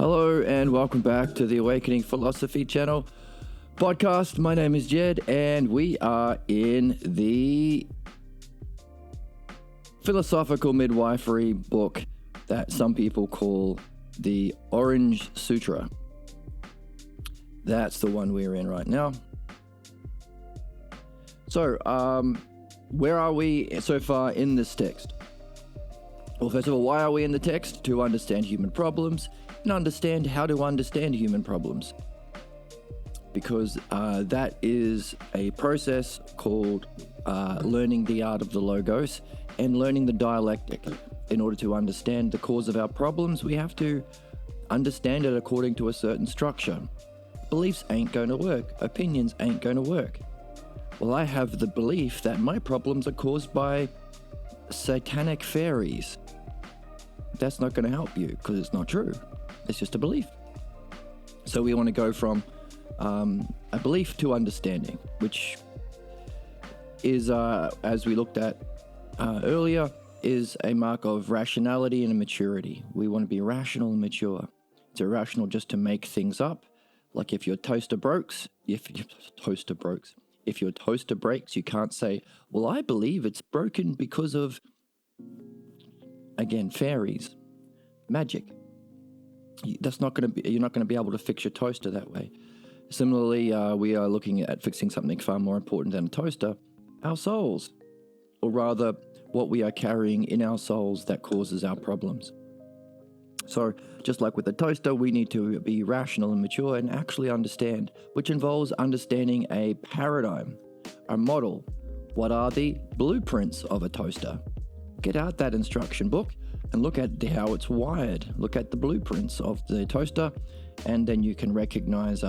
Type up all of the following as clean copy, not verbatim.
Hello and welcome back to the Awakening Philosophy channel podcast. My name is Jed and we are in the philosophical midwifery book that some people call the Orange Sutra. That's the one we're in right now. So, where are we so far in this text? Well, first of all, why are we in the text? To understand human problems and understand how to understand human problems. Because that is a process called learning the art of the Logos and learning the dialectic. In order to understand the cause of our problems, we have to understand it according to a certain structure. Beliefs ain't going to work. Opinions ain't going to work. Well, I have the belief that my problems are caused by satanic fairies. That's not going to help you because it's not true. It's just a belief. So we want to go from a belief to understanding, which is, as we looked at earlier, is a mark of rationality and maturity. We want to be rational and mature. It's irrational just to make things up. Like if your toaster breaks, if your toaster breaks, you can't say, well, I believe it's broken because of, again, fairies, magic. That's not going to be, you're not going to be able to fix your toaster that way. Similarly, we are looking at fixing something far more important than a toaster, our souls, or rather what we are carrying in our souls that causes our problems. So just like with the toaster, we need to be rational and mature and actually understand, which involves understanding a paradigm, a model. What are the blueprints of a toaster? Get out that instruction book and look at how it's wired. Look at the blueprints of the toaster, and then you can recognize,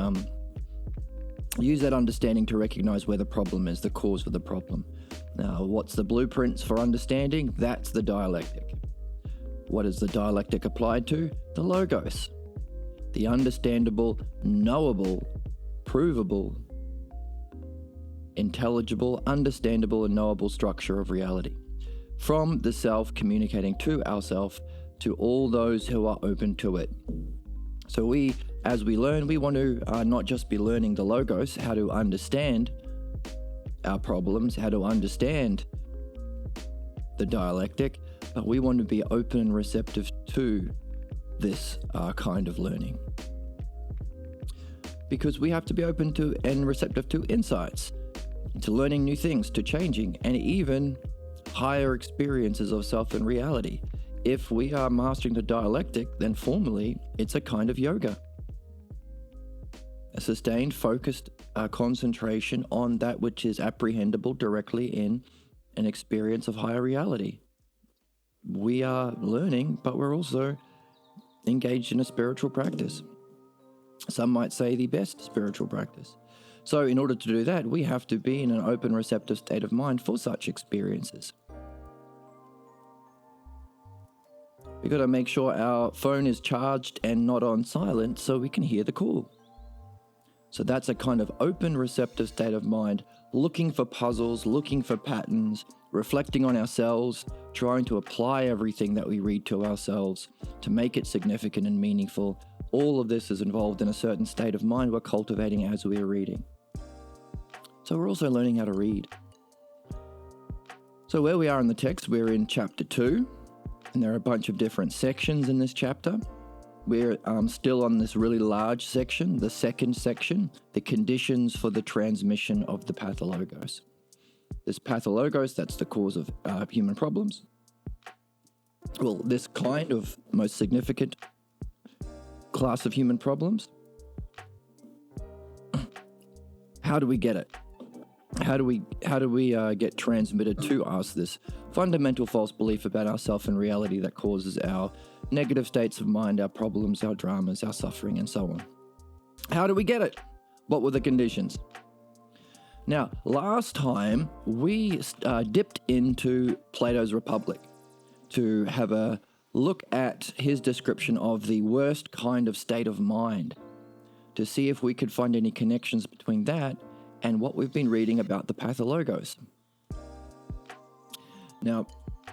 use that understanding to recognize where the problem is, the cause for the problem. Now, what's the blueprints for understanding? That's the dialectic. What is the dialectic applied to? The Logos. The understandable, knowable, provable, intelligible, understandable, and knowable structure of reality. From the self communicating to ourself, to all those who are open to it. So as we learn, we want to not just be learning the Logos, how to understand our problems, how to understand the dialectic, but we want to be open and receptive to this kind of learning. Because we have to be open to and receptive to insights, to learning new things, to changing, and even higher experiences of self and reality. If we are mastering the dialectic, then formally, it's a kind of yoga. A sustained, focused concentration on that which is apprehendable directly in an experience of higher reality. We are learning, but we're also engaged in a spiritual practice. Some might say the best spiritual practice. So in order to do that, we have to be in an open, receptive state of mind for such experiences. We've got to make sure our phone is charged and not on silent so we can hear the call. So that's a kind of open, receptive state of mind, looking for puzzles, looking for patterns, reflecting on ourselves, trying to apply everything that we read to ourselves to make it significant and meaningful. All of this is involved in a certain state of mind we're cultivating as we are reading. So we're also learning how to read. So where we are in the text, we're in chapter 2, and there are a bunch of different sections in this chapter. We're still on this really large section, the second section, the conditions for the transmission of the Pathologos. This Pathologos, that's the cause of human problems. Well, this kind of most significant class of human problems. How do we get it? How do we get transmitted to us this fundamental false belief about ourself and reality that causes our negative states of mind, our problems, our dramas, our suffering, and so on? How do we get it? What were the conditions? Now, last time we dipped into Plato's Republic to have a look at his description of the worst kind of state of mind, to see if we could find any connections between that and what we've been reading about the Pathologos. Now,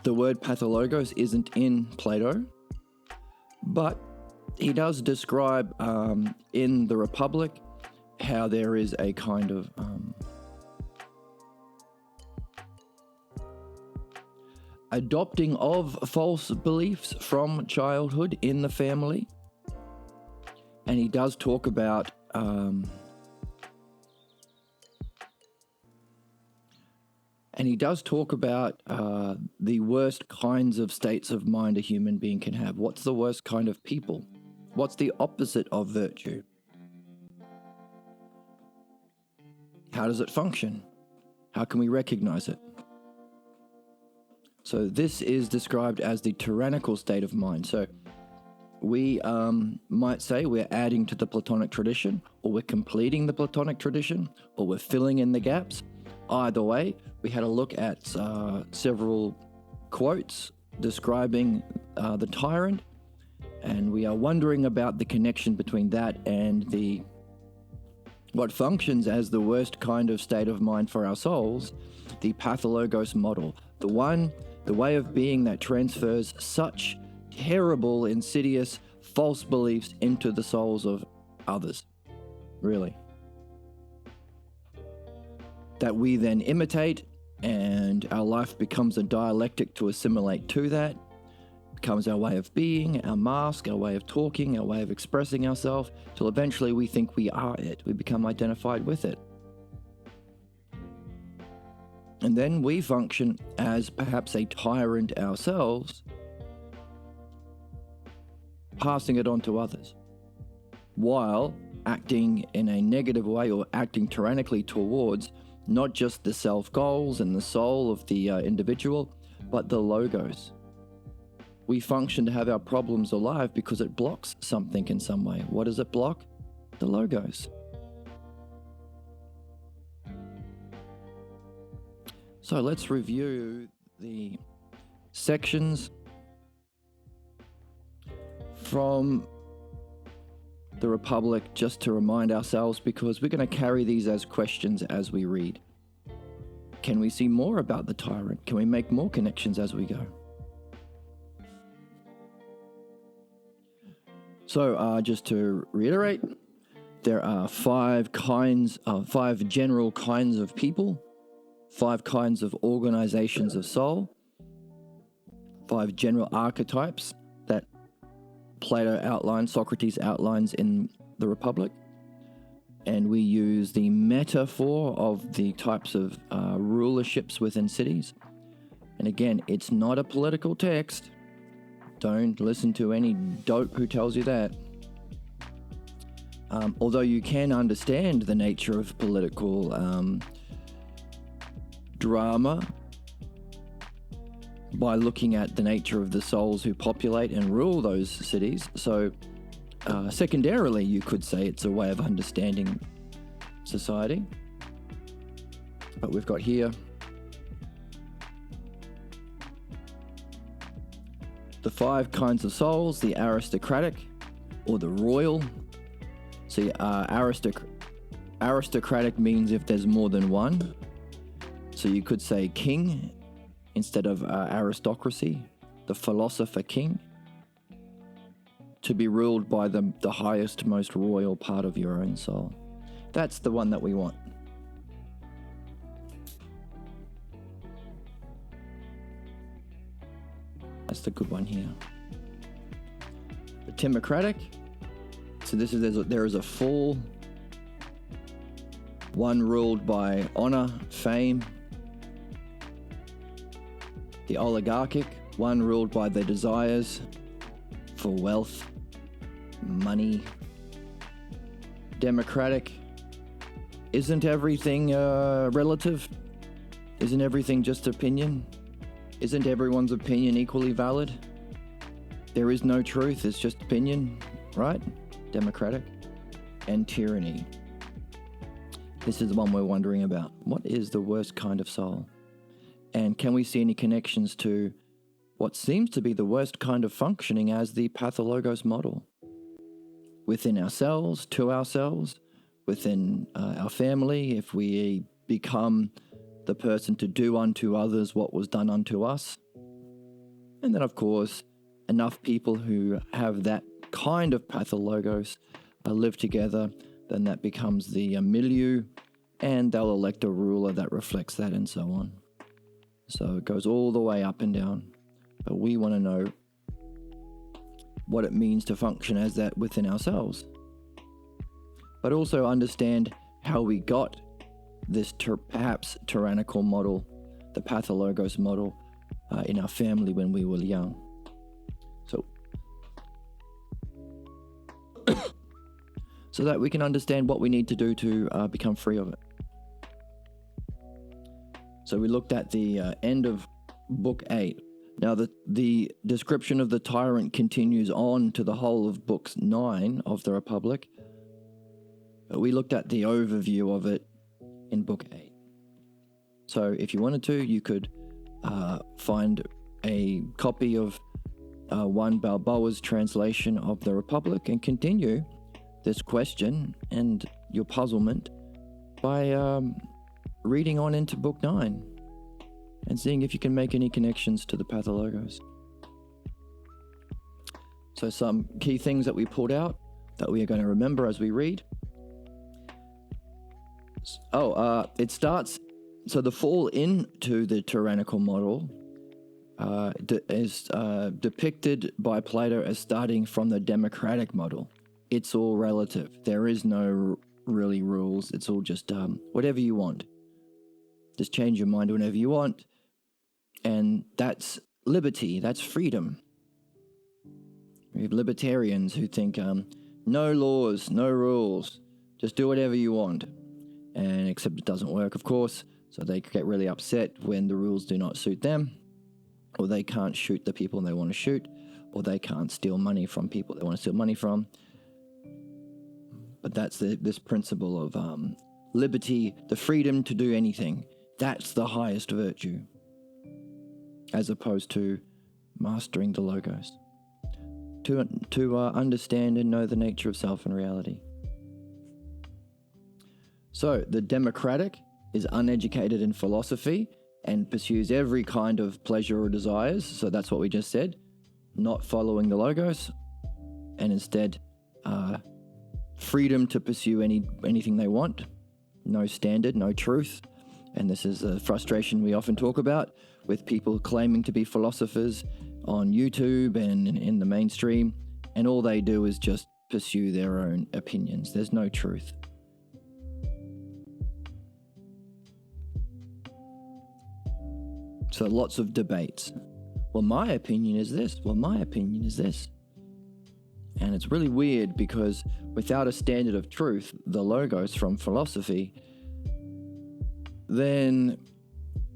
the word Pathologos isn't in Plato, but he does describe in the Republic how there is a kind of adopting of false beliefs from childhood in the family. And he does talk about the worst kinds of states of mind a human being can have. What's the worst kind of people? What's the opposite of virtue? How does it function? How can we recognize it? So this is described as the tyrannical state of mind. So we might say we're adding to the Platonic tradition, or we're completing the Platonic tradition, or we're filling in the gaps. Either way, we had a look at several quotes describing the tyrant, and we are wondering about the connection between that and what functions as the worst kind of state of mind for our souls, the Pathologos model, the way of being that transfers such terrible, insidious, false beliefs into the souls of others, really, that we then imitate, and our life becomes a dialectic to assimilate to that. Becomes our way of being, our mask, our way of talking, our way of expressing ourselves, till eventually we think we are it. We become identified with it. And then we function as perhaps a tyrant ourselves, passing it on to others, while acting in a negative way or acting tyrannically towards not just the self-goals and the soul of the individual, but the logos. We function to have our problems alive because it blocks something in some way. What does it block? The logos. So let's review the sections from the Republic just to remind ourselves, because we're going to carry these as questions as we read. Can we see more about the tyrant? Can we make more connections as we go? So just to reiterate, there are five general kinds of people, 5 kinds of organizations of soul, 5 general archetypes that Plato outlines, Socrates outlines in the Republic. And we use the metaphor of the types of rulerships within cities. And again, it's not a political text. Don't listen to any dope who tells you that. Although you can understand the nature of political drama by looking at the nature of the souls who populate and rule those cities. So secondarily, you could say it's a way of understanding society. But we've got here the 5 kinds of souls: the aristocratic or the royal. See, aristocratic means if there's more than one. So you could say king instead of aristocracy, the philosopher king, to be ruled by the highest, most royal part of your own soul. That's the one that we want. That's the good one here. The timocratic. So there is a full one ruled by honor, fame. The oligarchic, one ruled by the desires for wealth, money. Democratic, isn't everything relative? Isn't everything just opinion? Isn't everyone's opinion equally valid? There is no truth, it's just opinion, right? Democratic. And tyranny. This is the one we're wondering about. What is the worst kind of soul? And can we see any connections to what seems to be the worst kind of functioning as the Pathologos model? Within ourselves, to ourselves, within our family, if we become the person to do unto others what was done unto us. And then, of course, enough people who have that kind of pathologos live together, then that becomes the milieu, and they'll elect a ruler that reflects that, and so on. So it goes all the way up and down. But we want to know what it means to function as that within ourselves. But also understand how we got this perhaps tyrannical model, the pathologos model, in our family when we were young. So that we can understand what we need to do to become free of it. So we looked at the end of Book 8. Now the description of the tyrant continues on to the whole of Books 9 of the Republic. But we looked at the overview of it in Book 8. So if you wanted to, you could find a copy of Juan Balboa's translation of the Republic and continue this question and your puzzlement by reading on into Book 9 and seeing if you can make any connections to the Pathologos. So some key things that we pulled out that we are going to remember as we read. It starts, so the fall into the tyrannical model is depicted by Plato as starting from the democratic model. It's all relative. There is no really rules. It's all just whatever you want. Just change your mind whenever you want. And that's liberty. That's freedom. We have libertarians who think no laws, no rules. Just do whatever you want. And except it doesn't work, of course. So they get really upset when the rules do not suit them. Or they can't shoot the people they want to shoot. Or they can't steal money from people they want to steal money from. But that's this principle of liberty, the freedom to do anything. That's the highest virtue, as opposed to mastering the logos. To understand and know the nature of self and reality. So the democratic is uneducated in philosophy and pursues every kind of pleasure or desires. So that's what we just said. Not following the logos, and instead freedom to pursue anything they want. No standard, no truth. And this is a frustration we often talk about with people claiming to be philosophers on YouTube and in the mainstream, and all they do is just pursue their own opinions. There's no truth. So lots of debates. Well, my opinion is this. Well, my opinion is this. And it's really weird because without a standard of truth, the logos from philosophy, then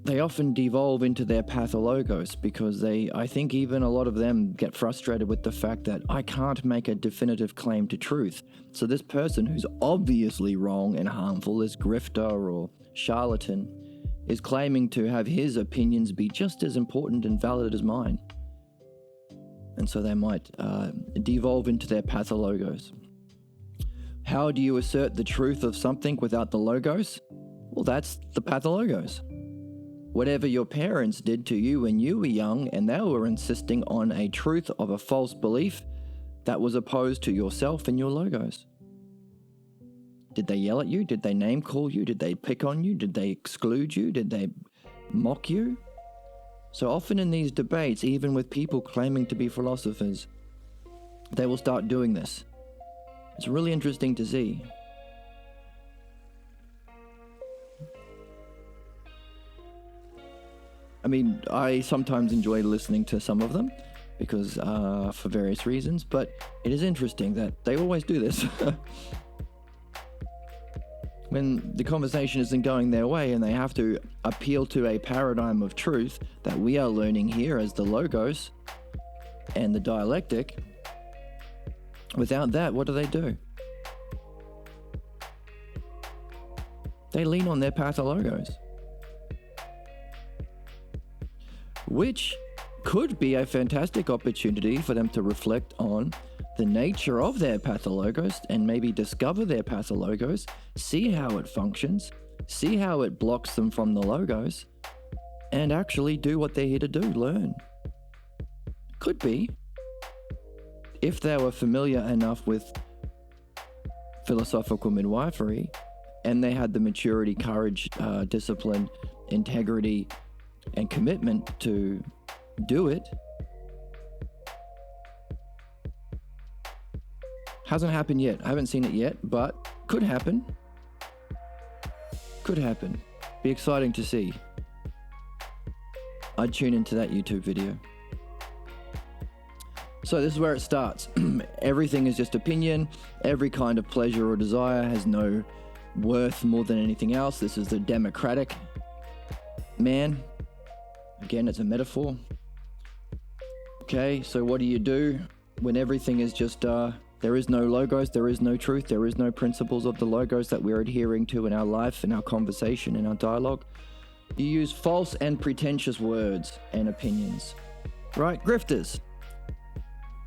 they often devolve into their pathologos because I think even a lot of them get frustrated with the fact that I can't make a definitive claim to truth. So this person who's obviously wrong and harmful, this grifter or charlatan, is claiming to have his opinions be just as important and valid as mine. And so they might devolve into their pathologos. How do you assert the truth of something without the logos? Well, that's the pathologos. Whatever your parents did to you when you were young and they were insisting on a truth of a false belief that was opposed to yourself and your logos. Did they yell at you? Did they name call you? Did they pick on you? Did they exclude you? Did they mock you? So often in these debates, even with people claiming to be philosophers, they will start doing this. It's really interesting to see. I mean, I sometimes enjoy listening to some of them because for various reasons, but it is interesting that they always do this. When the conversation isn't going their way and they have to appeal to a paradigm of truth that we are learning here as the logos and the dialectic, without that, what do? They lean on their pathologos, which could be a fantastic opportunity for them to reflect on the nature of their pathologos and maybe discover their pathologos, see how it functions, see how it blocks them from the logos, and actually do what they're here to do, learn. Could be. if they were familiar enough with philosophical midwifery, and they had the maturity, courage, discipline, integrity, and commitment to do it. Hasn't happened yet. I haven't seen it yet, but could happen. Could happen. Be exciting to see. I'd tune into that YouTube video. So this is where it starts. Everything is just opinion. Every kind of pleasure or desire has no worth more than anything else. This is the democratic man. Again, it's a metaphor. Okay, so what do you do when everything is just, there is no logos, there is no truth, there is no principles of the logos that we're adhering to in our life, in our conversation, in our dialogue? You use false and pretentious words and opinions, right? Grifters.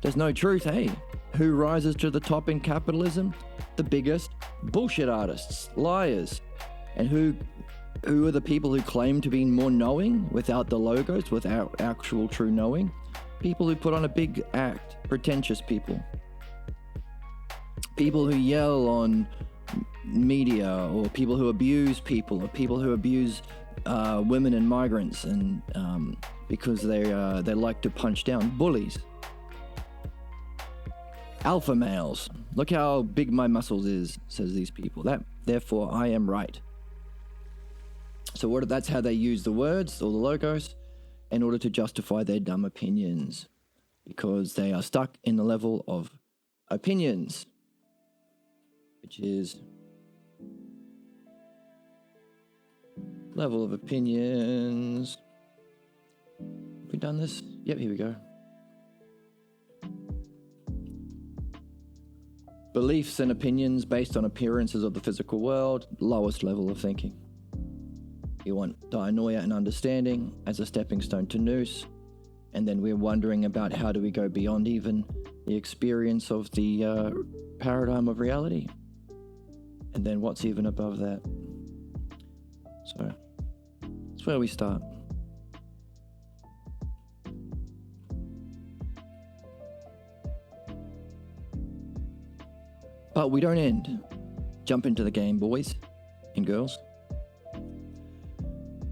There's no truth, hey? Who rises to the top in capitalism? The biggest bullshit artists, liars. And who are the people who claim to be more knowing without the logos, without actual true knowing? People who put on a big act, pretentious people. People who yell on media, or people who abuse people, or people who abuse women and migrants, and because they like to punch down. Bullies. Alpha males. Look how big my muscles is, says these people. Therefore I am right. So that's how they use the words or the logos in order to justify their dumb opinions, because they are stuck in the level of opinions, which is level of opinions. Have we done this? Yep, here we go. Beliefs and opinions based on appearances of the physical world, lowest level of thinking. You want dianoia and understanding as a stepping stone to nous, and then we're wondering about how do we go beyond even the experience of the paradigm of reality, and then what's even above that. So that's where we start. But we don't end. Jump into the game, boys and girls.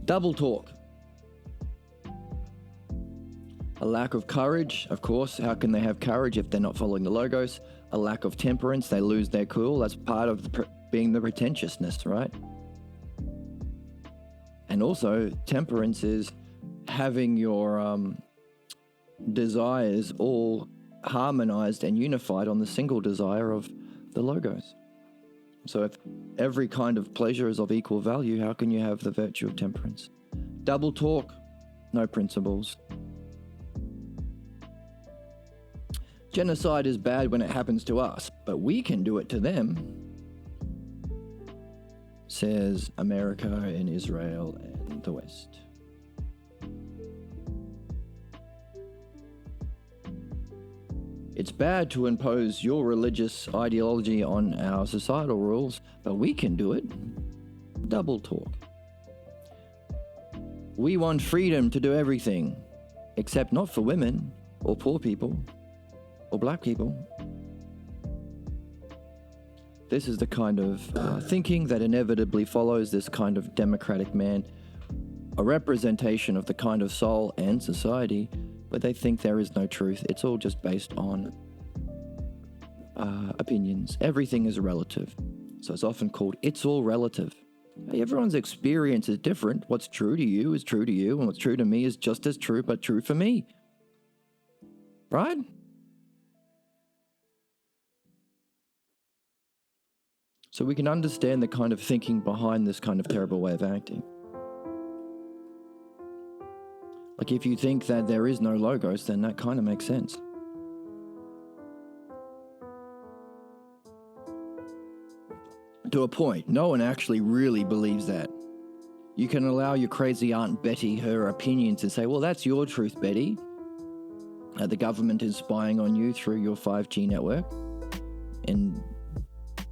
Double talk. A lack of courage, of course. How can they have courage if they're not following the logos? A lack of temperance. They lose their cool. That's part of being the pretentiousness, right? And also, temperance is having your desires all harmonized and unified on the single desire of the logos. So if every kind of pleasure is of equal value, how can you have the virtue of temperance? Double talk, no principles. Genocide is bad when it happens to us, but we can do it to them, says America and Israel and the West. It's bad to impose your religious ideology on our societal rules, but we can do it. Double talk. We want freedom to do everything, except not for women, or poor people, or black people. This is the kind of thinking that inevitably follows this kind of democratic man, a representation of the kind of soul and society where they think there is no truth. It's all just based on opinions. Everything is relative. So it's often called, it's all relative. Everyone's experience is different. What's true to you is true to you, and what's true to me is just as true, but true for me. Right? So we can understand the kind of thinking behind this kind of terrible way of acting. Like if you think that there is no logos, then that kind of makes sense. To a point, no one actually really believes that. You can allow your crazy Aunt Betty her opinions and say, well, that's your truth, Betty. The government is spying on you through your 5G network. And,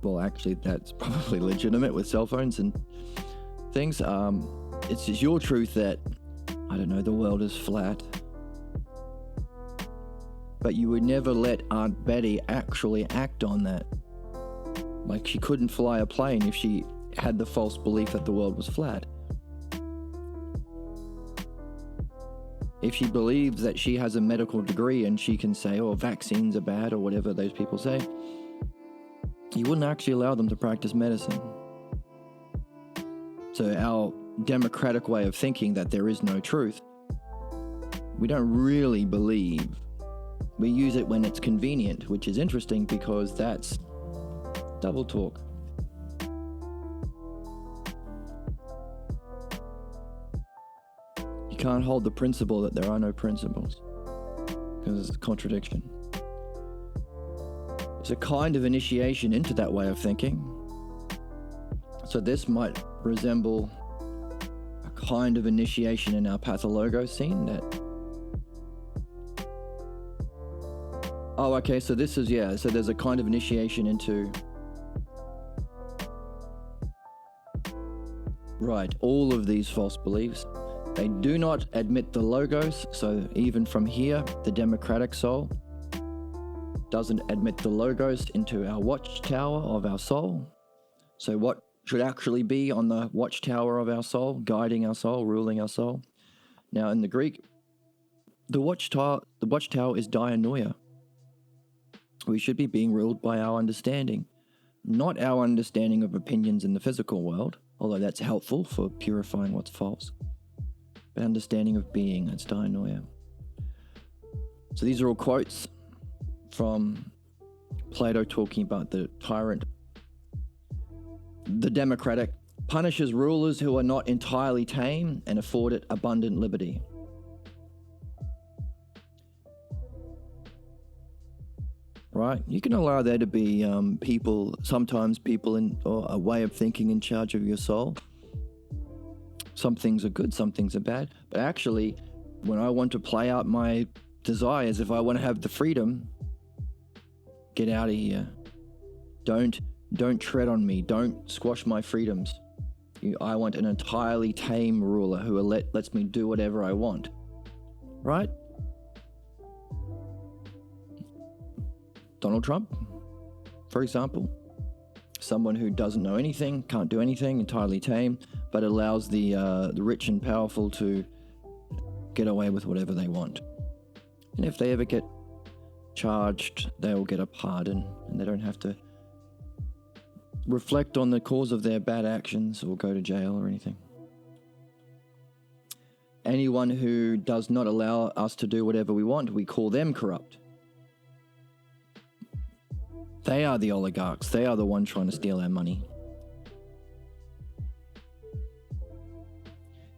well, actually, that's probably legitimate with cell phones and things. It's just your truth that, I don't know, the world is flat. but you would never let Aunt Betty actually act on that. Like, she couldn't fly a plane if she had the false belief that the world was flat. If she believes that she has a medical degree and she can say, oh, vaccines are bad or whatever those people say, you wouldn't actually allow them to practice medicine. So our democratic way of thinking that there is no truth, we don't really believe. We use it when it's convenient, which is interesting because that's double talk. You can't hold the principle that there are no principles because it's a contradiction. It's a kind of initiation into that way of thinking. So this might resemble a kind of initiation in our Pathologos scene that... Oh, okay, so this is, so there's a kind of initiation into... Right, all of these false beliefs. They do not admit the logos, so even from here, the democratic soul doesn't admit the logos into our watchtower of our soul. So what should actually be on the watchtower of our soul, guiding our soul, ruling our soul? Now in the Greek, the watchtower is dianoia. We should be being ruled by our understanding, not our understanding of opinions in the physical world, although that's helpful for purifying what's false. But understanding of being, that's dianoia. So these are all quotes from Plato talking about the tyrant. The democratic punishes rulers who are not entirely tame and afford it abundant liberty. Right? You can allow there to be sometimes people or a way of thinking in charge of your soul. Some things are good, some things are bad. But actually, when I want to play out my desires, if I want to have the freedom, get out of here. Don't tread on me. Don't squash my freedoms. I want an entirely tame ruler who lets me do whatever I want. Right? Donald Trump, for example. Someone who doesn't know anything, can't do anything, entirely tame, but allows the rich and powerful to get away with whatever they want. And if they ever get charged, they will get a pardon, and they don't have to reflect on the cause of their bad actions or go to jail or anything. Anyone who does not allow us to do whatever we want, we call them corrupt. They are the oligarchs. They are the ones trying to steal our money.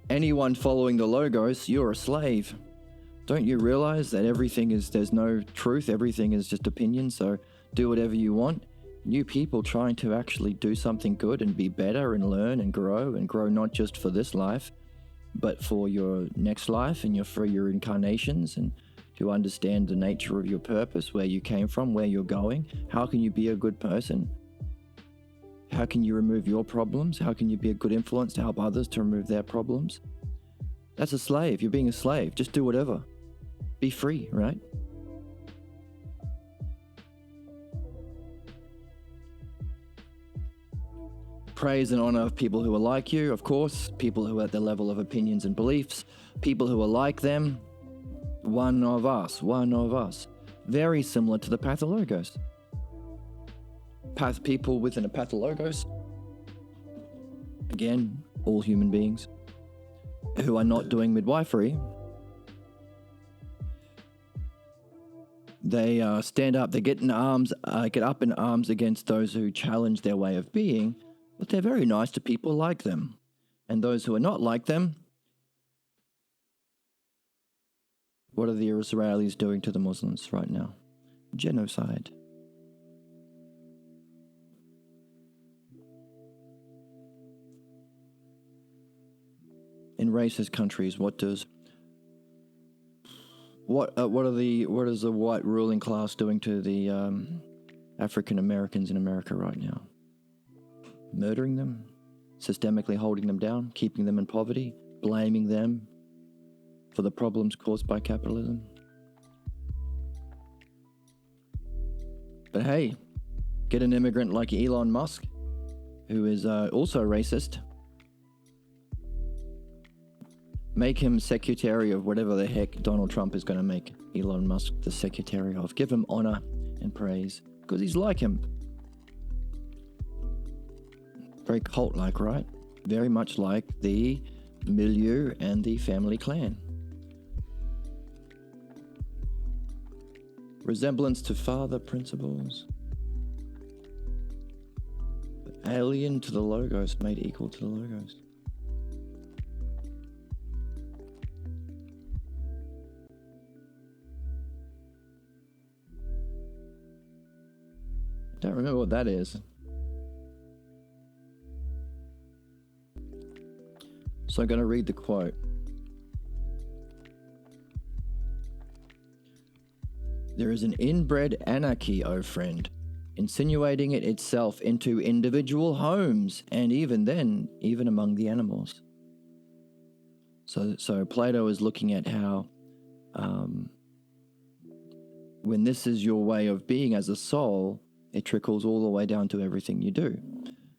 Anyone following the logos, you're a slave. Don't you realize that there's no truth, everything is just opinion, so do whatever you want? You people trying to actually do something good and be better and learn and grow not just for this life, but for your next life and for your incarnations, and to understand the nature of your purpose, where you came from, where you're going. How can you be a good person? How can you remove your problems? How can you be a good influence to help others to remove their problems? That's a slave. You're being a slave. Just do whatever. Be free, right? Praise and honor of people who are like you, of course, people who are at their level of opinions and beliefs, people who are like them, one of us. Very similar to the Pathologos. People within a Pathologos, again, all human beings, who are not doing midwifery, they stand up, they get up in arms against those who challenge their way of being, but they're very nice to people like them. And those who are not like them, what are the Israelis doing to the Muslims right now? Genocide. In racist countries, what is the white ruling class doing to the African Americans in America right now? Murdering them, systemically holding them down, keeping them in poverty, blaming them for the problems caused by capitalism. But hey, get an immigrant like Elon Musk, who is also racist. Make him secretary of whatever the heck Donald Trump is going to make Elon Musk the secretary of. Give him honor and praise, because he's like him. Very cult-like, right? Very much like the milieu and the family clan. Resemblance to father principles. Alien to the Logos, made equal to the Logos. I don't remember what that is. So I'm going to read the quote. There is an inbred anarchy, O friend, insinuating it itself into individual homes, and even then, even among the animals. So Plato is looking at how when this is your way of being as a soul, it trickles all the way down to everything you do.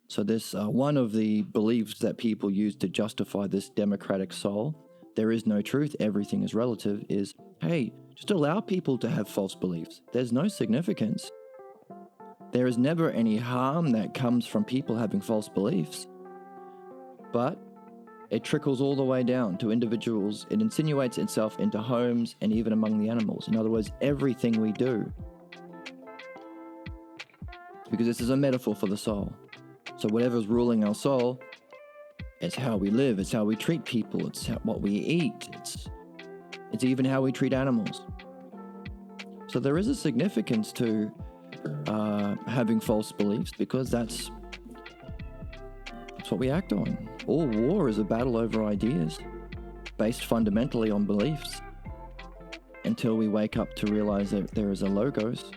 So this one of the beliefs that people use to justify this democratic soul, there is no truth, everything is relative, is, hey, just allow people to have false beliefs. There's no significance. There is never any harm that comes from people having false beliefs. But it trickles all the way down to individuals. It insinuates itself into homes and even among the animals. In other words, everything we do. Because this is a metaphor for the soul. So whatever's ruling our soul, it's how we live, it's how we treat people, it's what we eat, it's even how we treat animals. So there is a significance to having false beliefs, because that's what we act on. All war is a battle over ideas, based fundamentally on beliefs, until we wake up to realize that there is a logos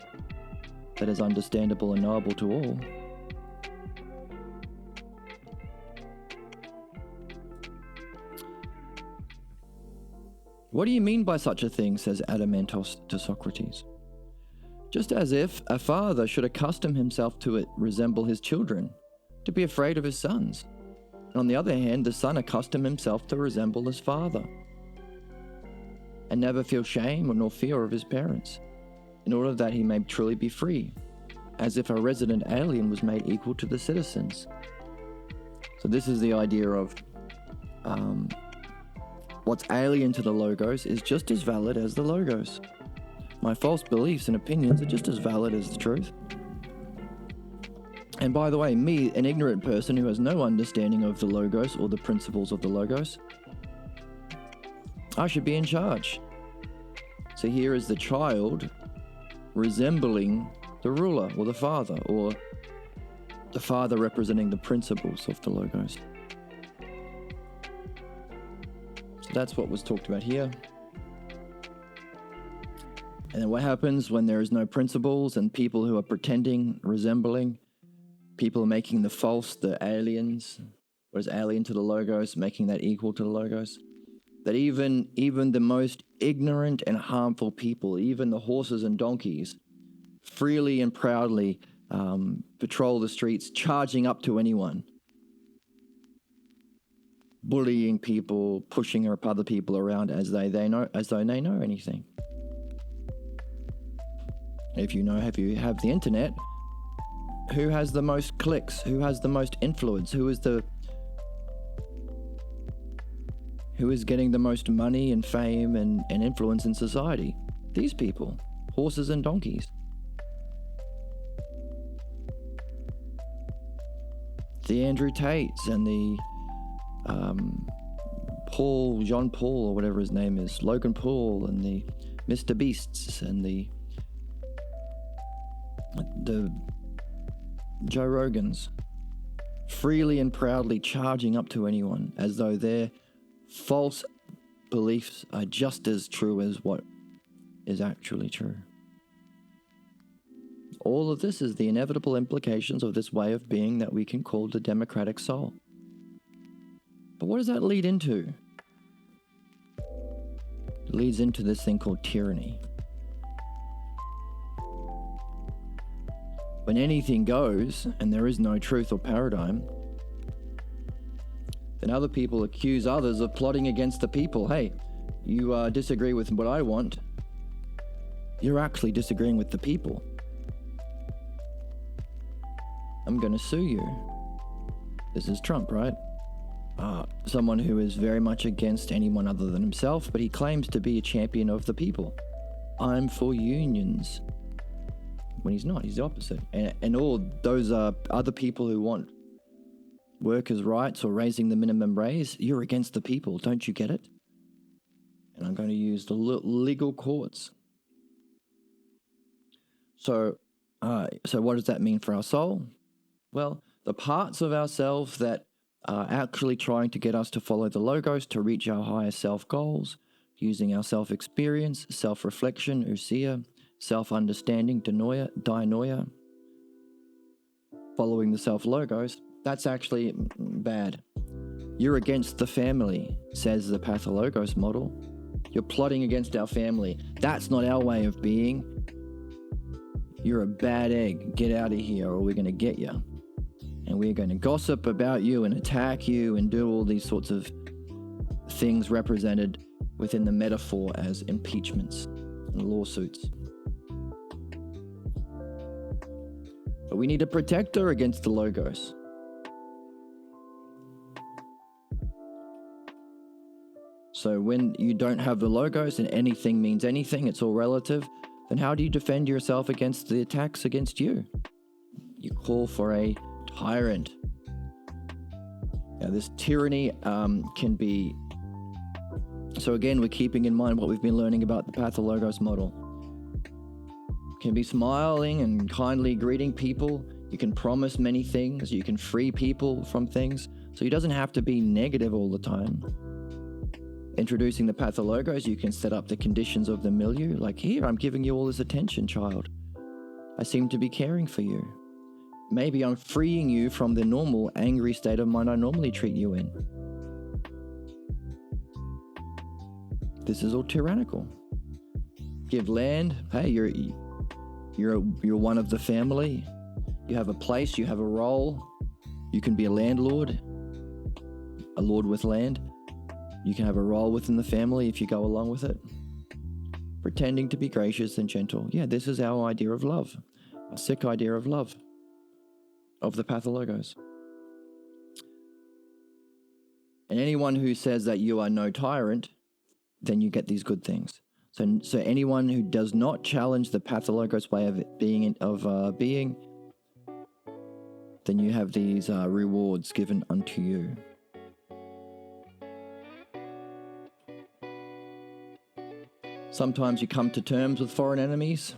that is understandable and knowable to all. What do you mean by such a thing, says Adeimantos to Socrates. Just as if a father should accustom himself to it, resemble his children, to be afraid of his sons. And on the other hand, the son accustom himself to resemble his father, and never feel shame nor fear of his parents, in order that he may truly be free, as if a resident alien was made equal to the citizens. So this is the idea of what's alien to the logos is just as valid as the logos. My false beliefs and opinions are just as valid as the truth. And by the way, me, an ignorant person who has no understanding of the logos or the principles of the logos, I should be in charge. So here is the child resembling the ruler or the father, or the father representing the principles of the logos. So that's what was talked about here. And then what happens when there is no principles and people who are pretending, resembling, people are making the false, the aliens, what is alien to the logos, making that equal to the logos? That even the most ignorant and harmful people, even the horses and donkeys, freely and proudly patrol the streets, charging up to anyone, bullying people, pushing other people around as though they know anything. If you have the internet, who has the most clicks? Who has the most influence? Who is getting the most money and fame and influence in society? These people, horses and donkeys. The Andrew Tates and the Jean Paul or whatever his name is, Logan Paul, and the Mr. Beasts and the Joe Rogans, freely and proudly charging up to anyone as though their false beliefs are just as true as what is actually true. All of this is the inevitable implications of this way of being that we can call the democratic soul. But what does that lead into? It leads into this thing called tyranny. when anything goes and there is no truth or paradigm, then other people accuse others of plotting against the people. Hey, you disagree with what I want. You're actually disagreeing with the people. I'm going to sue you. This is Trump, right? Someone who is very much against anyone other than himself, but he claims to be a champion of the people. I'm for unions. When he's not, he's the opposite. And all those other people who want workers' rights or raising the minimum wage, you're against the people. Don't you get it? And I'm going to use the legal courts. So what does that mean for our soul? Well, the parts of ourselves that are actually trying to get us to follow the Logos to reach our higher self goals, using our self-experience, self-reflection, ousia, self-understanding, dianoia, following the self-Logos, that's actually bad. You're against the family, says the Pathologos model. You're plotting against our family. That's not our way of being. You're a bad egg. Get out of here or we're going to get you. And we're going to gossip about you and attack you and do all these sorts of things represented within the metaphor as impeachments and lawsuits. But we need a protector against the Logos. So when you don't have the Logos and anything means anything, it's all relative, then how do you defend yourself against the attacks against you? You call for a tyrant. Now this tyranny can be, so again we're keeping in mind what we've been learning about the Pathologos model. Can be smiling and kindly greeting people. You can promise many things. You can free people from things. So it doesn't have to be negative all the time. Introducing the Pathologos, you can set up the conditions of the milieu. Like, here, I'm giving you all this attention, child. I seem to be caring for you. Maybe I'm freeing you from the normal angry state of mind I normally treat you in. This is all tyrannical. Give land. Hey, you're one of the family. You have a place. You have a role. You can be a landlord, a lord with land. You can have a role within the family if you go along with it. Pretending to be gracious and gentle. Yeah, this is our idea of love. A sick idea of love. Of the Pathologos. And anyone who says that you are no tyrant, then you get these good things. So anyone who does not challenge the Pathologos way of being, then you have these rewards given unto you. Sometimes you come to terms with foreign enemies.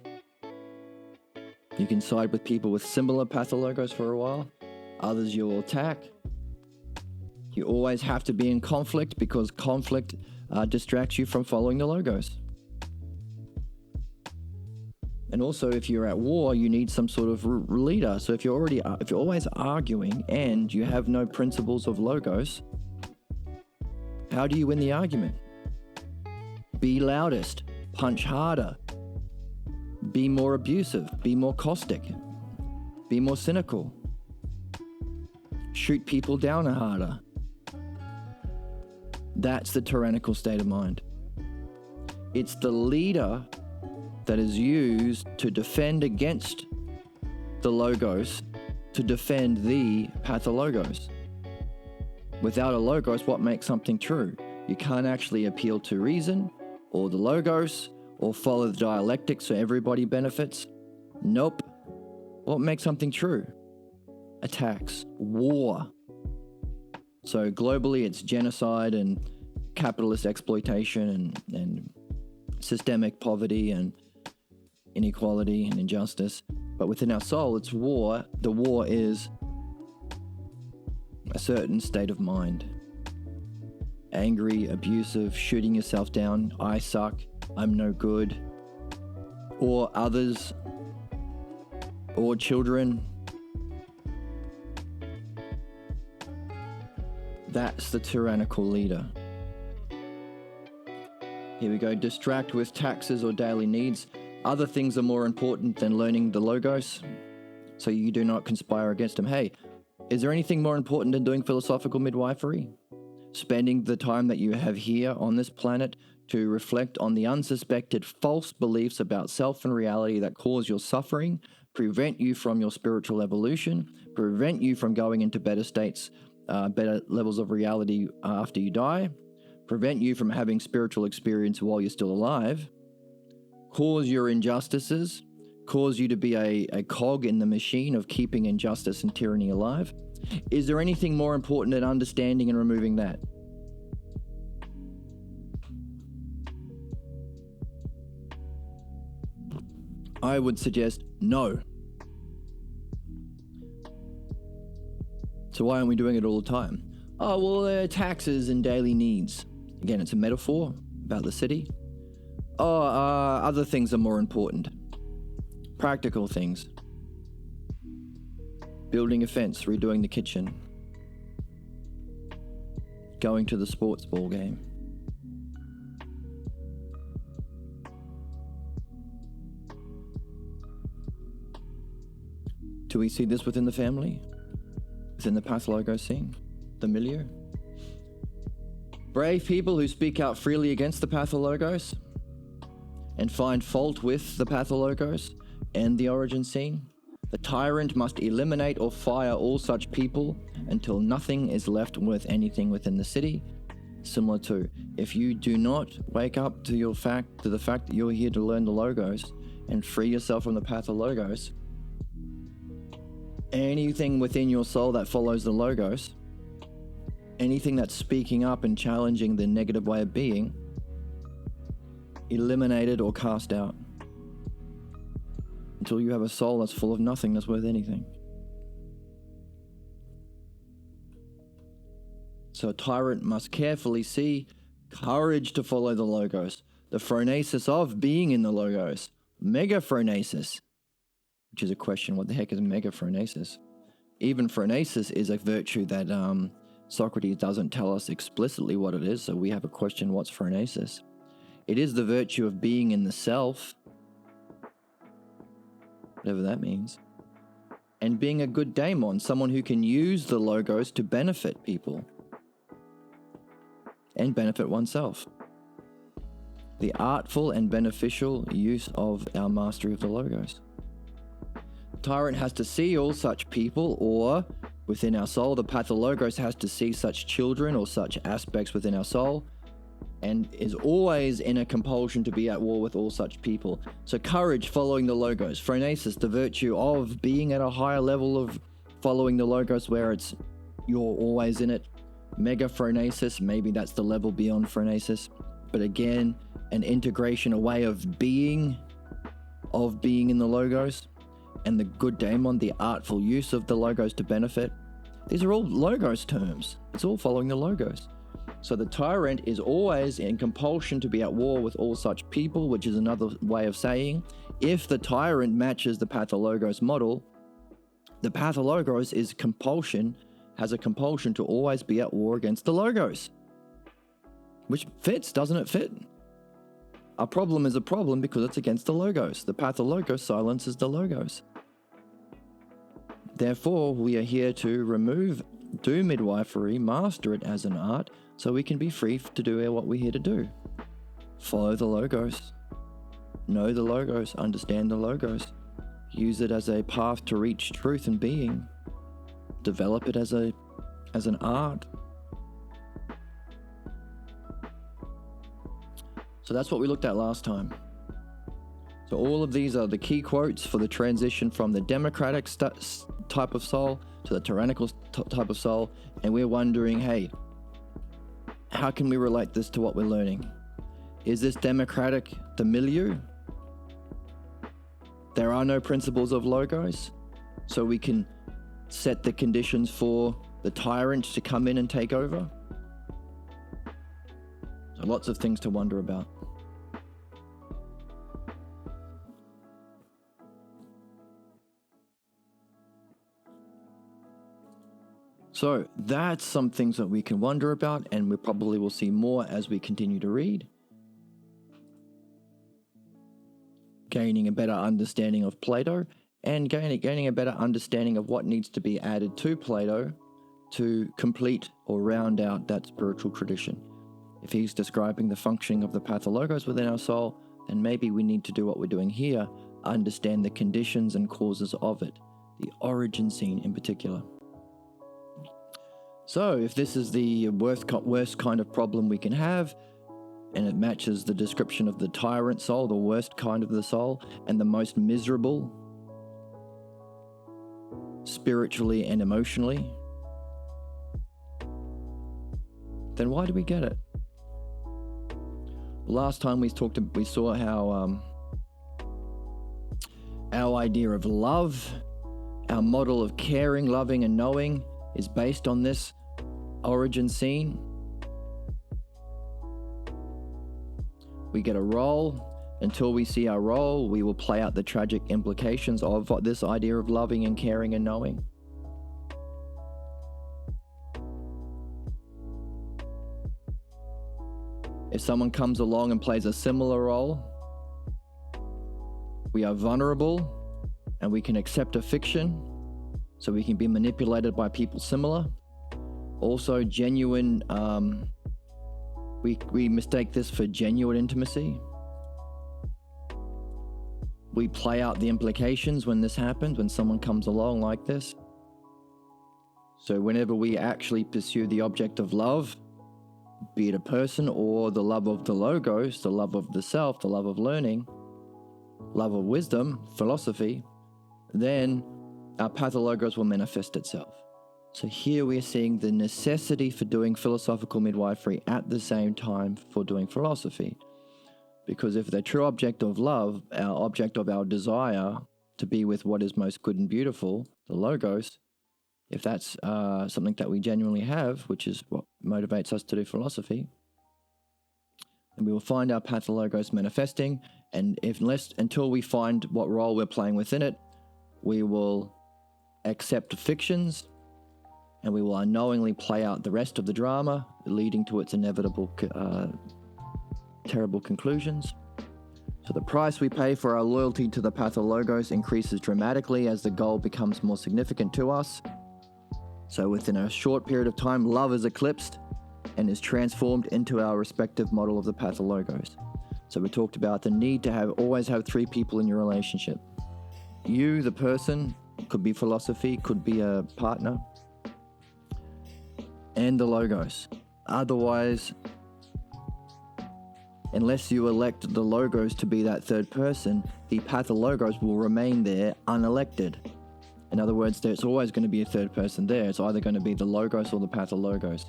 You can side with people with similar Pathologos for a while. Others you will attack. You always have to be in conflict because conflict distracts you from following the Logos. And also, if you're at war, you need some sort of leader. So if you're always arguing and you have no principles of Logos, how do you win the argument? Be loudest, punch harder, be more abusive, be more caustic, be more cynical, shoot people down harder. That's the tyrannical state of mind. It's the leader that is used to defend against the Logos, to defend the Pathologos. Without a Logos, what makes something true? You can't actually appeal to reason or the Logos or follow the dialectic so everybody benefits. Nope. What makes something true? Attacks, war. So globally it's genocide and capitalist exploitation and systemic poverty and inequality and injustice. But within our soul, it's war. The war is a certain state of mind. Angry, abusive, shooting yourself down, I suck, I'm no good, or others, or children. That's the tyrannical leader. Here we go, distract with taxes or daily needs. Other things are more important than learning the Logos. so you do not conspire against him. Hey, is there anything more important than doing philosophical midwifery? Spending the time that you have here on this planet to reflect on the unsuspected false beliefs about self and reality that cause your suffering, prevent you from your spiritual evolution, prevent you from going into better states, better levels of reality after you die, prevent you from having spiritual experience while you're still alive, cause your injustices, cause you to be a cog in the machine of keeping injustice and tyranny alive. Is there anything more important than understanding and removing that? I would suggest no. So why aren't we doing it all the time? Oh, well, taxes and daily needs. Again, it's a metaphor about the city. Oh, other things are more important. Practical things. Building a fence, redoing the kitchen. Going to the sports ball game. Do we see this within the family? Within the Pathologos scene? The milieu? Brave people who speak out freely against the Pathologos and find fault with the Pathologos and the origin scene? The tyrant must eliminate or fire all such people until nothing is left worth anything within the city. Similar to, if you do not wake up to the fact that you're here to learn the Logos and free yourself from the Pathologos, anything within your soul that follows the Logos, anything that's speaking up and challenging the negative way of being, eliminated or cast out. Until you have a soul that's full of nothing that's worth anything. So a tyrant must carefully see courage to follow the Logos, the phronesis of being in the Logos, megaphronesis, which is a question, what the heck is megaphronesis? Even phronesis is a virtue that Socrates doesn't tell us explicitly what it is, so we have a question, what's phronesis? It is the virtue of being in the self, whatever that means, and being a good daemon, someone who can use the Logos to benefit people and benefit oneself. The artful and beneficial use of our mastery of the Logos. The tyrant has to see all such people, or within our soul, the Pathologos has to see such children or such aspects within our soul, and is always in a compulsion to be at war with all such people. So courage, following the Logos. Phronesis, the virtue of being at a higher level of following the Logos where it's you're always in it. Megaphronesis, maybe that's the level beyond phronesis. But again, an integration, a way of being in the Logos. And the good daemon, the artful use of the Logos to benefit. These are all Logos terms. It's all following the Logos. So the tyrant is always in compulsion to be at war with all such people, which is another way of saying, if the tyrant matches the Pathologos model, the Pathologos has a compulsion to always be at war against the Logos. Which fits, doesn't it fit? A problem is a problem because it's against the Logos. The Pathologos silences the Logos. Therefore, we are here to do midwifery, master it as an art, so we can be free to do what we're here to do. Follow the Logos. Know the Logos. Understand the Logos. Use it as a path to reach truth and being. Develop it as an art. So that's what we looked at last time. So all of these are the key quotes for the transition from the democratic type of soul to the tyrannical type of soul. And we're wondering, hey, how can we relate this to what we're learning? Is this democratic the milieu? There are no principles of Logos, so we can set the conditions for the tyrant to come in and take over? So lots of things to wonder about. So that's some things that we can wonder about, and we probably will see more as we continue to read. Gaining a better understanding of Plato and gaining a better understanding of what needs to be added to Plato to complete or round out that spiritual tradition. If he's describing the functioning of the Pathologos within our soul, then maybe we need to do what we're doing here, understand the conditions and causes of it, the origin scene in particular. So if this is the worst kind of problem we can have, and it matches the description of the tyrant soul, the worst kind of the soul, and the most miserable, spiritually and emotionally, then why do we get it? Last time we saw how our idea of love, our model of caring, loving, and knowing is based on this origin scene. We get a role. Until we see our role, we will play out the tragic implications of this idea of loving and caring and knowing. If someone comes along and plays a similar role, we are vulnerable and we can accept a fiction, so we can be manipulated by people similar. Also, genuine, we mistake this for genuine intimacy. We play out the implications when this happens, when someone comes along like this. So whenever we actually pursue the object of love, be it a person or the love of the logos, the love of the self, the love of learning, love of wisdom, philosophy, then our pathologos will manifest itself. So here we are seeing the necessity for doing philosophical midwifery at the same time for doing philosophy. Because if the true object of love, our object of our desire to be with what is most good and beautiful, the logos, if that's something that we genuinely have, which is what motivates us to do philosophy, then we will find our pathologos manifesting, and until we find what role we're playing within it, we will accept fictions, and we will unknowingly play out the rest of the drama, leading to its inevitable terrible conclusions. So the price we pay for our loyalty to the pathologos increases dramatically as the goal becomes more significant to us. So within a short period of time, love is eclipsed and is transformed into our respective model of the pathologos. So we talked about the need to always have three people in your relationship. You, the person, could be philosophy, could be a partner, and the logos. Otherwise, unless you elect the logos to be that third person, the pathologos will remain there unelected. In other words, there's always going to be a third person there. It's either going to be the logos or the pathologos.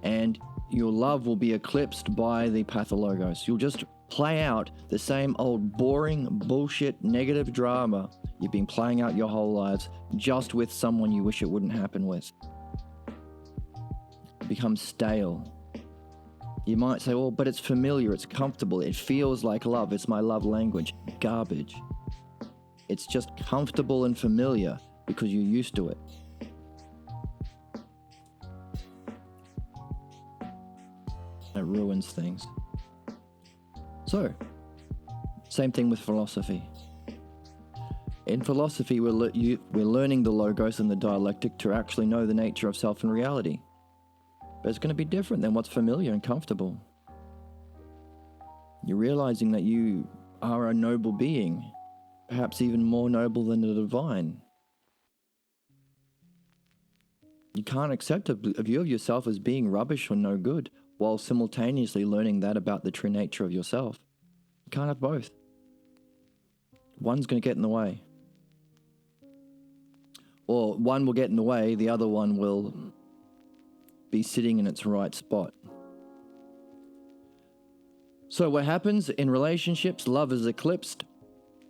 And your love will be eclipsed by the pathologos. You'll just play out the same old boring, bullshit, negative drama you've been playing out your whole lives, just with someone you wish it wouldn't happen with. It becomes stale. You might say, well, but it's familiar, it's comfortable, it feels like love, it's my love language. Garbage. It's just comfortable and familiar because you're used to it. It ruins things. So, same thing with philosophy. In philosophy, we're learning the logos and the dialectic to actually know the nature of self and reality. But it's going to be different than what's familiar and comfortable. You're realizing that you are a noble being, perhaps even more noble than the divine. You can't accept a view of yourself as being rubbish or no good, while simultaneously learning that about the true nature of yourself. You can't have both. One's going to get in the way. Or one will get in the way, the other one will be sitting in its right spot. So what happens in relationships? Love is eclipsed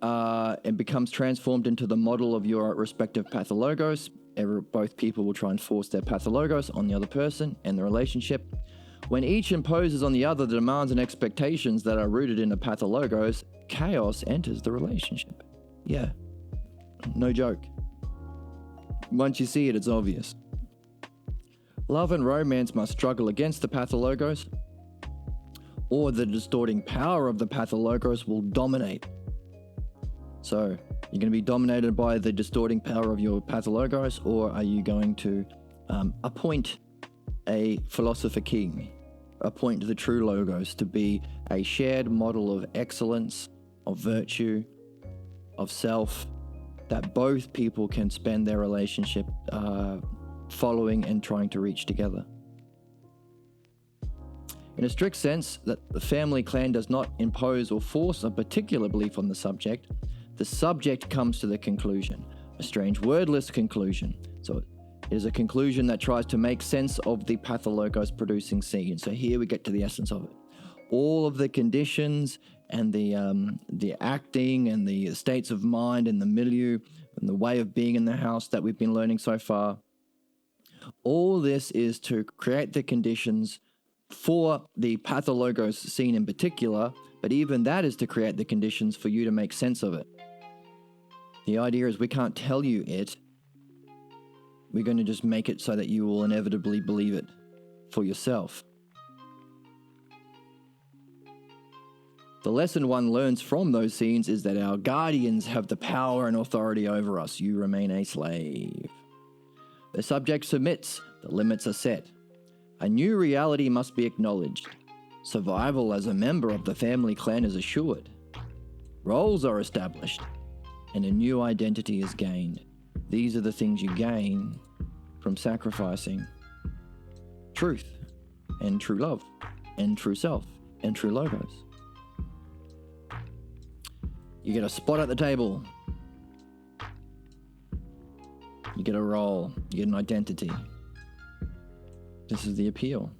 and becomes transformed into the model of your respective pathologos. Both people will try and force their pathologos on the other person and the relationship. When each imposes on the other the demands and expectations that are rooted in the pathologos, chaos enters the relationship. Yeah, no joke. Once you see it, it's obvious. Love and romance must struggle against the pathologos, or the distorting power of the pathologos will dominate. So, You're going to be dominated by the distorting power of your pathologos, or are you going to appoint a philosopher king, appoint the true logos to be a shared model of excellence, of virtue, of self, that both people can spend their relationship following and trying to reach together? In a strict sense, that the family clan does not impose or force a particular belief on the subject. The subject comes to the conclusion, a strange wordless conclusion. So it is a conclusion that tries to make sense of the pathologos producing scene. So here we get to the essence of it. All of the conditions and the acting and the states of mind and the milieu and the way of being in the house that we've been learning so far, all this is to create the conditions for the pathologos scene in particular, but even that is to create the conditions for you to make sense of it. The idea is we can't tell you it. We're going to just make it so that you will inevitably believe it for yourself. The lesson one learns from those scenes is that our guardians have the power and authority over us. You remain a slave. The subject submits. The limits are set. A new reality must be acknowledged. Survival as a member of the family clan is assured. Roles are established, and a new identity is gained. These are the things you gain from sacrificing truth and true love and true self and true logos. You get a spot at the table. You get a role. You get an identity. This is the appeal.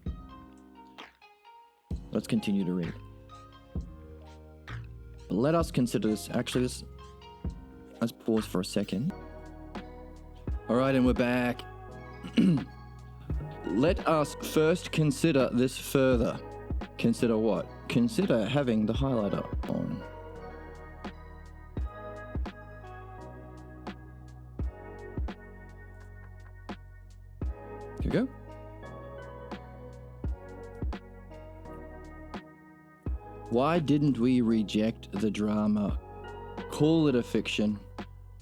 Let's continue to read. But let us consider this. Actually, let's pause for a second. All right, and we're back. Let us first consider this further. Consider what? Consider having the highlighter on. Here we go. Why didn't we reject the drama? Call it a fiction.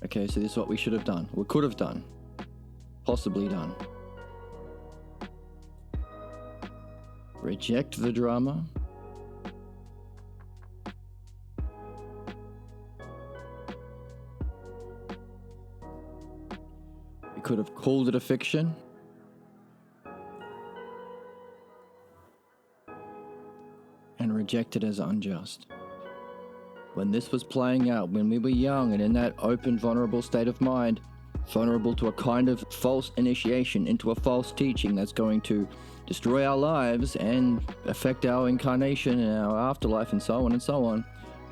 Okay, so this is what we should have done. We could have done. Possibly done. Reject the drama. We could have called it a fiction. And reject it as unjust. When this was playing out, when we were young and in that open, vulnerable state of mind, vulnerable to a kind of false initiation into a false teaching that's going to destroy our lives and affect our incarnation and our afterlife and so on,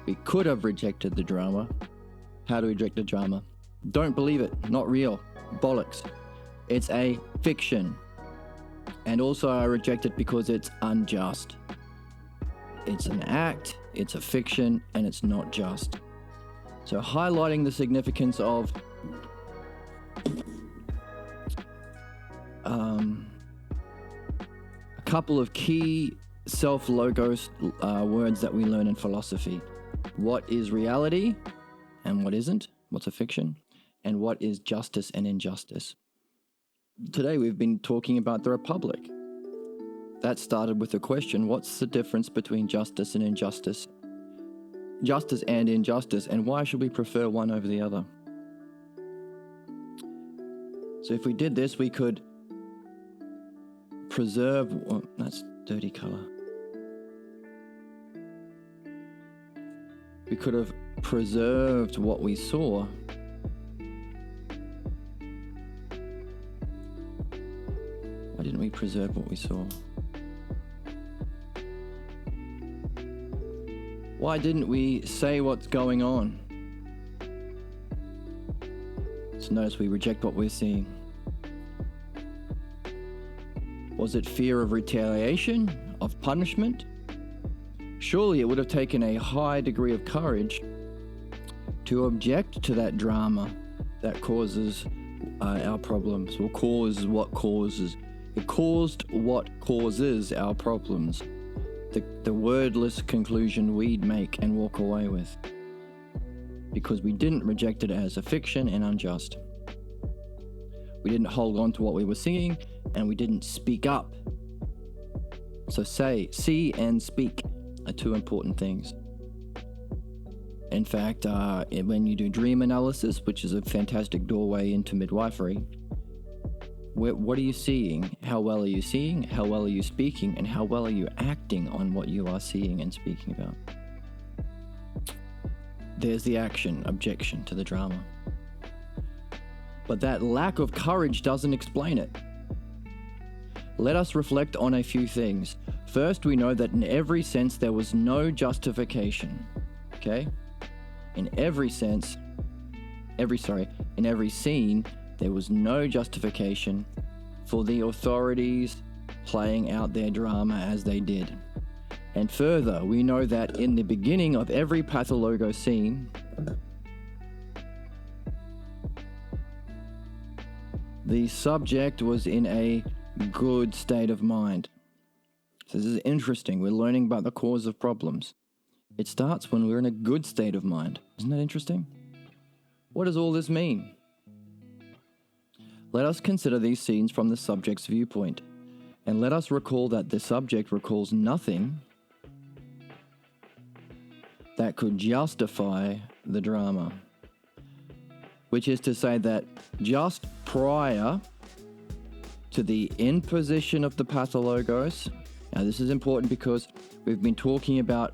we could have rejected the drama. How do we reject the drama? Don't believe it. Not real. Bollocks. It's a fiction. And also I reject it because it's unjust. It's an act, it's a fiction, and it's not just. So highlighting the significance of a couple of key self-logos words that we learn in philosophy. What is reality and what isn't? What's a fiction? And what is justice and injustice? Today we've been talking about the Republic. That started with the question, what's the difference between justice and injustice? Justice and injustice, and why should we prefer one over the other? So if we did this, we could preserve... Oh, that's dirty color. We could have preserved what we saw. Why didn't we preserve what we saw? Why didn't we say what's going on? So notice we reject what we're seeing. Was it fear of retaliation, of punishment? Surely it would have taken a high degree of courage to object to that drama that causes our problems, or causes what causes. It caused what causes our problems. The wordless conclusion we'd make and walk away with. because we didn't reject it as a fiction and unjust. We didn't hold on to what we were seeing, and we didn't speak up. So see and speak are two important things. In fact, when you do dream analysis, which is a fantastic doorway into midwifery, what are you seeing? How well are you seeing? How well are you speaking? And how well are you acting on what you are seeing and speaking about? There's the action, objection to the drama. But that lack of courage doesn't explain it. Let us reflect on a few things. First, we know that in every sense there was no justification. Okay? In every scene, there was no justification for the authorities playing out their drama as they did. And further, we know that in the beginning of every Pathologos scene, the subject was in a good state of mind. So this is interesting. We're learning about the cause of problems. It starts when we're in a good state of mind. Isn't that interesting? What does all this mean? Let us consider these scenes from the subject's viewpoint, and let us recall that the subject recalls nothing that could justify the drama. Which is to say that just prior to the imposition of the Pathologos, now this is important because we've been talking about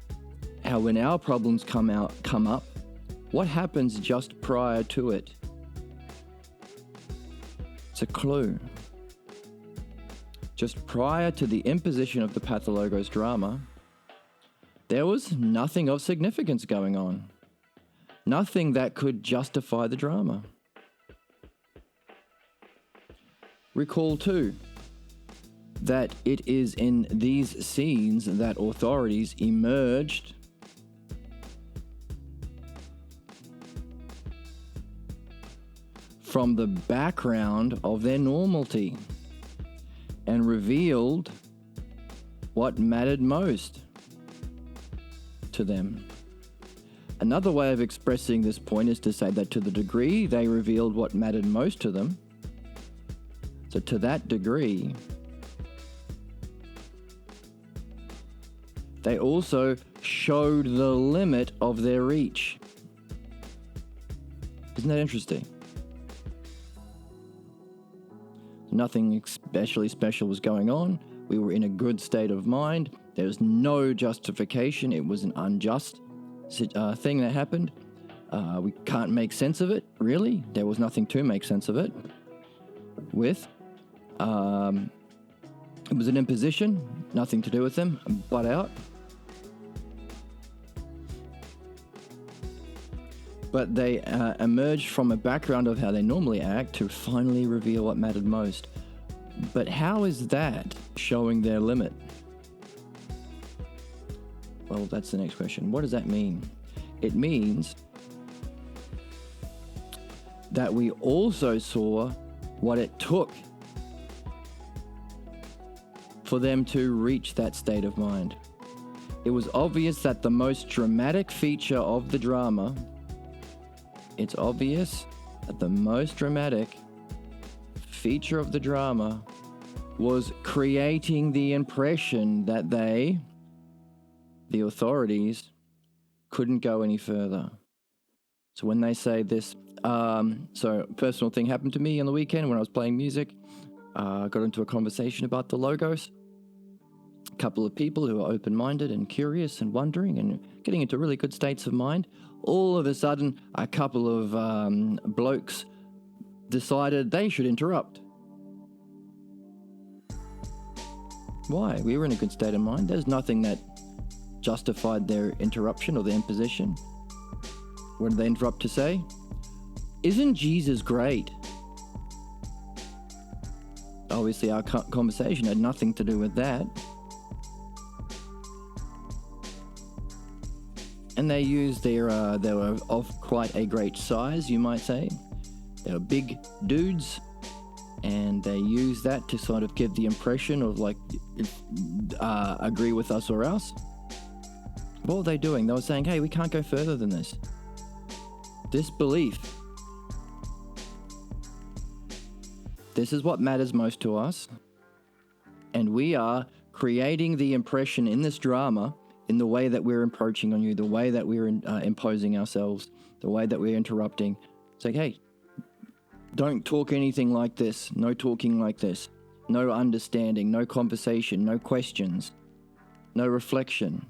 how when our problems come up, what happens just prior to it? It's a clue. Just prior to the imposition of the Pathologos drama, there was nothing of significance going on. Nothing that could justify the drama. Recall too, that it is in these scenes that authorities emerged from the background of their normality and revealed what mattered most to them. Another way of expressing this point is to say that to the degree they revealed what mattered most to them, so to that degree, they also showed the limit of their reach. Isn't that interesting? Nothing especially special was going on. We were in a good state of mind. There was no justification. It was an unjust thing that happened. We can't make sense of it, really. There was nothing to make sense of it with. It was an imposition, nothing to do with them, butt out. But they emerged from a background of how they normally act to finally reveal what mattered most. But how is that showing their limit? Well, that's the next question. What does that mean? It means that we also saw what it took for them to reach that state of mind. It was obvious that the most dramatic feature of the drama was creating the impression that they, the authorities, couldn't go any further. So when they say this, so a personal thing happened to me on the weekend when I was playing music. Got into a conversation about the logos. A couple of people who are open-minded and curious and wondering and getting into really good states of mind. All of a sudden, a couple of blokes decided they should interrupt. Why? We were in a good state of mind. There's nothing that justified their interruption or their imposition. What did they interrupt to say? Isn't Jesus great? Obviously, our conversation had nothing to do with that. And they used they were of quite a great size, you might say. They were big dudes, and they used that to sort of give the impression of like, agree with us or else. What were they doing? They were saying, hey, we can't go further than this. this belief, this is what matters most to us, and we are creating the impression in this drama in the way that we're approaching on you, the way that we're imposing ourselves, the way that we're interrupting. It's like, hey, don't talk anything like this, no talking like this, no understanding, no conversation, no questions, no reflection.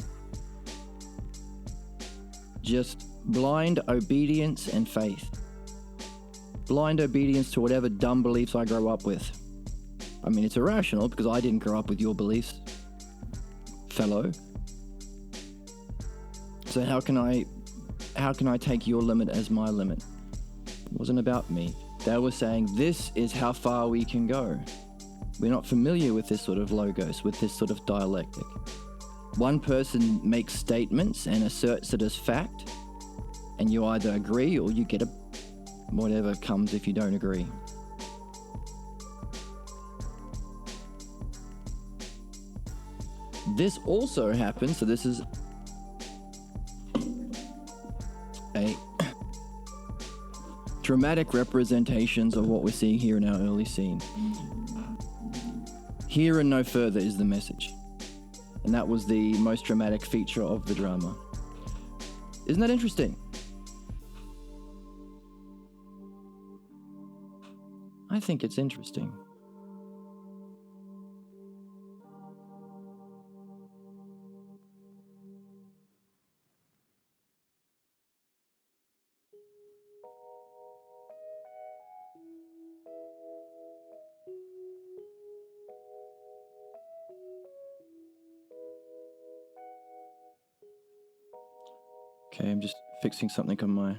Just blind obedience and faith. Blind obedience to whatever dumb beliefs I grow up with. I mean, it's irrational because I didn't grow up with your beliefs, fellow. So how can I take your limit as my limit? It wasn't about me. They were saying this is how far we can go. We're not familiar with this sort of logos, with this sort of dialectic. One person makes statements and asserts it as fact, and you either agree or you get whatever comes if you don't agree. This also happens, so this is a dramatic representations of what we're seeing here in our early scene. Here and no further is the message. And that was the most dramatic feature of the drama. Isn't that interesting? I think it's interesting. Okay, I'm just fixing something on my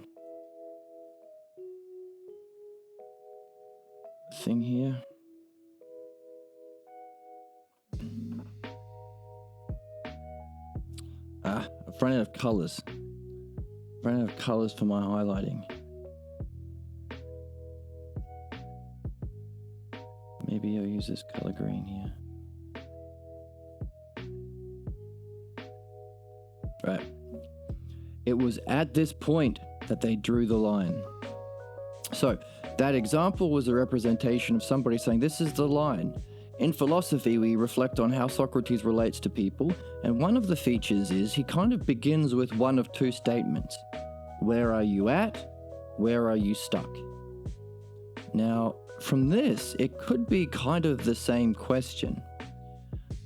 thing here. I've run out of colors. Run out of colors for my highlighting. Maybe I'll use this color green here. Right. It was at this point that they drew the line. So, that example was a representation of somebody saying, this is the line. In philosophy, we reflect on how Socrates relates to people, and one of the features is he kind of begins with one of two statements. Where are you at? Where are you stuck? Now, from this, it could be kind of the same question.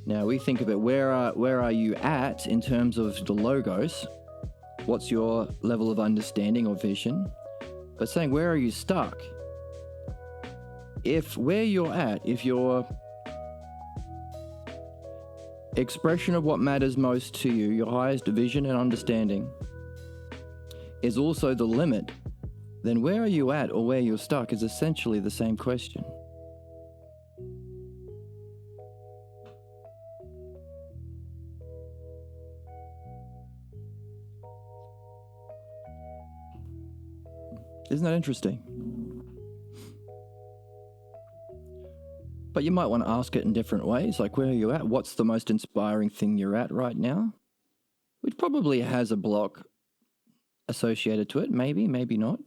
Now, we think of it, where are you at in terms of the logos? What's your level of understanding or vision? But saying, where are you stuck? If where you're at, if your expression of what matters most to you, your highest vision and understanding, is also the limit, then where are you at or where you're stuck is essentially the same question. Isn't that interesting? But you might want to ask it in different ways, like where are you at? What's the most inspiring thing you're at right now? Which probably has a block associated to it, maybe not.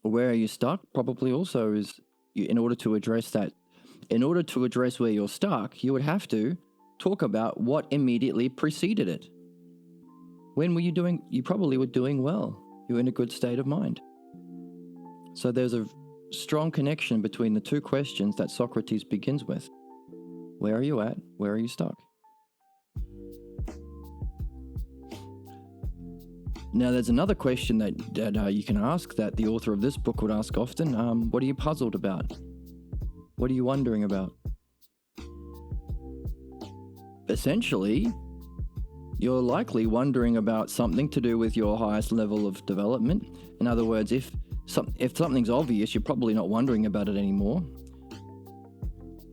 Or where are you stuck? Probably also is, in order to address where you're stuck, you would have to talk about what immediately preceded it. When were you doing? You probably were doing well. You were in a good state of mind. So there's a strong connection between the two questions that Socrates begins with. Where are you at? Where are you stuck? Now there's another question that you can ask, that the author of this book would ask often. What are you puzzled about? What are you wondering about? Essentially, you're likely wondering about something to do with your highest level of development. In other words, if something's obvious, you're probably not wondering about it anymore.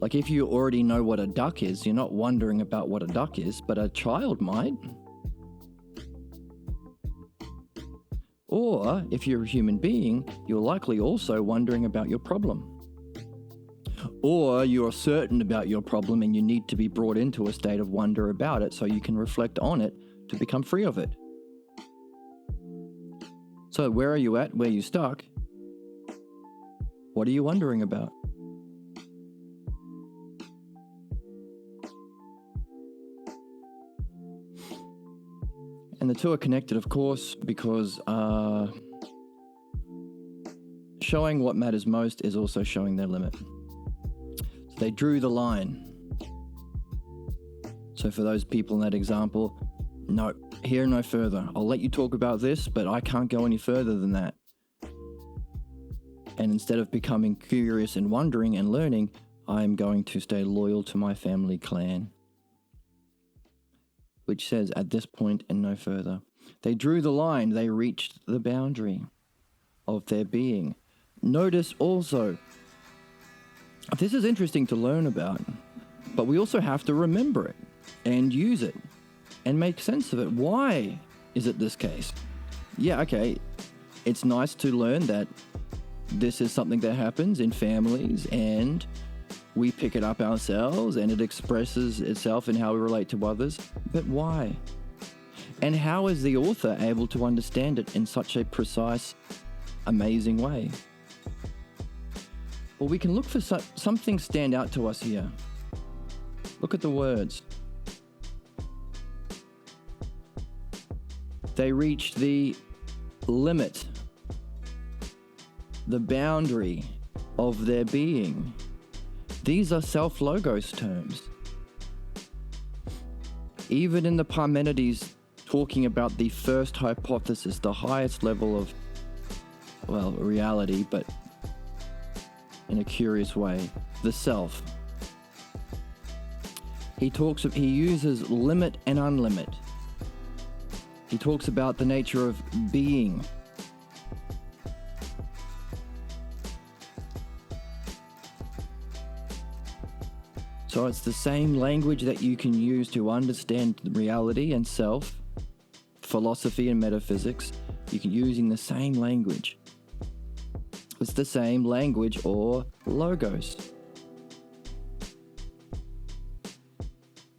Like if you already know what a duck is, you're not wondering about what a duck is, but a child might. Or if you're a human being, you're likely also wondering about your problem. Or you're certain about your problem and you need to be brought into a state of wonder about it so you can reflect on it to become free of it. So where are you at? Where are you stuck? What are you wondering about? And the two are connected, of course, because showing what matters most is also showing their limit. So they drew the line. So for those people in that example, no, here no further. I'll let you talk about this, but I can't go any further than that. And instead of becoming curious and wondering and learning, I'm going to stay loyal to my family clan. Which says, at this point and no further. They drew the line. They reached the boundary of their being. Notice also, this is interesting to learn about, but we also have to remember it and use it and make sense of it. Why is it this case? Yeah, okay, it's nice to learn that this is something that happens in families and we pick it up ourselves and it expresses itself in how we relate to others. But why? And how is the author able to understand it in such a precise, amazing way? Well, we can look for something stand out to us here. Look at the words. They reached the limit, the boundary of their being. These are Pathologos terms. Even in the Parmenides talking about the first hypothesis, the highest level of, well, reality, but in a curious way, the self. He uses limit and unlimit. He talks about the nature of being. So it's the same language that you can use to understand reality and self, philosophy and metaphysics. You can using the same language. It's the same language or logos.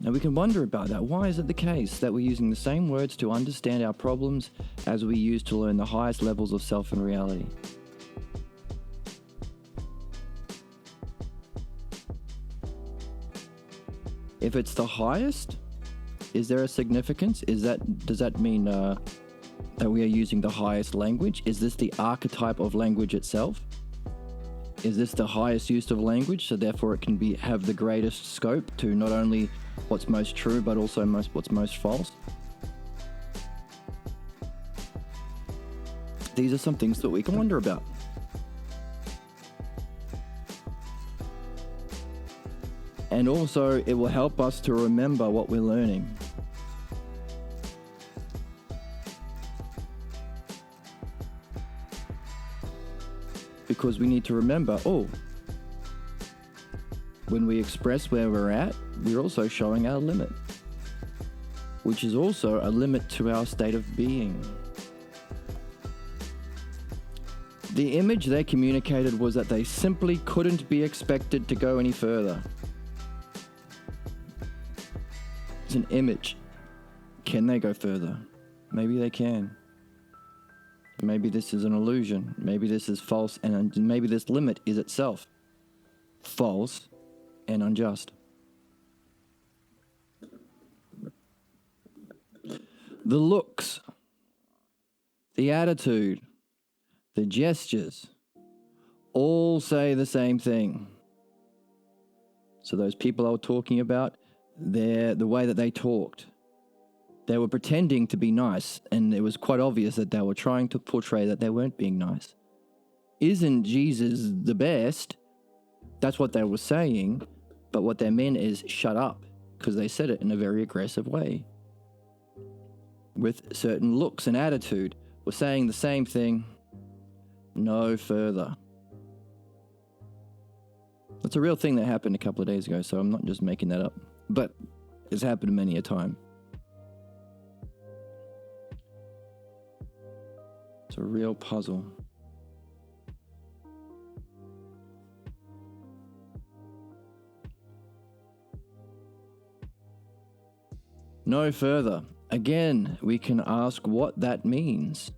Now we can wonder about that. Why is it the case that we're using the same words to understand our problems as we use to learn the highest levels of self and reality? If it's the highest, is there a significance? Does that mean that we are using the highest language? Is this the archetype of language itself? Is this the highest use of language, so therefore it can have the greatest scope to not only what's most true, but also what's most false? These are some things that we can wonder about. And also, it will help us to remember what we're learning. Because we need to remember, when we express where we're at, we're also showing our limit, which is also a limit to our state of being. The image they communicated was that they simply couldn't be expected to go any further. It's an image. Can they go further? Maybe they can. Maybe this is an illusion. Maybe this is false, and maybe this limit is itself false and unjust. The looks, the attitude, the gestures, all say the same thing. So those people I was talking about, the way that they talked, they were pretending to be nice, and it was quite obvious that they were trying to portray that they weren't being nice. Isn't Jesus the best? That's what they were saying, but what they meant is shut up, because they said it in a very aggressive way. With certain looks and attitude, were saying the same thing, no further. It's a real thing that happened a couple of days ago, so I'm not just making that up. But it's happened many a time. It's a real puzzle. No further. Again, we can ask what that means.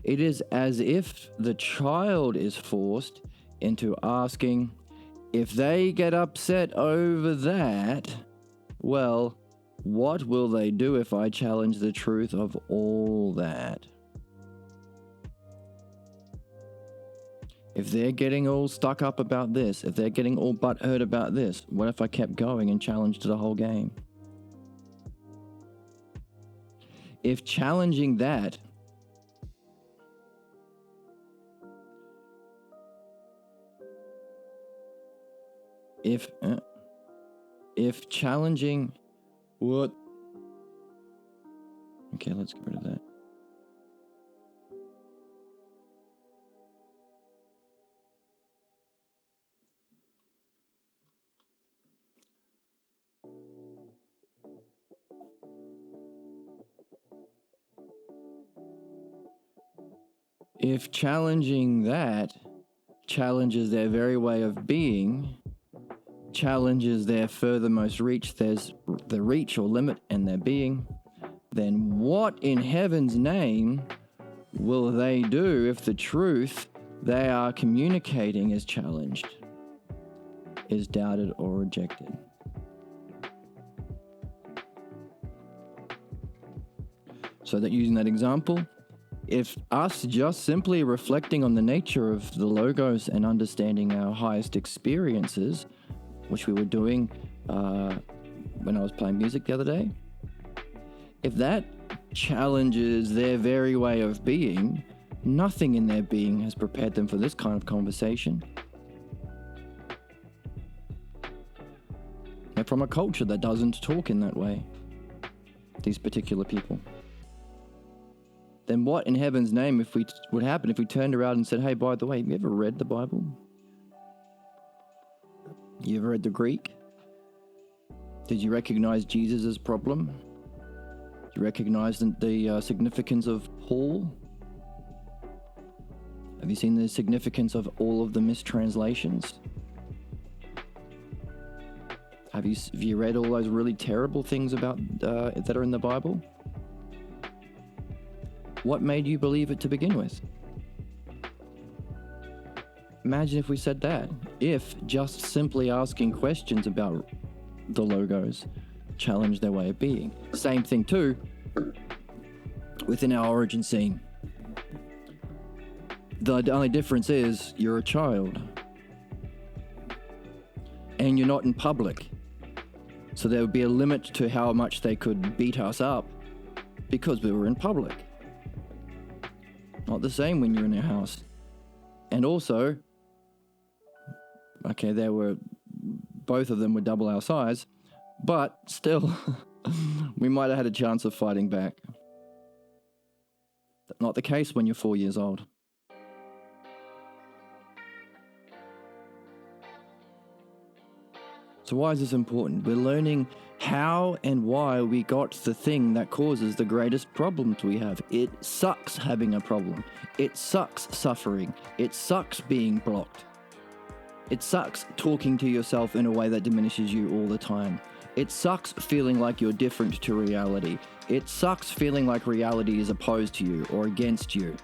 It is as if the child is forced into asking, if they get upset over that, well, what will they do if I challenge the truth of all that? If they're getting all stuck up about this, if they're getting all butthurt about this, what if I kept going and challenged the whole game? If challenging that if challenging what? Okay, let's get rid of that. If challenging that challenges their very way of being, challenges their furthermost reach, there's the reach or limit in their being, then what in heaven's name will they do if the truth they are communicating is challenged, is doubted or rejected? So that using that example, if us just simply reflecting on the nature of the Logos and understanding our highest experiences, which we were doing when I was playing music the other day, if that challenges their very way of being, nothing in their being has prepared them for this kind of conversation. They're from a culture that doesn't talk in that way, these particular people. Then what in heaven's name would happen if we turned around and said, hey, by the way, have you ever read the Bible? You ever read the Greek? Did you recognize Jesus' problem? Did you recognize the significance of Paul? Have you seen the significance of all of the mistranslations? Have you read all those really terrible things about that are in the Bible? What made you believe it to begin with? Imagine if we said that. If just simply asking questions about the Logos challenge their way of being. Same thing too within our origin scene. The only difference is you're a child and you're not in public. So there would be a limit to how much they could beat us up because we were in public. Not the same when you're in your house. And also, okay, both of them were double our size, but still, we might have had a chance of fighting back. Not the case when you're 4 years old. So why is this important? We're learning how and why we got the thing that causes the greatest problems we have. It sucks having a problem. It sucks suffering. It sucks being blocked. It sucks talking to yourself in a way that diminishes you all the time. It sucks feeling like you're different to reality. It sucks feeling like reality is opposed to you or against you.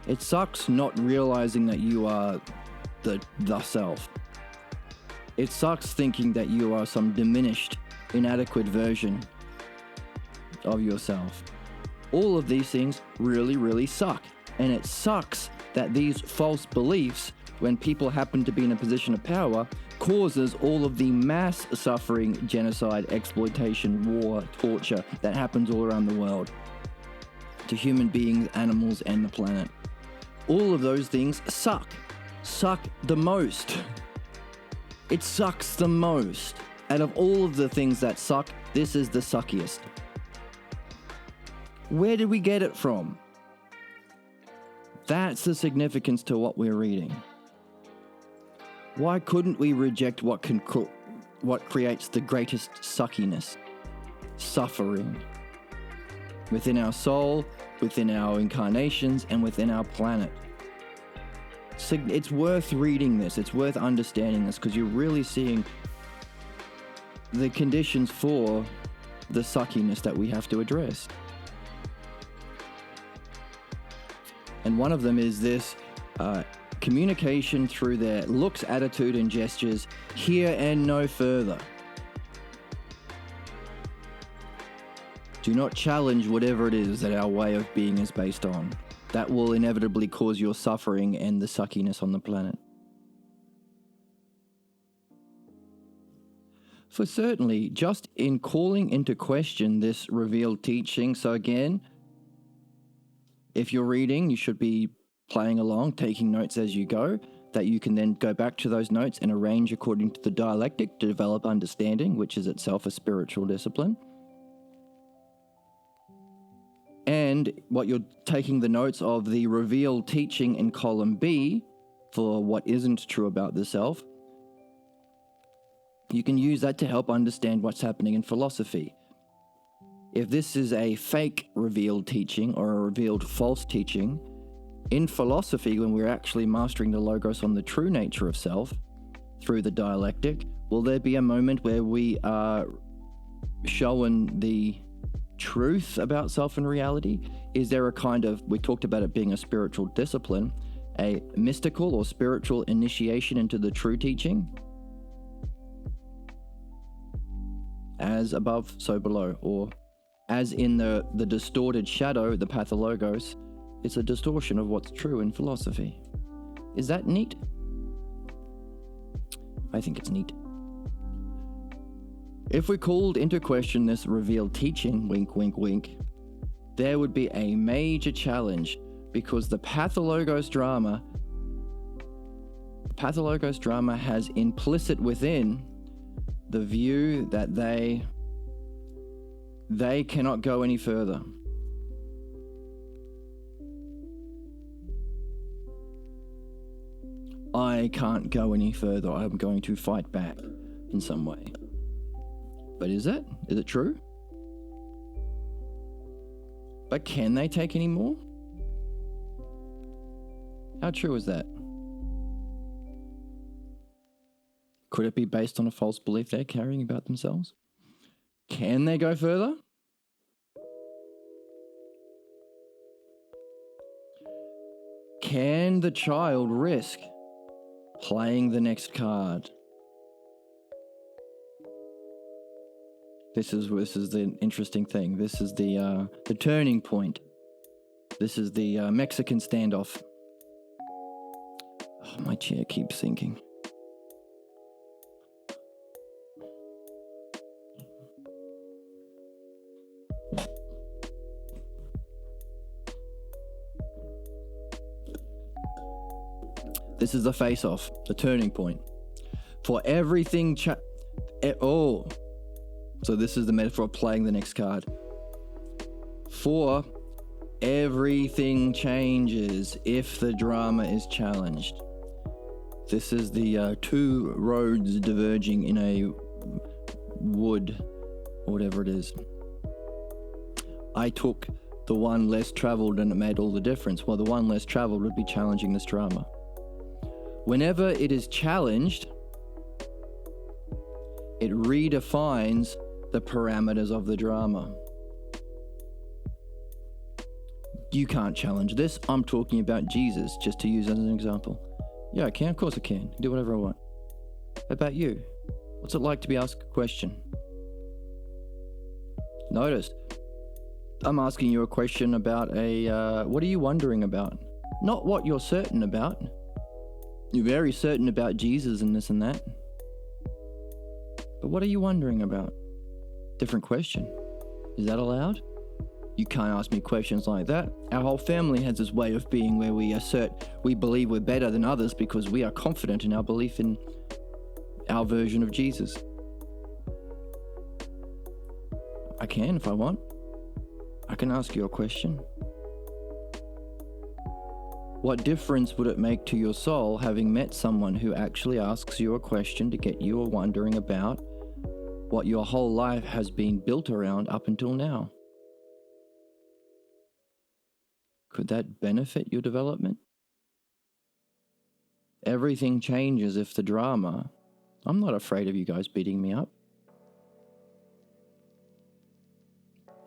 It sucks not realizing that you are the self. It sucks thinking that you are some diminished, inadequate version of yourself. All of these things really, really suck. And it sucks that these false beliefs, when people happen to be in a position of power, causes all of the mass suffering, genocide, exploitation, war, torture that happens all around the world to human beings, animals, and the planet. All of those things suck the most. It sucks the most. Out of all of the things that suck, this is the suckiest. Where did we get it from? That's the significance to what we're reading. Why couldn't we reject what creates the greatest suckiness? Suffering. Within our soul, within our incarnations, and within our planet. It's worth reading this. It's worth understanding this because you're really seeing the conditions for the suckiness that we have to address. And one of them is this communication through their looks, attitude, and gestures, here and no further. Do not challenge whatever it is that our way of being is based on. That will inevitably cause your suffering and the suckiness on the planet. For certainly, just in calling into question this revealed teaching, so again, if you're reading, you should be playing along, taking notes as you go, that you can then go back to those notes and arrange according to the dialectic to develop understanding, which is itself a spiritual discipline. And what you're taking the notes of the revealed teaching in column B for what isn't true about the self, you can use that to help understand what's happening in philosophy. If this is a fake revealed teaching or a revealed false teaching, in philosophy, when we're actually mastering the logos on the true nature of self through the dialectic, will there be a moment where we are shown the truth about self and reality? Is there a kind of, we talked about it being a spiritual discipline, a mystical or spiritual initiation into the true teaching? As above, so below, or as in the distorted shadow, the pathologos, it's a distortion of what's true in philosophy. Is that neat? I think it's neat. If we called into question this revealed teaching, wink, wink, wink, there would be a major challenge, because the Pathologos drama has implicit within the view that they cannot go any further. I can't go any further. I'm going to fight back in some way. But is it? Is it true? But can they take any more? How true is that? Could it be based on a false belief they're carrying about themselves? Can they go further? Can the child risk playing the next card? This is the interesting thing. This is the turning point. This is the Mexican standoff. Oh, my chair keeps sinking. This is the face-off, the turning point. For everything so this is the metaphor of playing the next card. For everything changes if the drama is challenged. This is the two roads diverging in a wood, or whatever it is. I took the one less traveled and it made all the difference. Well, the one less traveled would be challenging this drama. Whenever it is challenged, it redefines the parameters of the drama. You can't challenge this. I'm talking about Jesus, just to use as an example. Yeah, I can. Of course I can. Do whatever I want. How about you? What's it like to be asked a question? Notice, I'm asking you a question about what are you wondering about? Not what you're certain about. You're very certain about Jesus and this and that. But what are you wondering about? Different question. Is that allowed? You can't ask me questions like that. Our whole family has this way of being where we assert we believe we're better than others because we are confident in our belief in our version of Jesus. I can if I want. I can ask you a question. What difference would it make to your soul having met someone who actually asks you a question to get you wondering about what your whole life has been built around up until now? Could that benefit your development? Everything changes if the drama. I'm not afraid of you guys beating me up.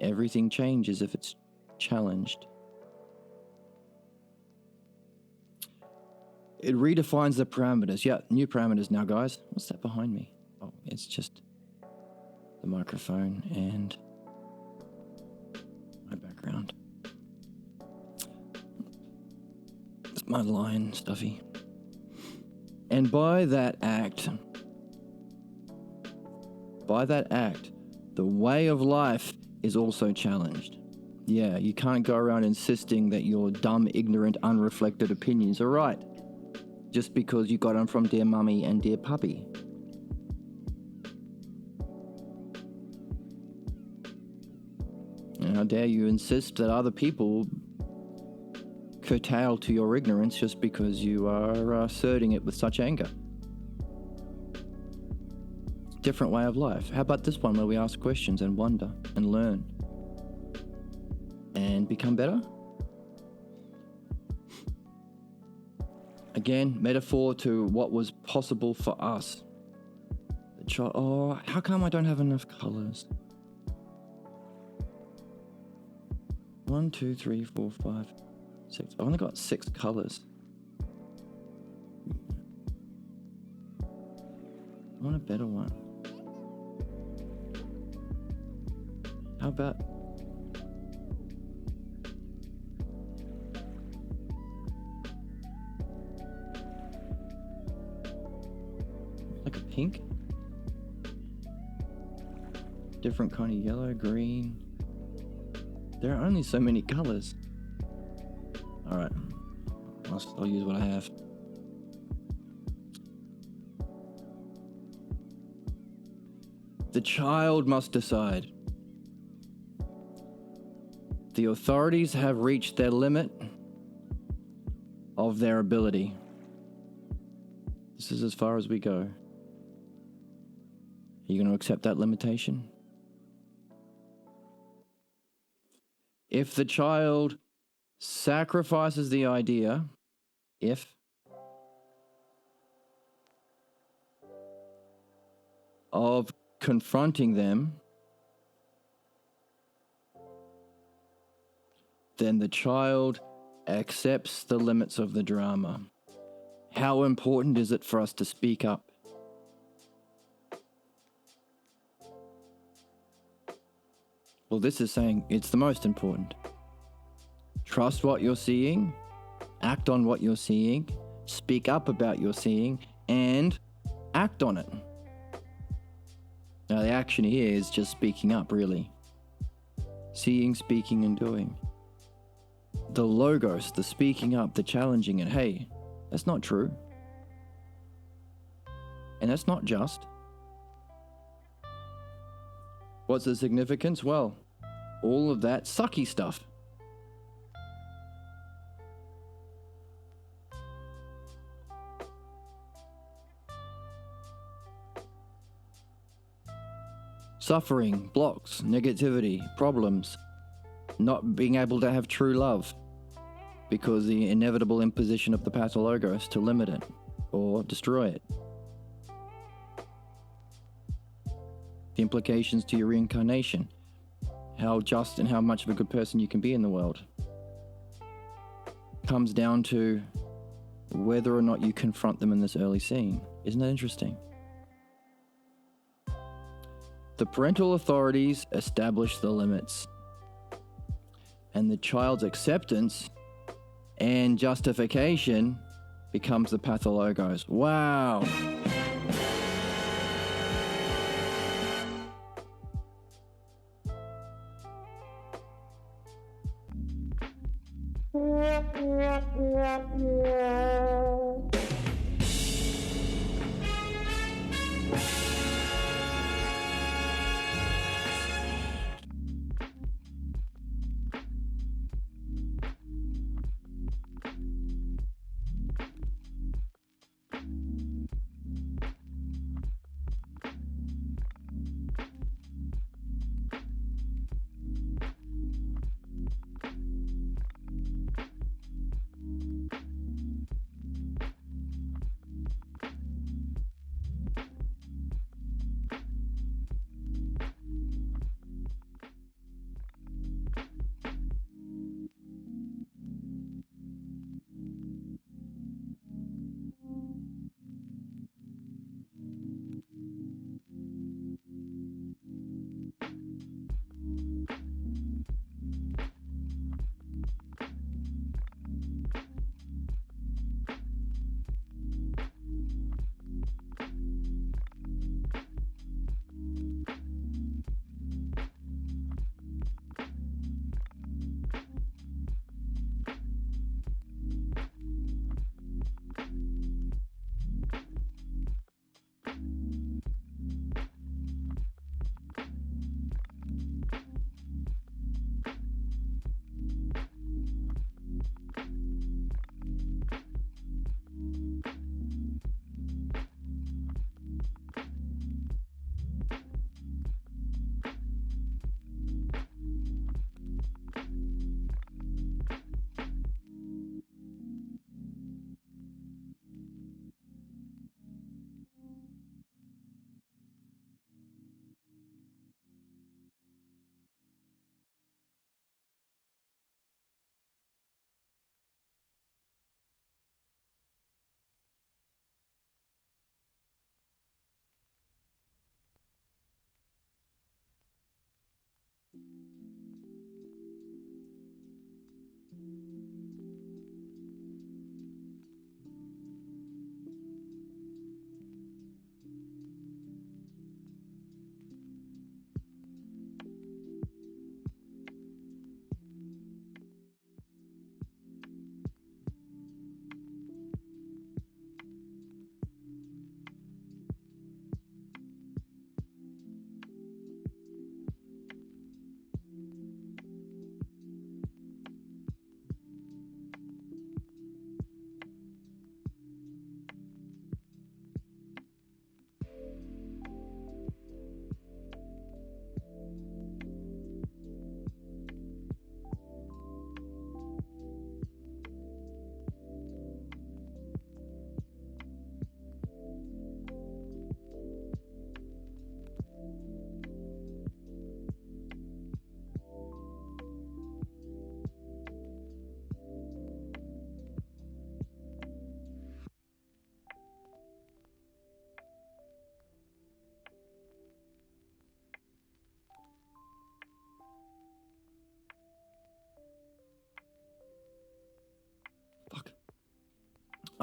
Everything changes if it's challenged. It redefines the parameters. Yeah, new parameters now, guys. What's that behind me? Oh, it's just the microphone and my background. It's my lion stuffy. And by that act, the way of life is also challenged. Yeah, you can't go around insisting that your dumb, ignorant, unreflected opinions are right just because you got them from Dear Mummy and Dear Puppy. And how dare you insist that other people curtail to your ignorance just because you are asserting it with such anger. Different way of life. How about this one where we ask questions and wonder and learn and become better? Again, metaphor to what was possible for us. Oh, how come I don't have enough colors? 1, 2, 3, 4, 5, 6. I've only got 6 colors. I want a better one. How about like a pink? Different kind of yellow, green. There are only so many colors. Alright, I'll use what I have. The child must decide. The authorities have reached their limit of their ability. This is as far as we go. Are you going to accept that limitation? If the child sacrifices the idea, of confronting them, then the child accepts the limits of the drama. How important is it for us to speak up? Well, this is saying it's the most important. Trust what you're seeing, act on what you're seeing, speak up about your seeing, and act on it. Now, the action here is just speaking up, really. Seeing, speaking, and doing. The logos, the speaking up, the challenging it. Hey, that's not true. And that's not just. What's the significance? Well, all of that sucky stuff. Suffering, blocks, negativity, problems, not being able to have true love because the inevitable imposition of the Pathologos to limit it or destroy it. The implications to your reincarnation, how just and how much of a good person you can be in the world, comes down to whether or not you confront them in this early scene. Isn't that interesting? The parental authorities establish the limits, and the child's acceptance and justification becomes the Pathologos. Wow.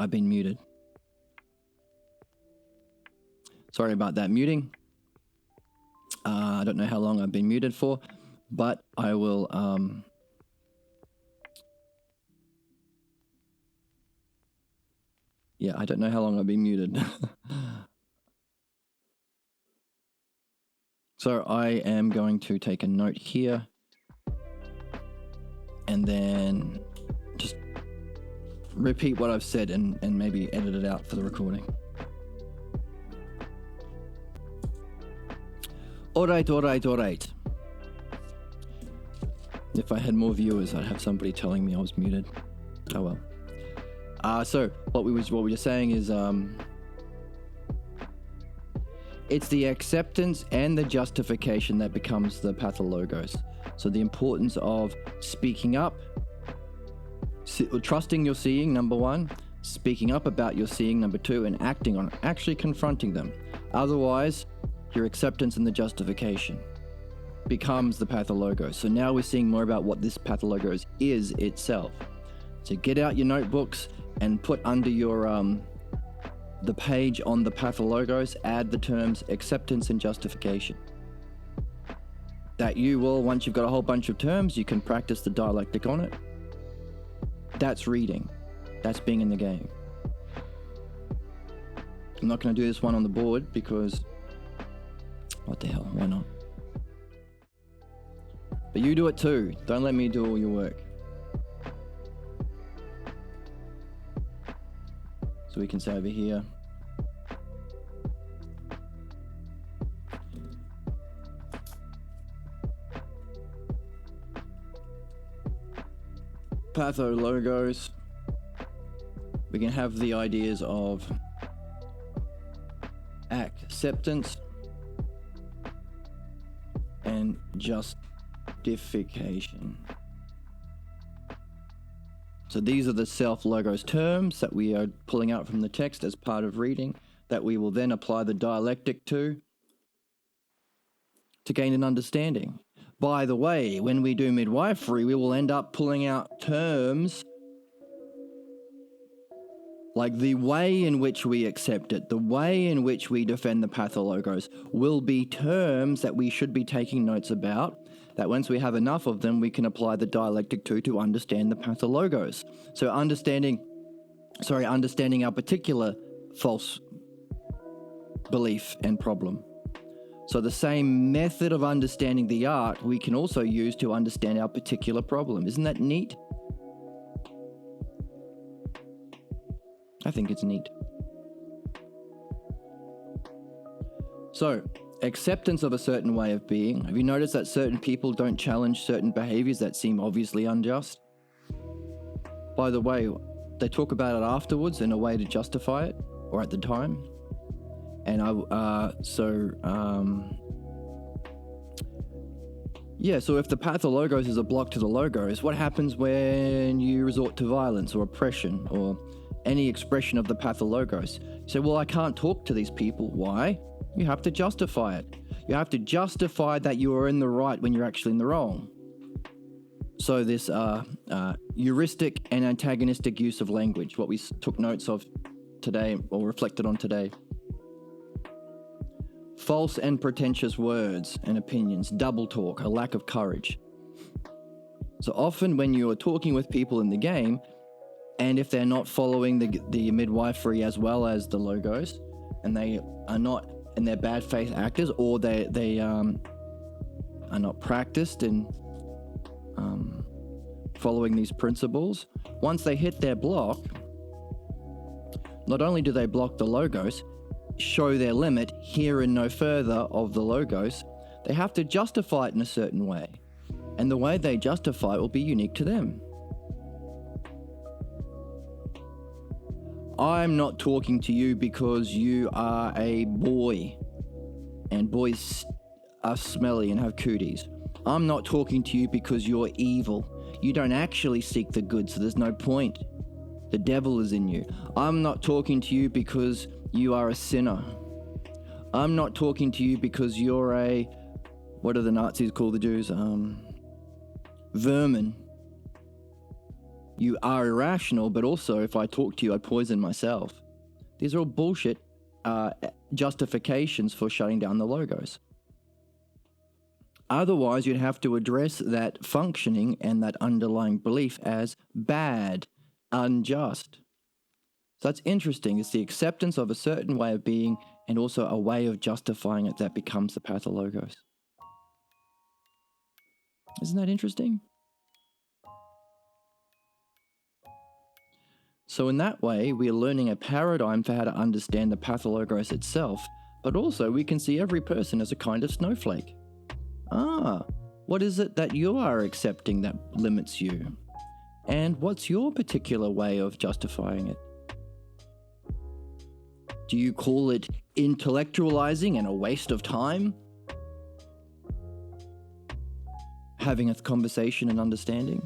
I've been muted. Sorry about that muting. I don't know how long I've been muted for, but I will... Yeah, I don't know how long I've been muted. So I am going to take a note here and then just repeat what I've said and maybe edit it out for the recording. All right. If I had more viewers, I'd have somebody telling me I was muted. Oh well. So what we were saying is it's the acceptance and the justification that becomes the pathologos. So the importance of speaking up, trusting your seeing, number one, speaking up about your seeing, number two, and acting on it, actually confronting them. Otherwise, your acceptance and the justification becomes the pathologos. So now we're seeing more about what this pathologos is itself. So get out your notebooks and put under your the page on the pathologos, add the terms acceptance and justification. That you will, once you've got a whole bunch of terms, you can practice the dialectic on it. That's reading. That's being in the game. I'm not going to do this one on the board because what the hell, why not? But you do it too. Don't let me do all your work. So we can say over here, pathologos. We can have the ideas of acceptance and justification. So these are the self-logos terms that we are pulling out from the text as part of reading that we will then apply the dialectic to gain an understanding. By the way, when we do midwifery, we will end up pulling out terms like the way in which we accept it, the way in which we defend the pathologos will be terms that we should be taking notes about, that once we have enough of them, we can apply the dialectic to understand the pathologos. So understanding our particular false belief and problem. So the same method of understanding the art we can also use to understand our particular problem. Isn't that neat? I think it's neat. So, acceptance of a certain way of being. Have you noticed that certain people don't challenge certain behaviors that seem obviously unjust? By the way, they talk about it afterwards in a way to justify it, or at the time. And so if the pathologos is a block to the logos, what happens when you resort to violence or oppression or any expression of the pathologos? You say, well, I can't talk to these people. Why? You have to justify it. You have to justify that you are in the right when you're actually in the wrong. So this heuristic and antagonistic use of language, what we took notes of today or reflected on today. False and pretentious words and opinions, double talk, a lack of courage. So often when you are talking with people in the game, and if they're not following the midwifery as well as the logos, and they are not, and they're bad faith actors, or they are not practiced in following these principles, once they hit their block, not only do they block the logos, show their limit here and no further of the logos, they have to justify it in a certain way. And the way they justify it will be unique to them. I'm not talking to you because you are a boy and boys are smelly and have cooties. I'm not talking to you because you're evil. You don't actually seek the good, so there's no point. The devil is in you. I'm not talking to you because you are a sinner. I'm not talking to you because you're a, what do the Nazis call the Jews? Vermin. You are irrational, but also if I talk to you, I'd poison myself. These are all bullshit justifications for shutting down the logos. Otherwise, you'd have to address that functioning and that underlying belief as bad, unjust. So that's interesting. It's the acceptance of a certain way of being and also a way of justifying it that becomes the pathologos. Isn't that interesting? So in that way, we are learning a paradigm for how to understand the pathologos itself, but also we can see every person as a kind of snowflake. What is it that you are accepting that limits you? And what's your particular way of justifying it? Do you call it intellectualizing and a waste of time? Having a conversation and understanding?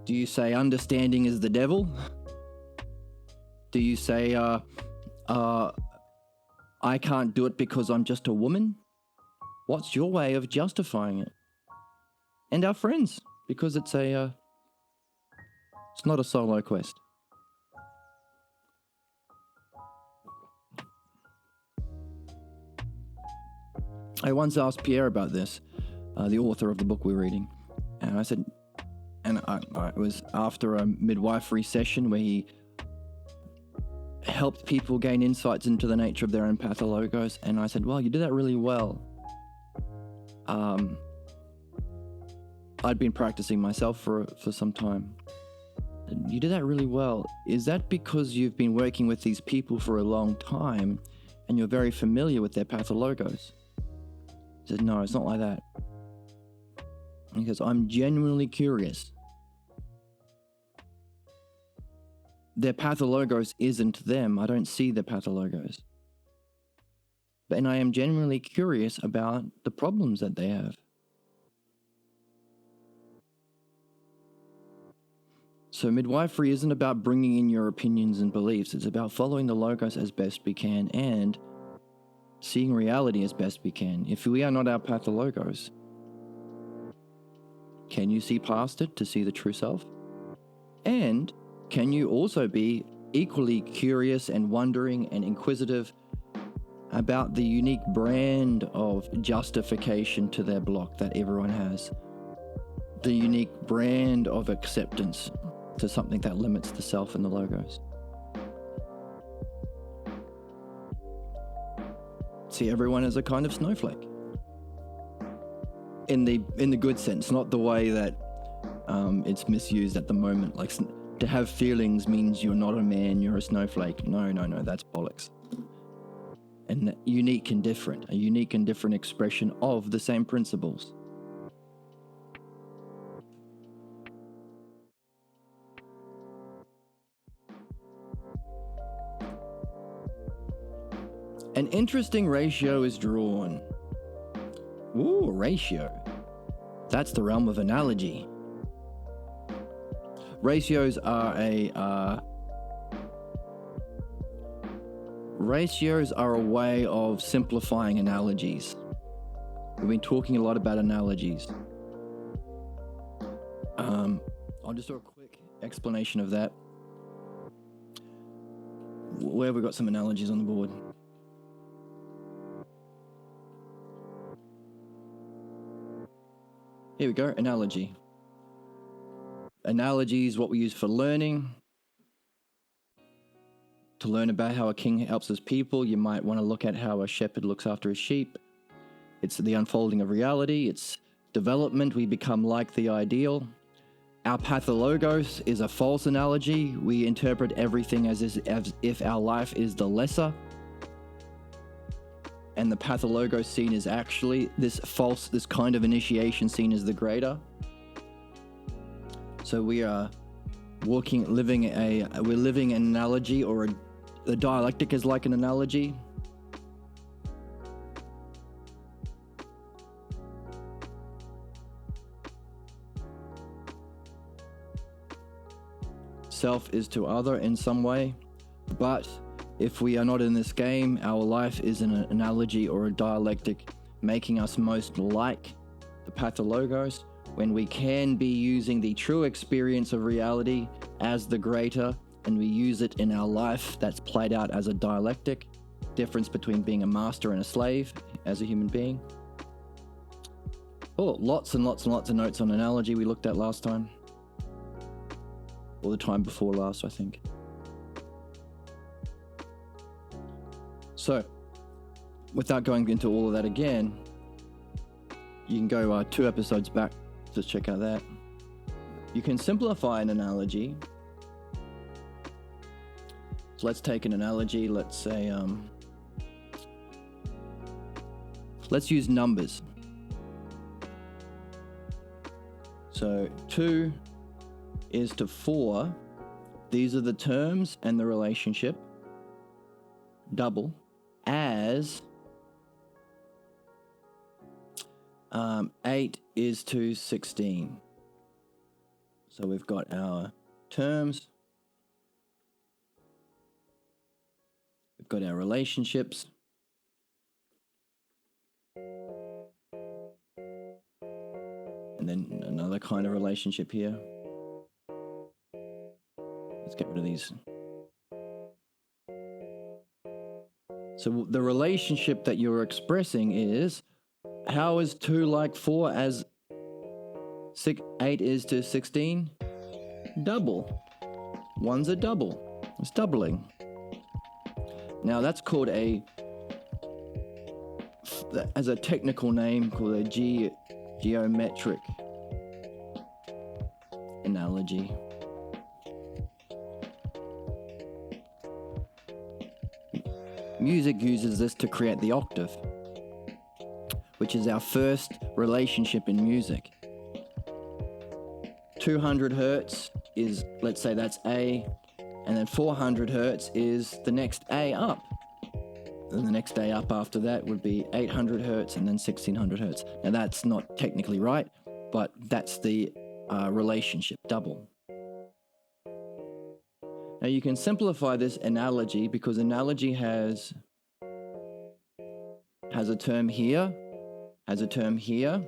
Do you say understanding is the devil? Do you say, I can't do it because I'm just a woman? What's your way of justifying it? And our friends, because it's not a solo quest. I once asked Pierre about this, the author of the book we're reading, and I said, it was after a midwifery session where he helped people gain insights into the nature of their own pathologos, and I said, well, you did that really well. I'd been practicing myself for some time. You did that really well. Is that because you've been working with these people for a long time and you're very familiar with their pathologos? He said, no, it's not like that. He goes, I'm genuinely curious. Their pathologos isn't them. I don't see the pathologos. And I am genuinely curious about the problems that they have. So midwifery isn't about bringing in your opinions and beliefs. It's about following the logos as best we can and seeing reality as best we can. If we are not our pathologos, can you see past it to see the true self? And can you also be equally curious and wondering and inquisitive about the unique brand of justification to their block that everyone has? The unique brand of acceptance to something that limits the self and the logos. See everyone as a kind of snowflake. In the good sense, not the way that it's misused at the moment. Like to have feelings means you're not a man, you're a snowflake. No, that's bollocks. And unique and different, a unique and different expression of the same principles. An interesting ratio is drawn. Ooh, ratio. That's the realm of analogy. Ratios are a way of simplifying analogies. We've been talking a lot about analogies. I'll just do a quick explanation of that. Where have we got some analogies on the board? Here we go, analogy. Analogy is what we use for learning. To learn about how a king helps his people, you might want to look at how a shepherd looks after his sheep. It's the unfolding of reality. It's development. We become like the ideal. Our pathologos is a false analogy. We interpret everything as if our life is the lesser. And the pathologos scene is actually this kind of initiation scene is the greater. So we are living an analogy, or the dialectic is like an analogy. Self is to other in some way, but if we are not in this game, our life is an analogy or a dialectic, making us most like the pathologos, when we can be using the true experience of reality as the greater, and we use it in our life that's played out as a dialectic, difference between being a master and a slave as a human being. Oh, lots and lots and lots of notes on analogy we looked at last time. Or the time before last, I think. So, without going into all of that again, you can go 2 episodes back to check out that. You can simplify an analogy. So let's take an analogy. Let's say, let's use numbers. So 2 is to 4. These are the terms and the relationship. Double as 8 is to 16. So we've got our terms. We've got our relationships. And then another kind of relationship here. Let's get rid of these. So the relationship that you're expressing is, how is 2 like 4 as 8 is to 16? Double. 1's a double. It's doubling. Now that's called as a technical name, called a geometric analogy. Music uses this to create the octave, which is our first relationship in music. 200 hertz is, let's say that's A, and then 400 hertz is the next A up. And the next A up after that would be 800 hertz and then 1600 hertz. Now that's not technically right, but that's the relationship, double. Now you can simplify this analogy because analogy has a term here, has a term here,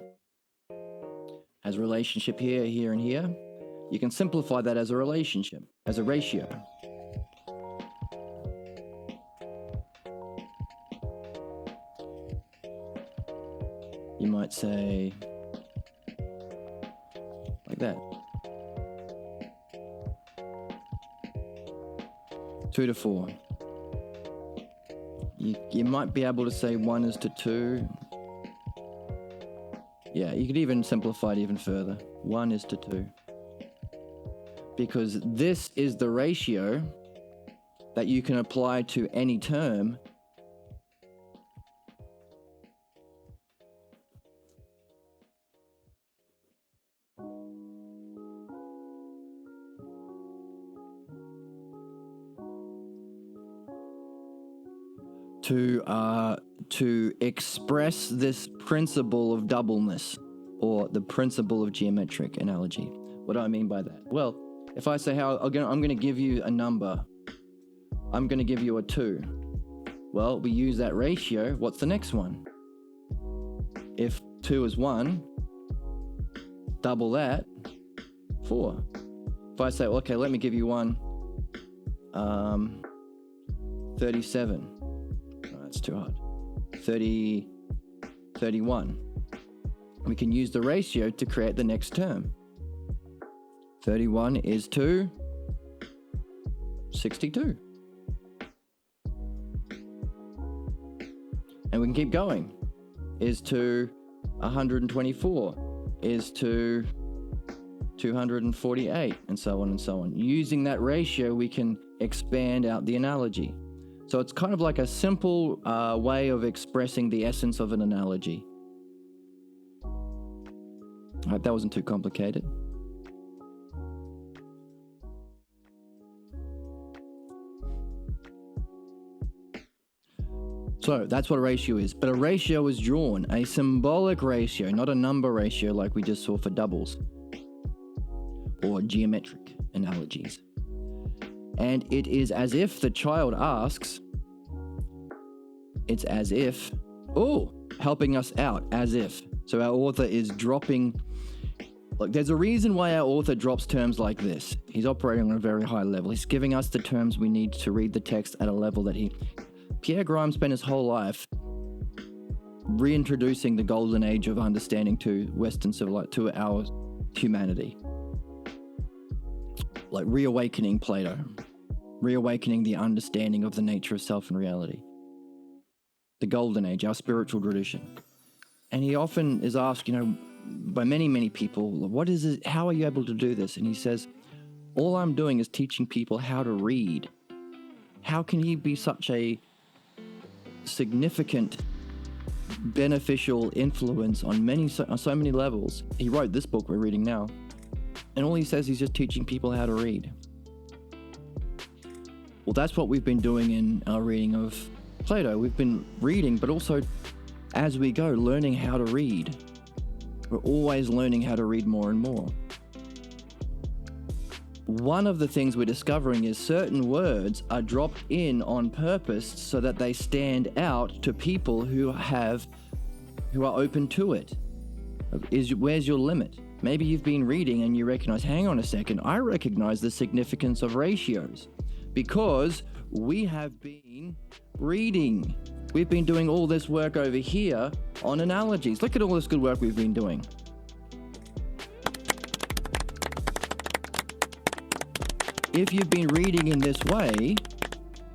has relationship here, here, and here. You can simplify that as a relationship, as a ratio. You might say like that. 2 to 4. You might be able to say 1 is to 2. Yeah, you could even simplify it even further. 1 is to 2. Because this is the ratio that you can apply to any term. To express this principle of doubleness, or the principle of geometric analogy. What do I mean by that? Well, if I say I'm going to give you a number, I'm going to give you a 2. Well, we use that ratio. What's the next one? If 2 is 1, double that, 4. If I say, okay, let me give you one, 37. No, that's too hard. 31. We can use the ratio to create the next term. 31 is to 62. And we can keep going. Is to 124. Is to 248, and so on and so on. Using that ratio, we can expand out the analogy. So it's kind of like a simple way of expressing the essence of an analogy. I hope that wasn't too complicated. So that's what a ratio is. But a ratio is drawn, a symbolic ratio, not a number ratio like we just saw for doubles or geometric analogies. And it is as if the child asks, it's as if, helping us out, as if. So our author is dropping Look, there's a reason why our author drops terms like this. He's operating on a very high level. He's giving us the terms we need to read the text at a level that Pierre Grimes spent his whole life reintroducing the golden age of understanding to Western civilization, to our humanity. Like reawakening Plato, reawakening the understanding of the nature of self and reality. The golden age, our spiritual tradition. And he often is asked, by many, many people, what is it? How are you able to do this? And he says, all I'm doing is teaching people how to read. How can he be such a significant, beneficial influence on so many levels? He wrote this book we're reading now. And all he says, he's just teaching people how to read. Well, that's what we've been doing in our reading of Plato. We've been reading, but also as we go, learning how to read. We're always learning how to read more and more. One of the things we're discovering is certain words are dropped in on purpose so that they stand out to people who are open to it. Where's your limit? Maybe you've been reading and you recognize, hang on a second, I recognize the significance of ratios because we have been reading. We've been doing all this work over here on analogies. Look at all this good work we've been doing. If you've been reading in this way,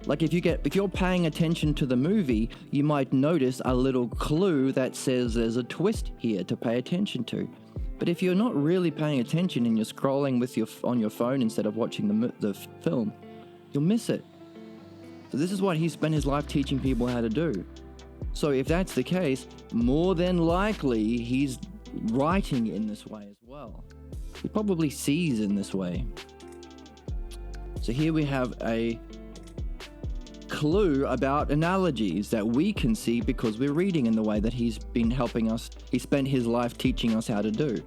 like if you're paying attention to the movie, you might notice a little clue that says there's a twist here to pay attention to. But if you're not really paying attention and you're scrolling on your phone instead of watching the film, you'll miss it. So this is what he spent his life teaching people how to do. So if that's the case, more than likely he's writing in this way as well. He probably sees in this way. So here we have a clue about analogies that we can see because we're reading in the way that he's been helping us. He spent his life teaching us how to do.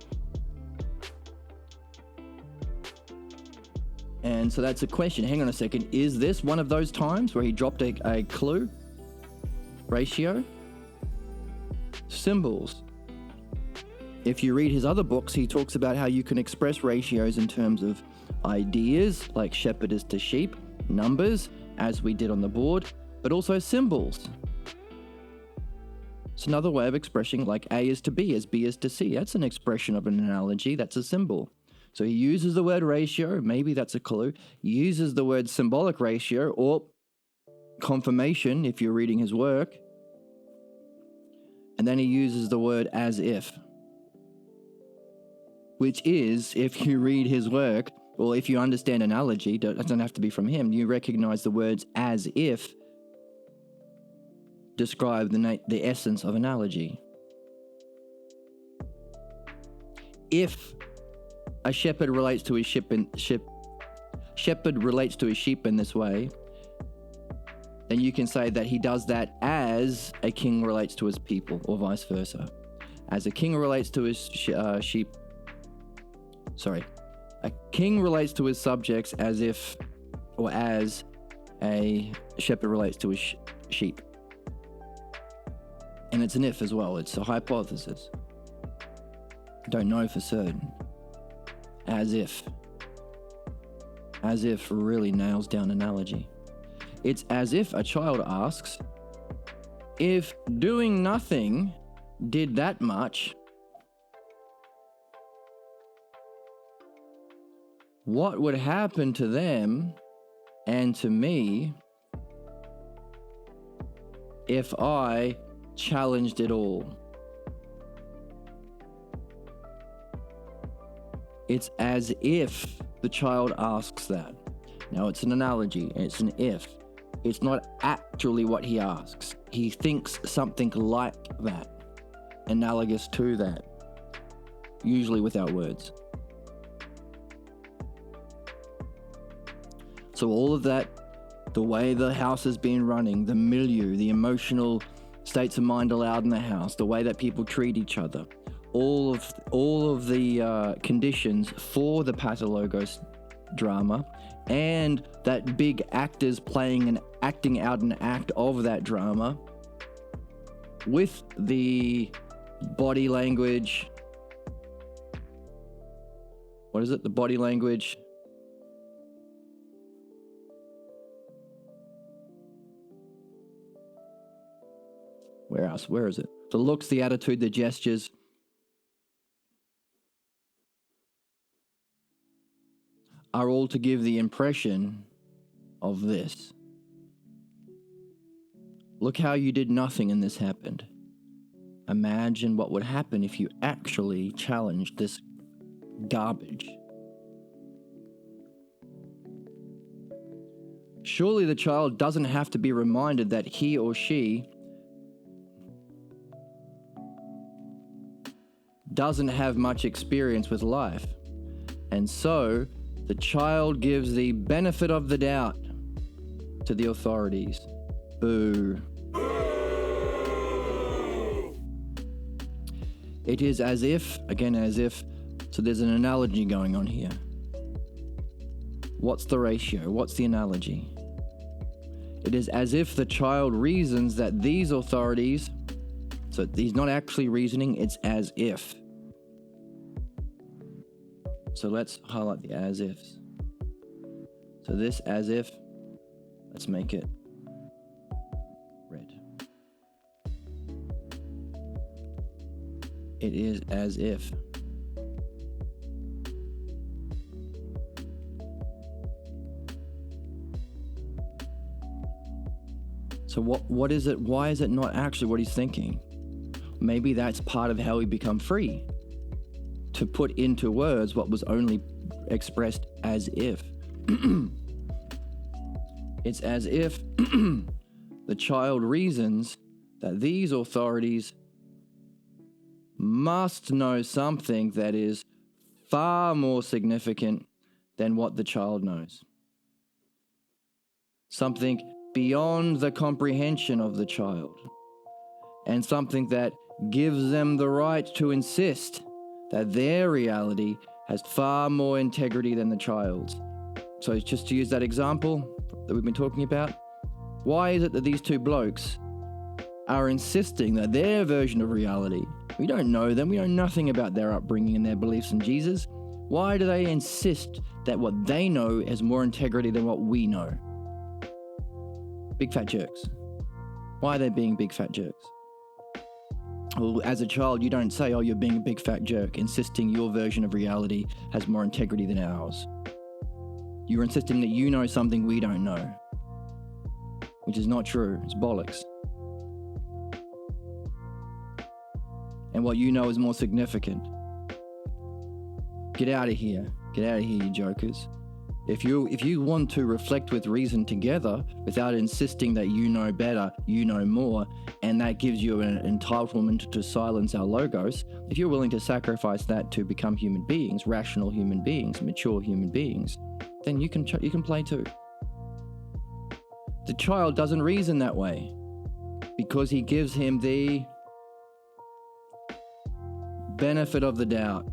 And so that's a question. Hang on a second. Is this one of those times where he dropped a clue? Ratio? Symbols. If you read his other books, he talks about how you can express ratios in terms of ideas, like shepherd is to sheep, numbers, as we did on the board, but also symbols. It's another way of expressing like A is to B as B is to C. That's an expression of an analogy. That's a symbol. So he uses the word ratio, maybe that's a clue. He uses the word symbolic ratio or confirmation if you're reading his work. And then he uses the word as if, which is, if you read his work, or if you understand analogy, it doesn't have to be from him, you recognize the words as if describe the essence of analogy. If a shepherd relates to his shepherd relates to his sheep in this way, then you can say that he does that as a king relates to his people, or vice versa. As a king relates to his a king relates to his subjects as if, or as a shepherd relates to his sheep. And it's an if as well, it's a hypothesis. Don't know for certain. As if really nails down analogy. It's as if a child asks, if doing nothing did that much, what would happen to them and to me if I challenged it all? It's as if the child asks that. Now, it's an analogy, it's an if. It's not actually what he asks. He thinks something like that, analogous to that, usually without words. So all of that, the way the house has been running, the milieu, the emotional states of mind allowed in the house, the way that people treat each other, all of the conditions for the Pathologos drama, and that big actors playing and acting out an act of that drama, with the body language, what is it? The body language. Where else? Where is it? The looks, the attitude, the gestures. Are all to give the impression of this. Look how you did nothing and this happened. Imagine what would happen if you actually challenged this garbage. Surely the child doesn't have to be reminded that he or she doesn't have much experience with life. And so, the child gives the benefit of the doubt to the authorities. Boo. It is as if, so there's an analogy going on here. What's the ratio? What's the analogy? It is as if the child reasons that these authorities, so he's not actually reasoning, it's as if. So let's highlight the as ifs. So this as if, let's make it red. It is as if. So what is it? Why is it not actually what he's thinking? Maybe that's part of how we become free. To put into words what was only expressed as if. It's as if the child reasons that these authorities must know something that is far more significant than what the child knows. Something beyond the comprehension of the child. And something that gives them the right to insist that their reality has far more integrity than the child's. So just to use that example that we've been talking about, why is it that these two blokes are insisting that their version of reality, we don't know them, we know nothing about their upbringing and their beliefs in Jesus, why do they insist that what they know has more integrity than what we know? Big fat jerks. Why are they being big fat jerks? Well, as a child, you don't say, oh, you're being a big fat jerk, insisting your version of reality has more integrity than ours. You're insisting that you know something we don't know, which is not true. It's bollocks. And what you know is more significant. Get out of here. Get out of here, you jokers. If you want to reflect with reason together without insisting that you know better, you know more, and that gives you an entitlement to silence our logos, if you're willing to sacrifice that to become human beings, rational human beings, mature human beings, then you can play too. The child doesn't reason that way because he gives him the benefit of the doubt.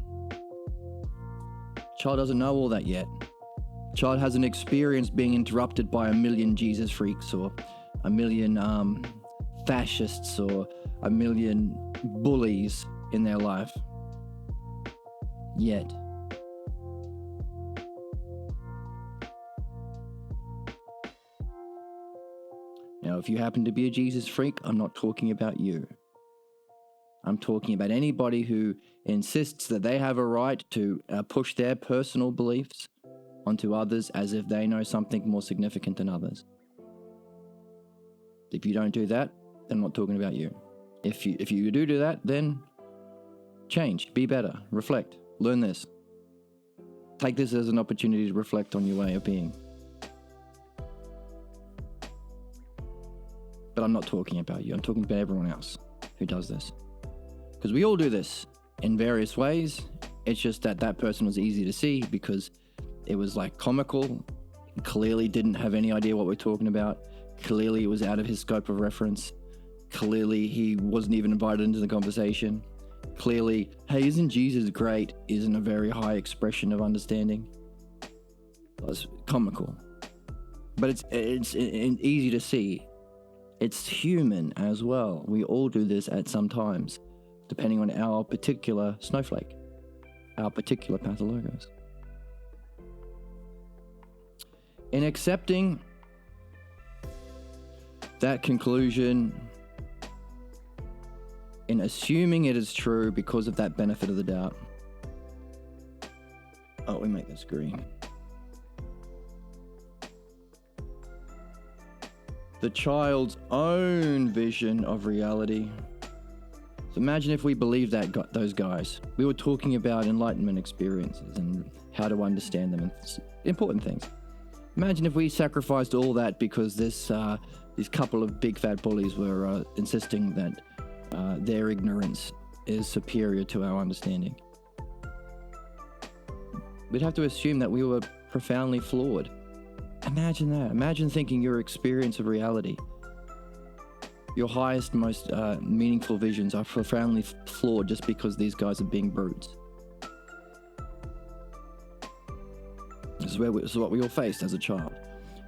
Child doesn't know all that yet. Child hasn't experienced being interrupted by a million Jesus freaks or a million fascists or a million bullies in their life. Yet. Now, if you happen to be a Jesus freak, I'm not talking about you. I'm talking about anybody who insists that they have a right to push their personal beliefs onto others as if they know something more significant than others. If you don't do that, then I'm not talking about you. If you do that, then change, be better, reflect, learn this. Take this as an opportunity to reflect on your way of being. But I'm not talking about you. I'm talking about everyone else who does this. Because we all do this in various ways. It's just that person was easy to see because it was like comical. Clearly didn't have any idea what we're talking about. Clearly it was out of his scope of reference. Clearly he wasn't even invited into the conversation. Clearly, hey, isn't Jesus great? Isn't a very high expression of understanding. It was comical. But it's easy to see. It's human as well. We all do this at some times, depending on our particular snowflake, our particular pathologos. In accepting that conclusion, in assuming it is true because of that benefit of the doubt. Oh, we make this green. The child's own vision of reality. So imagine if we believed that those guys. We were talking about enlightenment experiences and how to understand them and important things. Imagine if we sacrificed all that because these couple of big fat bullies were insisting that their ignorance is superior to our understanding. We'd have to assume that we were profoundly flawed. Imagine that. Imagine thinking your experience of reality, your highest, most meaningful visions are profoundly flawed just because these guys are being brutes. This is what we all faced as a child.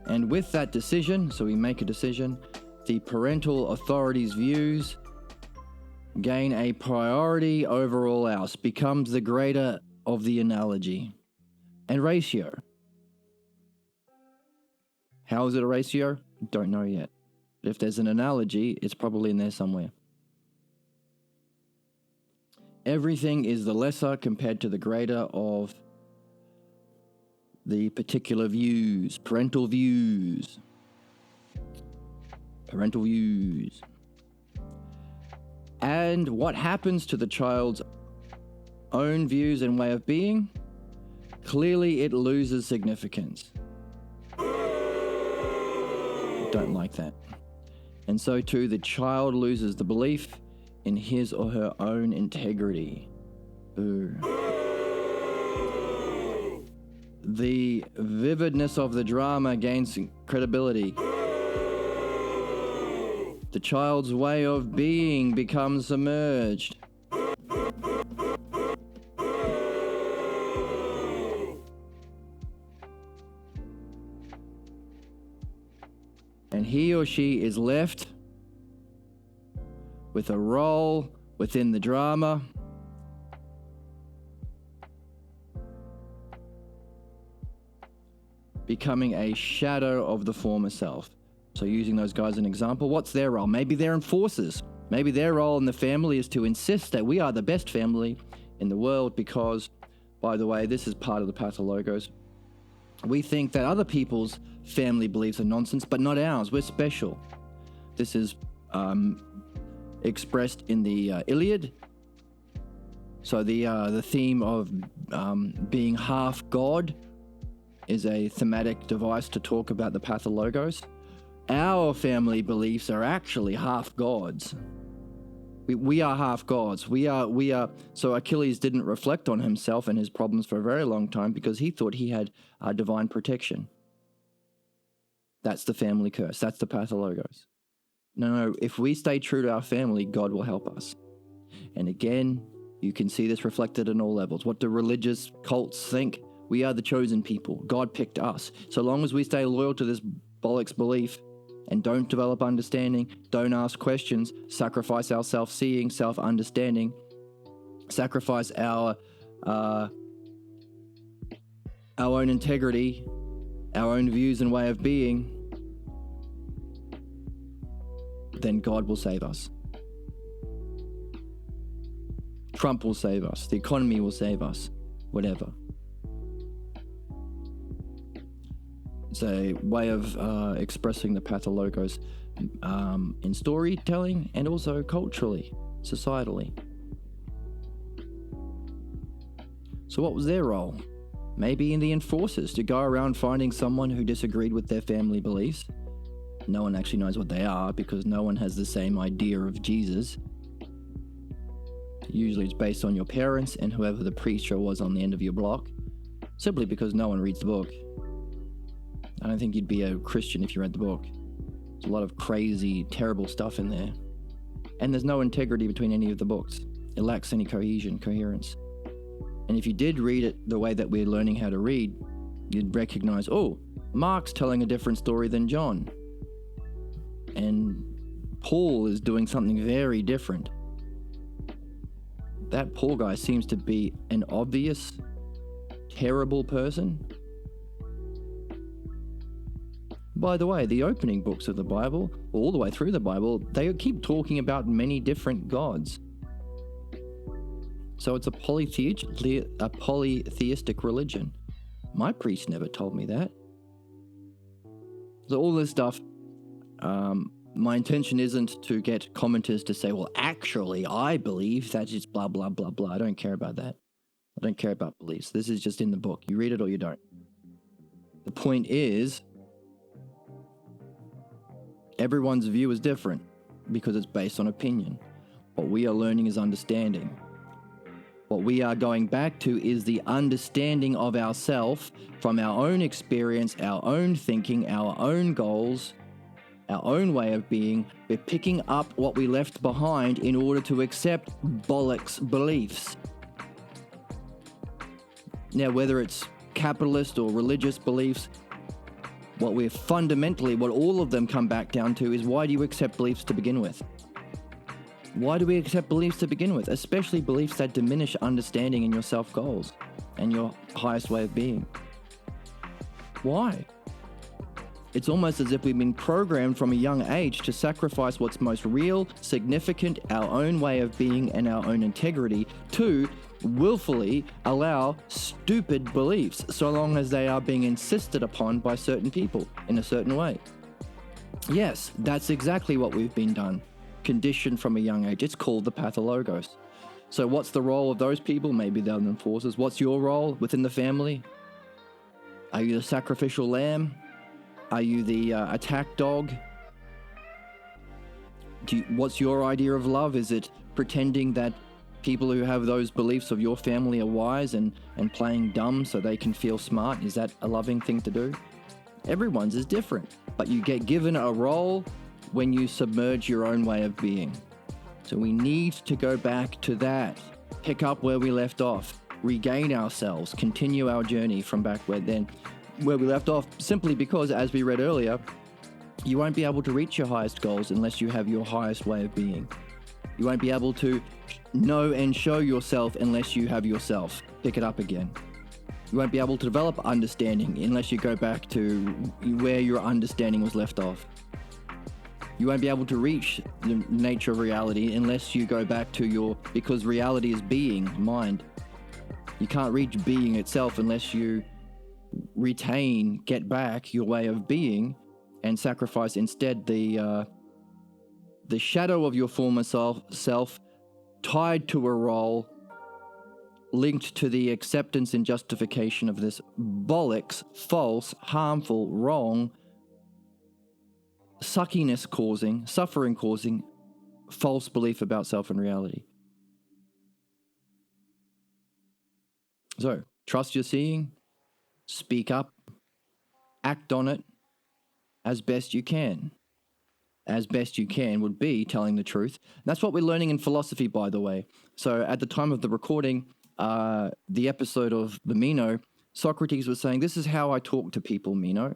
And with that decision, so we make a decision, the parental authority's views gain a priority over all else, becomes the greater of the analogy and ratio. How is it a ratio? Don't know yet. But if there's an analogy, it's probably in there somewhere. Everything is the lesser compared to the greater of the particular views, parental views. Parental views. And what happens to the child's own views and way of being? Clearly, it loses significance. Don't like that. And so too, the child loses the belief in his or her own integrity. Boo. The vividness of the drama gains credibility. The child's way of being becomes submerged. And he or she is left with a role within the drama, becoming a shadow of the former self. So using those guys as an example, what's their role? Maybe they're enforcers. Maybe their role in the family is to insist that we are the best family in the world because, by the way, this is part of the Pathologos. We think that other people's family beliefs are nonsense, but not ours. We're special. This is expressed in the Iliad. So the theme of being half God is a thematic device to talk about the Pathologos. Our family beliefs are actually half gods. We are half gods. We are. So Achilles didn't reflect on himself and his problems for a very long time because he thought he had divine protection. That's the family curse. That's the Pathologos. No, if we stay true to our family, God will help us. And again, you can see this reflected in all levels. What do religious cults think? We are the chosen people. God picked us. So long as we stay loyal to this bollocks belief and don't develop understanding, don't ask questions, sacrifice our self-seeing, self-understanding, sacrifice our own integrity, our own views and way of being, then God will save us. Trump will save us. The economy will save us. Whatever. It's a way of expressing the Pathologos in storytelling and also culturally, societally. So what was their role? Maybe in the enforcers, to go around finding someone who disagreed with their family beliefs. No one actually knows what they are because no one has the same idea of Jesus. Usually it's based on your parents and whoever the preacher was on the end of your block, simply because no one reads the book. I don't think you'd be a Christian if you read the book. There's a lot of crazy, terrible stuff in there. And there's no integrity between any of the books. It lacks any coherence. And if you did read it the way that we're learning how to read, you'd recognize, oh, Mark's telling a different story than John. And Paul is doing something very different. That Paul guy seems to be an obvious, terrible person. By the way, the opening books of the Bible, all the way through the Bible, they keep talking about many different gods. So it's a polytheistic religion. My priest never told me that. So all this stuff, my intention isn't to get commenters to say, well, actually, I believe that it's blah, blah, blah, blah. I don't care about that. I don't care about beliefs. This is just in the book. You read it or you don't. The point is, everyone's view is different because it's based on opinion. What we are learning is understanding. What we are going back to is the understanding of ourself from our own experience, our own thinking, our own goals, our own way of being. We're picking up what we left behind in order to accept bollocks beliefs. Now, whether it's capitalist or religious beliefs, what all of them come back down to is, why do you accept beliefs to begin with? Why do we accept beliefs to begin with? Especially beliefs that diminish understanding in your self-goals and your highest way of being. Why? It's almost as if we've been programmed from a young age to sacrifice what's most real, significant, our own way of being and our own integrity, to willfully allow stupid beliefs so long as they are being insisted upon by certain people in a certain way. Yes, that's exactly what we've been done. Conditioned from a young age. It's called the Pathologos. So what's the role of those people? Maybe they're the enforcers. What's your role within the family? Are you the sacrificial lamb? Are you the attack dog? What's your idea of love? Is it pretending that people who have those beliefs of your family are wise and playing dumb so they can feel smart? Is that a loving thing to do? Everyone's is different, but you get given a role when you submerge your own way of being. So we need to go back to that, pick up where we left off, regain ourselves, continue our journey from back where we left off, simply because, as we read earlier, you won't be able to reach your highest goals unless you have your highest way of being. You won't be able to know and show yourself unless you have yourself. Pick it up again. You won't be able to develop understanding unless you go back to where your understanding was left off. You won't be able to reach the nature of reality unless you go back to because reality is being, mind. You can't reach being itself unless you get back your way of being and sacrifice instead the shadow of your former self tied to a role linked to the acceptance and justification of this bollocks, false, harmful, wrong, suckiness causing, suffering causing, false belief about self and reality. So, trust your seeing, speak up, act on it as best you can. As best you can would be telling the truth. That's what we're learning in philosophy, by the way. So at the time of the recording, the episode of the Meno, Socrates was saying, this is how I talk to people, Meno.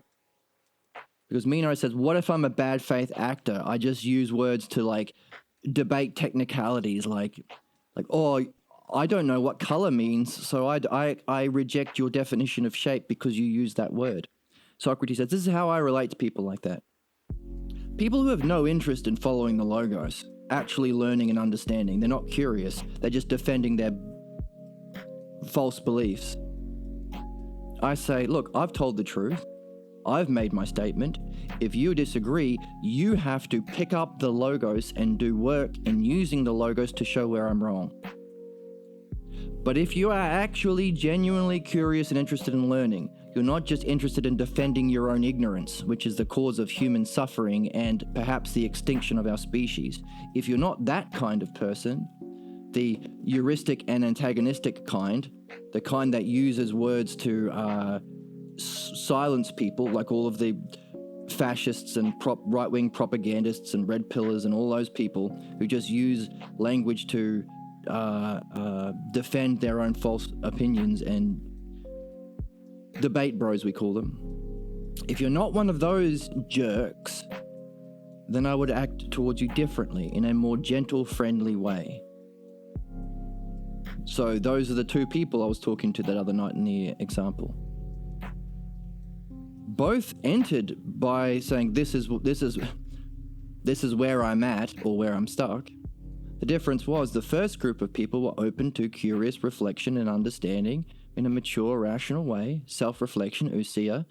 Because Meno says, what if I'm a bad faith actor? I just use words to debate technicalities like, oh, I don't know what color means, so I reject your definition of shape because you use that word. Socrates says, this is how I relate to people like that. People who have no interest in following the Logos, actually learning and understanding, they're not curious, they're just defending their false beliefs. I say, look, I've told the truth. I've made my statement. If you disagree, you have to pick up the Logos and do work in using the Logos to show where I'm wrong. But if you are actually genuinely curious and interested in learning, you're not just interested in defending your own ignorance, which is the cause of human suffering and perhaps the extinction of our species. If you're not that kind of person, the heuristic and antagonistic kind, the kind that uses words to silence people, like all of the fascists and right-wing propagandists and red pillars and all those people who just use language to defend their own false opinions and debate bros, we call them. If you're not one of those jerks, then I would act towards you differently, in a more gentle, friendly way. So those are the two people I was talking to that other night in the example. both entered by saying this is where I'm at or where I'm stuck. The difference was the first group of people were open to curious reflection and understanding in a mature, rational way, self-reflection, ousia.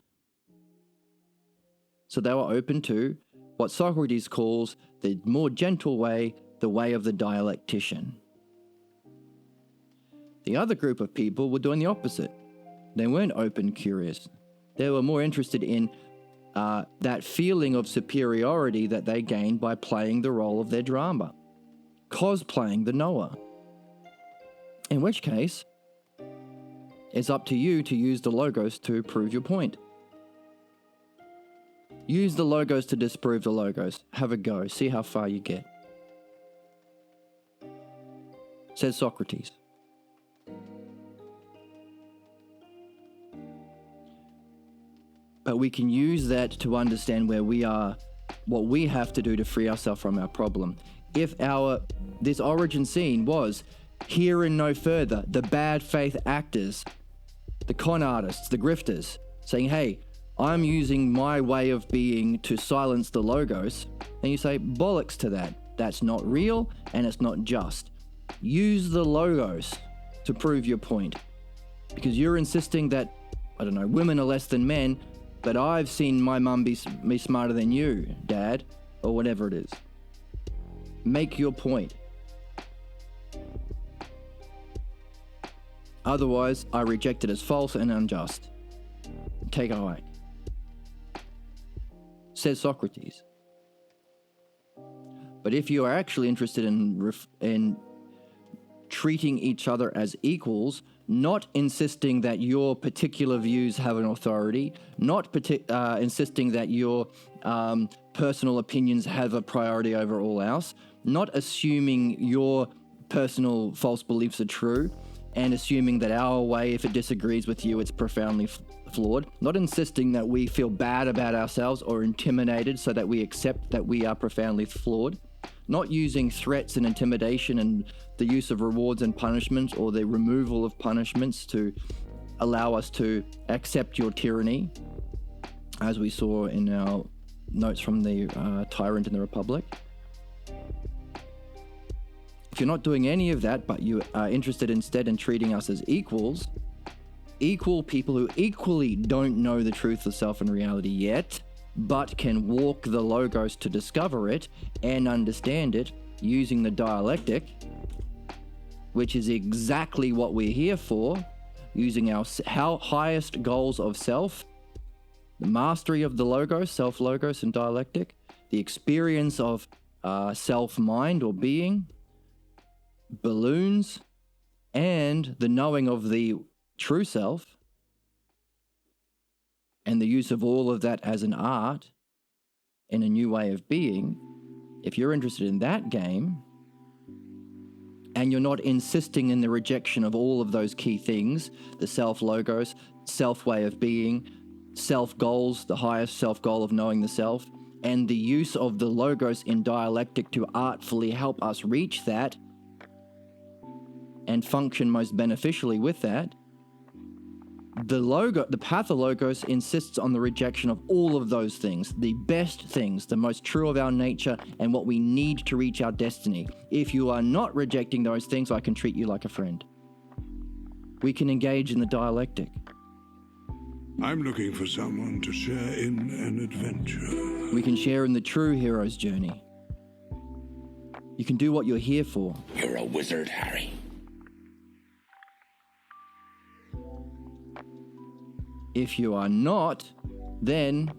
So they were open to what Socrates calls the more gentle way, the way of the dialectician. The other group of people were doing the opposite. They weren't open, curious. They were more interested in that feeling of superiority that they gained by playing the role of their drama, cosplaying the knower. In which case, it's up to you to use the logos to prove your point. Use the logos to disprove the logos. Have a go. See how far you get. Says Socrates. But we can use that to understand where we are, what we have to do to free ourselves from our problem. If this origin scene was here and no further, the bad faith actors, the con artists, the grifters, saying, hey, I'm using my way of being to silence the logos, then you say, bollocks to that. That's not real and it's not just. Use the logos to prove your point. Because you're insisting that, I don't know, women are less than men, but I've seen my mum be smarter than you, Dad, or whatever it is. Make your point. Otherwise, I reject it as false and unjust. Take a hike. Says Socrates. But if you are actually interested in treating each other as equals, not insisting that your particular views have an authority, not insisting that your personal opinions have a priority over all else, not assuming your personal false beliefs are true, and assuming that our way, if it disagrees with you, it's profoundly flawed, not insisting that we feel bad about ourselves or intimidated so that we accept that we are profoundly flawed, not using threats and intimidation and the use of rewards and punishments or the removal of punishments to allow us to accept your tyranny, as we saw in our notes from the tyrant in the Republic. If you're not doing any of that, but you are interested instead in treating us as equals, equal people who equally don't know the truth of self and reality yet, but can walk the logos to discover it and understand it using the dialectic, which is exactly what we're here for, using our highest goals of self, the mastery of the logos, self-logos and dialectic, the experience of self-mind or being, balloons, and the knowing of the true self, and the use of all of that as an art in a new way of being. If you're interested in that game, and you're not insisting in the rejection of all of those key things, the self-logos, self-way of being, self-goals, the highest self-goal of knowing the self, and the use of the logos in dialectic to artfully help us reach that and function most beneficially with that, the Pathologos insists on the rejection of all of those things, the best things, the most true of our nature, and what we need to reach our destiny. If you are not rejecting those things, I can treat you like a friend. We can engage in the dialectic. I'm looking for someone to share in an adventure. We can share in the true hero's journey. You can do what you're here for. You're a wizard, Harry. If you are not, then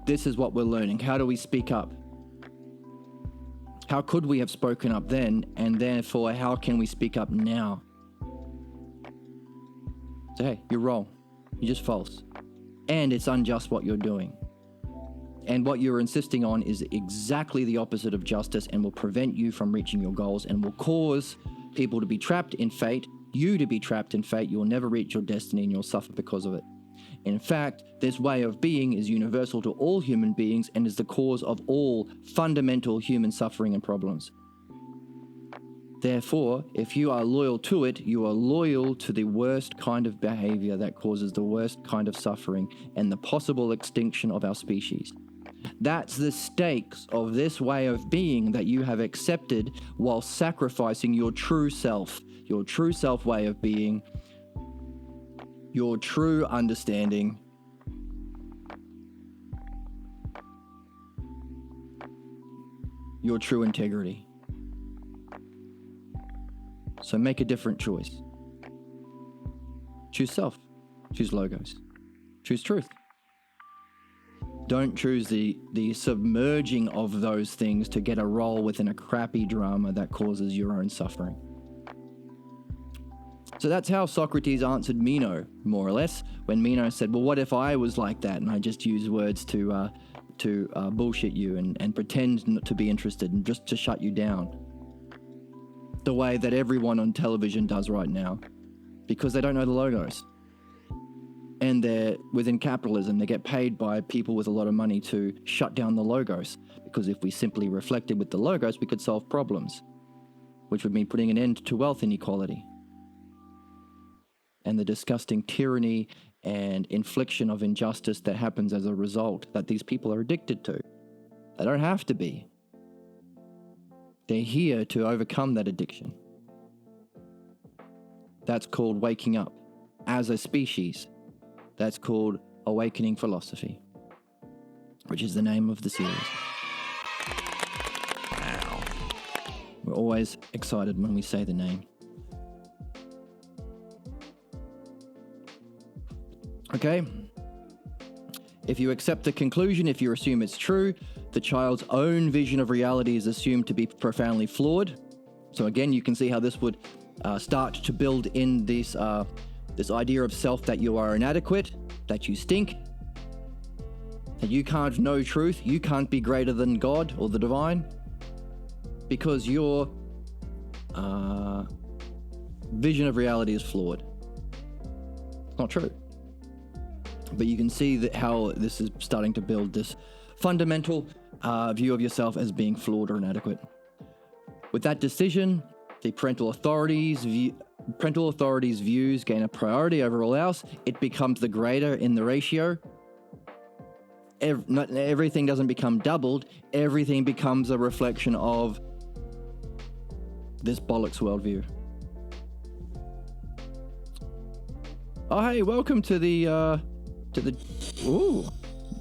this is what we're learning. How do we speak up? How could we have spoken up then, and therefore how can we speak up now? So hey, you're wrong. You're just false. And it's unjust what you're doing. And what you're insisting on is exactly the opposite of justice and will prevent you from reaching your goals and will cause people to be trapped in fate, you to be trapped in fate. You will never reach your destiny and you'll suffer because of it. In fact, this way of being is universal to all human beings and is the cause of all fundamental human suffering and problems. Therefore, if you are loyal to it, you are loyal to the worst kind of behavior that causes the worst kind of suffering and the possible extinction of our species. That's the stakes of this way of being that you have accepted while sacrificing your true self way of being, your true understanding, your true integrity. So make a different choice. Choose self. Choose logos. Choose truth. Don't choose the submerging of those things to get a role within a crappy drama that causes your own suffering. So that's how Socrates answered Meno, more or less, when Meno said, well, what if I was like that and I just use words to bullshit you and pretend not to be interested and just to shut you down, the way that everyone on television does right now, because they don't know the logos. And they're within capitalism, they get paid by people with a lot of money to shut down the logos, because if we simply reflected with the logos, we could solve problems, which would mean putting an end to wealth inequality and the disgusting tyranny and infliction of injustice that happens as a result that these people are addicted to. They don't have to be. They're here to overcome that addiction. That's called waking up as a species. That's called Awakening Philosophy, which is the name of the series. Wow. We're always excited when we say the name. Okay? If you accept the conclusion, if you assume it's true, the child's own vision of reality is assumed to be profoundly flawed. So again, you can see how this would start to build in this idea of self, that you are inadequate, that you stink, that you can't know truth, you can't be greater than God or the divine, because your vision of reality is flawed. It's not true. But you can see that how this is starting to build this fundamental view of yourself as being flawed or inadequate. With that decision, the parental authorities' views gain a priority over all else. It becomes the greater in the ratio. Not everything doesn't become doubled. Everything becomes a reflection of this bollocks worldview. Oh, hey, welcome to the ooh,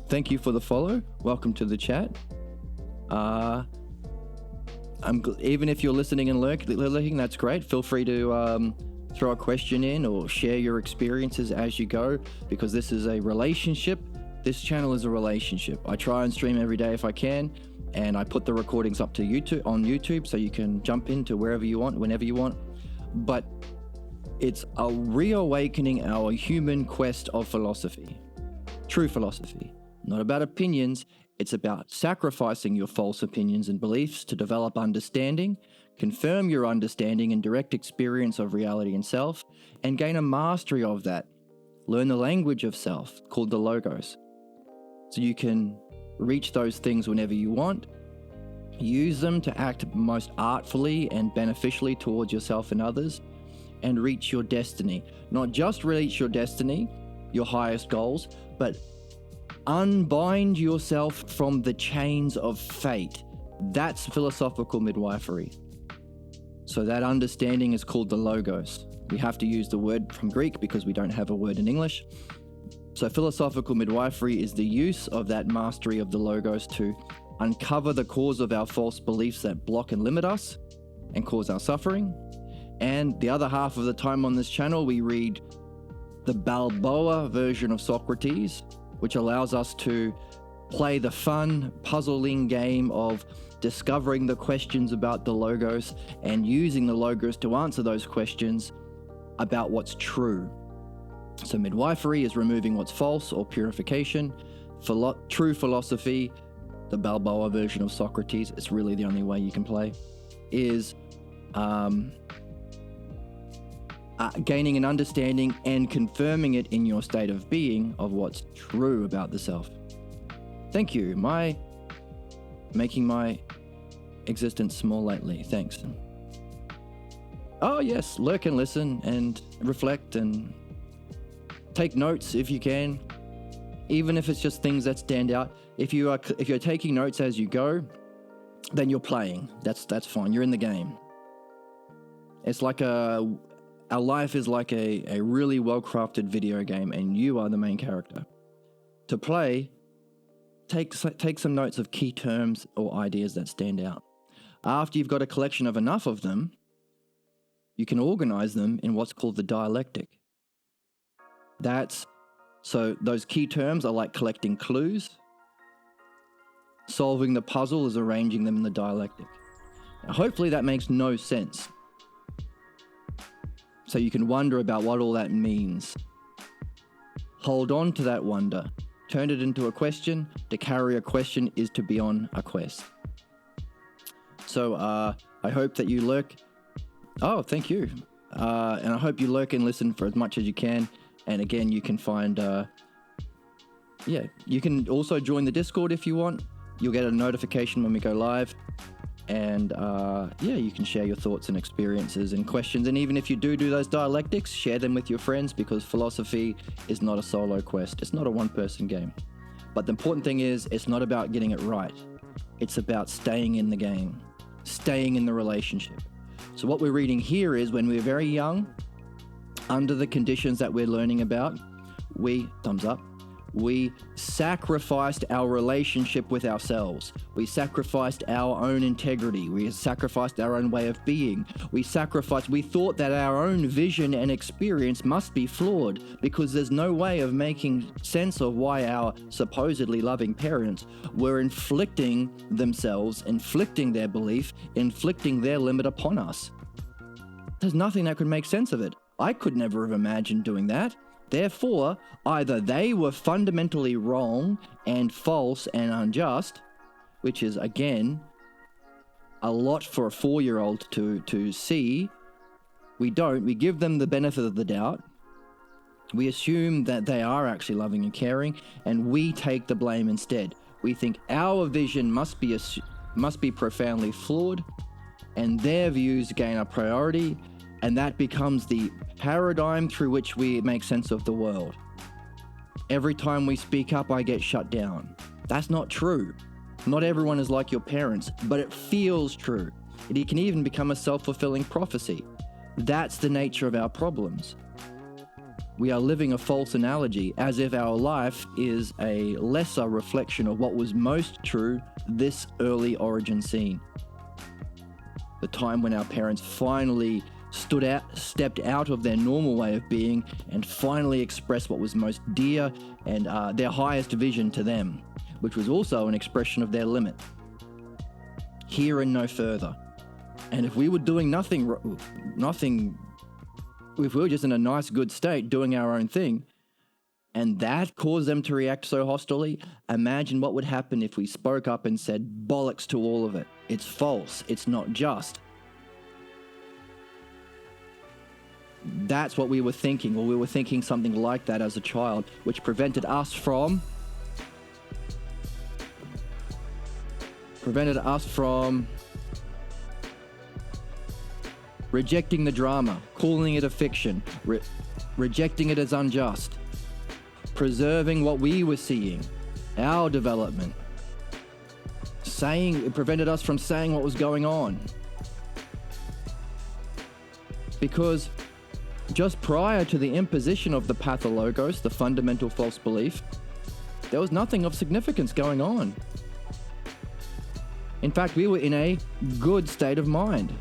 thank you for the follow. Welcome to the chat. Even if you're listening and lurking, that's great. Feel free to throw a question in or share your experiences as you go, because this is a relationship. This channel is a relationship. I try and stream every day if I can, and I put the recordings up to YouTube so you can jump into wherever you want, whenever you want. But it's a reawakening our human quest of philosophy. True philosophy. Not about opinions. It's about sacrificing your false opinions and beliefs to develop understanding, confirm your understanding and direct experience of reality and self, and gain a mastery of that. Learn the language of self, called the Logos. So you can reach those things whenever you want, use them to act most artfully and beneficially towards yourself and others, and reach your destiny. Not just reach your destiny, your highest goals, but unbind yourself from the chains of fate. That's philosophical midwifery. So that understanding is called the Logos. We have to use the word from Greek because we don't have a word in English. So philosophical midwifery is the use of that mastery of the Logos to uncover the cause of our false beliefs that block and limit us and cause our suffering. And the other half of the time on this channel, we read the Balboa version of Socrates, which allows us to play the fun, puzzling game of discovering the questions about the Logos and using the Logos to answer those questions about what's true. So midwifery is removing what's false or purification. True philosophy, the Balboa version of Socrates, it's really the only way you can play, is gaining an understanding and confirming it in your state of being of what's true about the self. Thank you. Making my existence small lately. Thanks. Oh yes, lurk and listen and reflect and take notes if you can, even if it's just things that stand out. If you're taking notes as you go, then you're playing. That's fine. You're in the game. It's like our life is like a really well-crafted video game, and you are the main character. To play, take some notes of key terms or ideas that stand out. After you've got a collection of enough of them, you can organize them in what's called the dialectic. So those key terms are like collecting clues. Solving the puzzle is arranging them in the dialectic. Now, hopefully that makes no sense. So you can wonder about what all that means. Hold on to that wonder. Turn it into a question. To carry a question is to be on a quest. So I hope that you lurk. Oh, thank you. And I hope you lurk and listen for as much as you can. And again, you can find, you can also join the Discord if you want. You'll get a notification when we go live. And you can share your thoughts and experiences and questions. And even if you do those dialectics, share them with your friends, because philosophy is not a solo quest. It's not a one-person game. But the important thing is, it's not about getting it right. It's about staying in the game, staying in the relationship. So what we're reading here is when we're very young, under the conditions that we're learning about, we sacrificed our relationship with ourselves. We sacrificed our own integrity. We sacrificed our own way of being. We thought that our own vision and experience must be flawed, because there's no way of making sense of why our supposedly loving parents were inflicting their belief, inflicting their limit upon us. There's nothing that could make sense of it. I could never have imagined doing that. Therefore, either they were fundamentally wrong and false and unjust, which is, again, a lot for a 4-year-old to see. We give them the benefit of the doubt. We assume that they are actually loving and caring, and we take the blame instead. We think our vision must be profoundly flawed, and their views gain a priority, and that becomes the paradigm through which we make sense of the world. Every time we speak up, I get shut down. That's not true. Not everyone is like your parents, but it feels true. It can even become a self-fulfilling prophecy. That's the nature of our problems. We are living a false analogy, as if our life is a lesser reflection of what was most true this early origin scene. The time when our parents finally stepped out of their normal way of being and finally expressed what was most dear and their highest vision to them, which was also an expression of their limit. Here and no further. And if we were doing nothing, if we were just in a nice, good state, doing our own thing, and that caused them to react so hostilely, imagine what would happen if we spoke up and said bollocks to all of it. It's false. It's not just. That's what we were thinking, or we were thinking something like that as a child, which prevented us from rejecting the drama, calling it a fiction, rejecting it as unjust, preserving what we were seeing, our development. It prevented us from saying what was going on. Because just prior to the imposition of the Pathologos, the fundamental false belief, there was nothing of significance going on. In fact, we were in a good state of mind.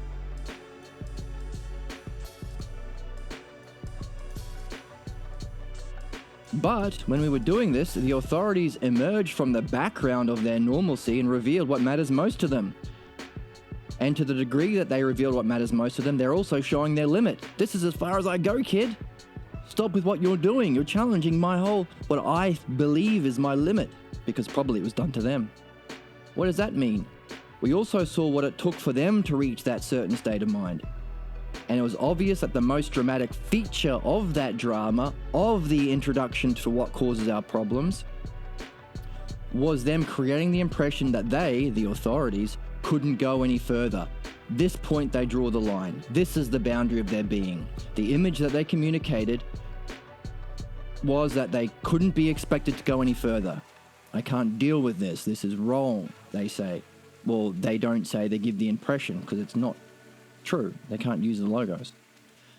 But when we were doing this, the authorities emerged from the background of their normalcy and revealed what matters most to them. And to the degree that they revealed what matters most to them, they're also showing their limit. This is as far as I go, kid. Stop with what you're doing. You're challenging what I believe is my limit, because probably it was done to them. What does that mean? We also saw what it took for them to reach that certain state of mind. And it was obvious that the most dramatic feature of that drama, of the introduction to what causes our problems, was them creating the impression that they, the authorities, couldn't go any further. this point they draw the line. This is the boundary of their being. The image that they communicated was that they couldn't be expected to go any further. I can't deal with this. This is wrong, they say. Well, they don't say, they give the impression because it's not true. They can't use the logos.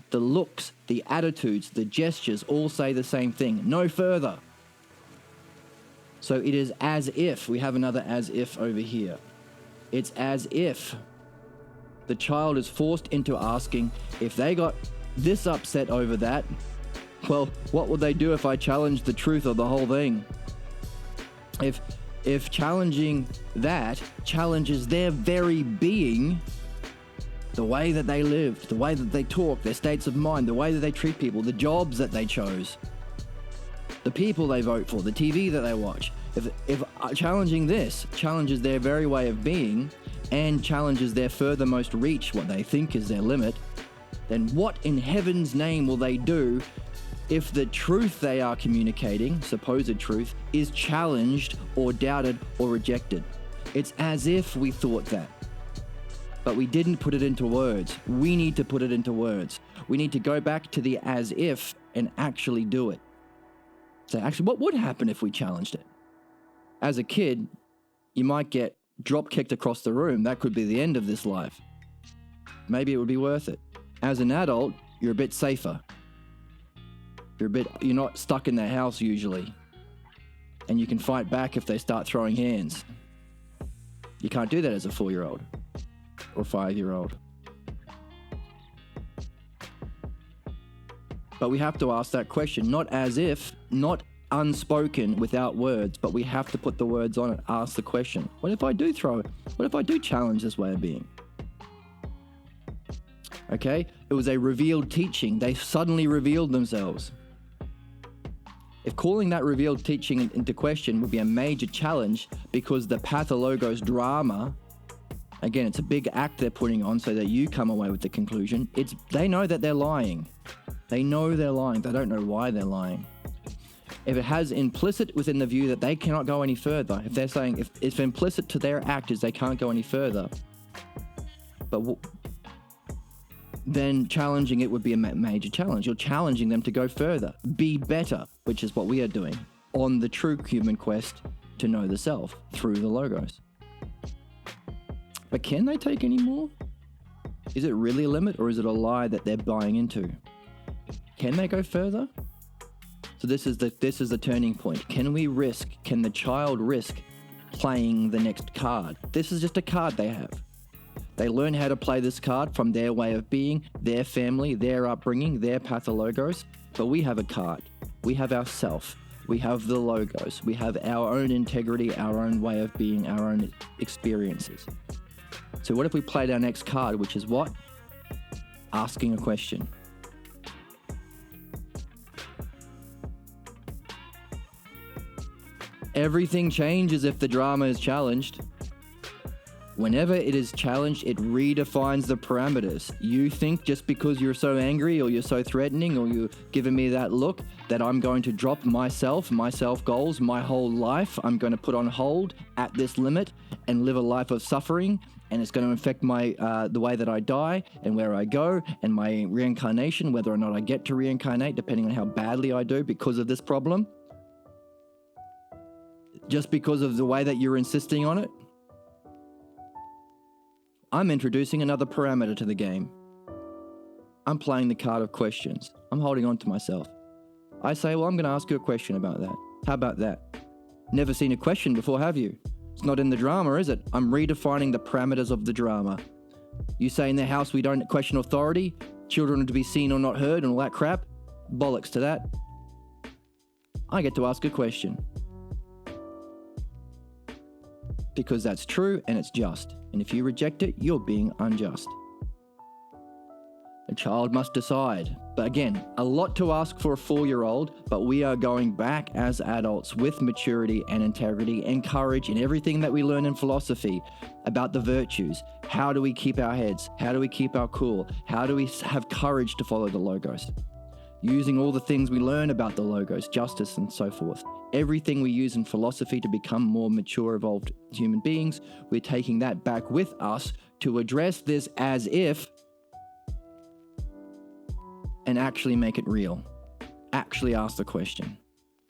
The looks, the attitudes, the gestures all say the same thing. No further. So it is as if, we have another as if over here. It's as if the child is forced into asking, if they got this upset over that, well, what would they do if I challenged the truth of the whole thing? If challenging that challenges their very being, the way that they lived, the way that they talk, their states of mind, the way that they treat people, the jobs that they chose, the people they vote for, the TV that they watch. If challenging this challenges their very way of being and challenges their furthermost reach, what they think is their limit, then what in heaven's name will they do if the truth they are communicating, supposed truth, is challenged or doubted or rejected? It's as if we thought that, but we didn't put it into words. We need to put it into words. We need to go back to the as if and actually do it. So actually, what would happen if we challenged it? As a kid, you might get drop kicked across the room. That could be the end of this life. Maybe it would be worth it. As an adult, you're a bit safer. You're not stuck in the house usually. And you can fight back if they start throwing hands. You can't do that as a 4-year-old or 5-year-old. But we have to ask that question, not as if, not unspoken without words, but we have to put the words on it, ask the question. What if I do challenge this way of being? Okay, it was a revealed teaching. They suddenly revealed themselves. If calling that revealed teaching into question would be a major challenge, because the Pathologos drama, again, it's a big act they're putting on so that you come away with the conclusion. They know that they're lying. They know they're lying. They don't know why they're lying. If it has implicit within the view that they cannot go any further, if they're saying, if implicit to their act is they can't go any further, then challenging it would be a major challenge. You're challenging them to go further, be better, which is what we are doing on the true human quest to know the self through the logos. But can they take any more? Is it really a limit, or is it a lie that they're buying into? Can they go further? So this is the turning point. Can the child risk playing the next card? This is just a card they have. They learn how to play this card from their way of being, their family, their upbringing, their pathologos. But we have a card. We have ourself. We have the logos. We have our own integrity, our own way of being, our own experiences. So what if we played our next card, which is what? Asking a question. Everything changes if the drama is challenged. Whenever it is challenged, it redefines the parameters. You think just because you're so angry or you're so threatening or you're giving me that look that I'm going to drop my self goals, my whole life, I'm going to put on hold at this limit and live a life of suffering, and it's going to affect my the way that I die and where I go and my reincarnation, whether or not I get to reincarnate, depending on how badly I do because of this problem. Just because of the way that you're insisting on it. I'm introducing another parameter to the game. I'm playing the card of questions. I'm holding on to myself. I say, well, I'm going to ask you a question about that. How about that? Never seen a question before, have you? It's not in the drama, is it? I'm redefining the parameters of the drama. You say in the house we don't question authority, children are to be seen or not heard and all that crap. Bollocks to that. I get to ask a question. Because that's true and it's just. And if you reject it, you're being unjust. A child must decide. But again, a lot to ask for a 4-year-old, but we are going back as adults with maturity and integrity and courage in everything that we learn in philosophy about the virtues. How do we keep our heads? How do we keep our cool? How do we have courage to follow the logos? Using all the things we learn about the logos, justice and so forth. Everything we use in philosophy to become more mature, evolved human beings, we're taking that back with us to address this as if and actually make it real. Actually ask the question.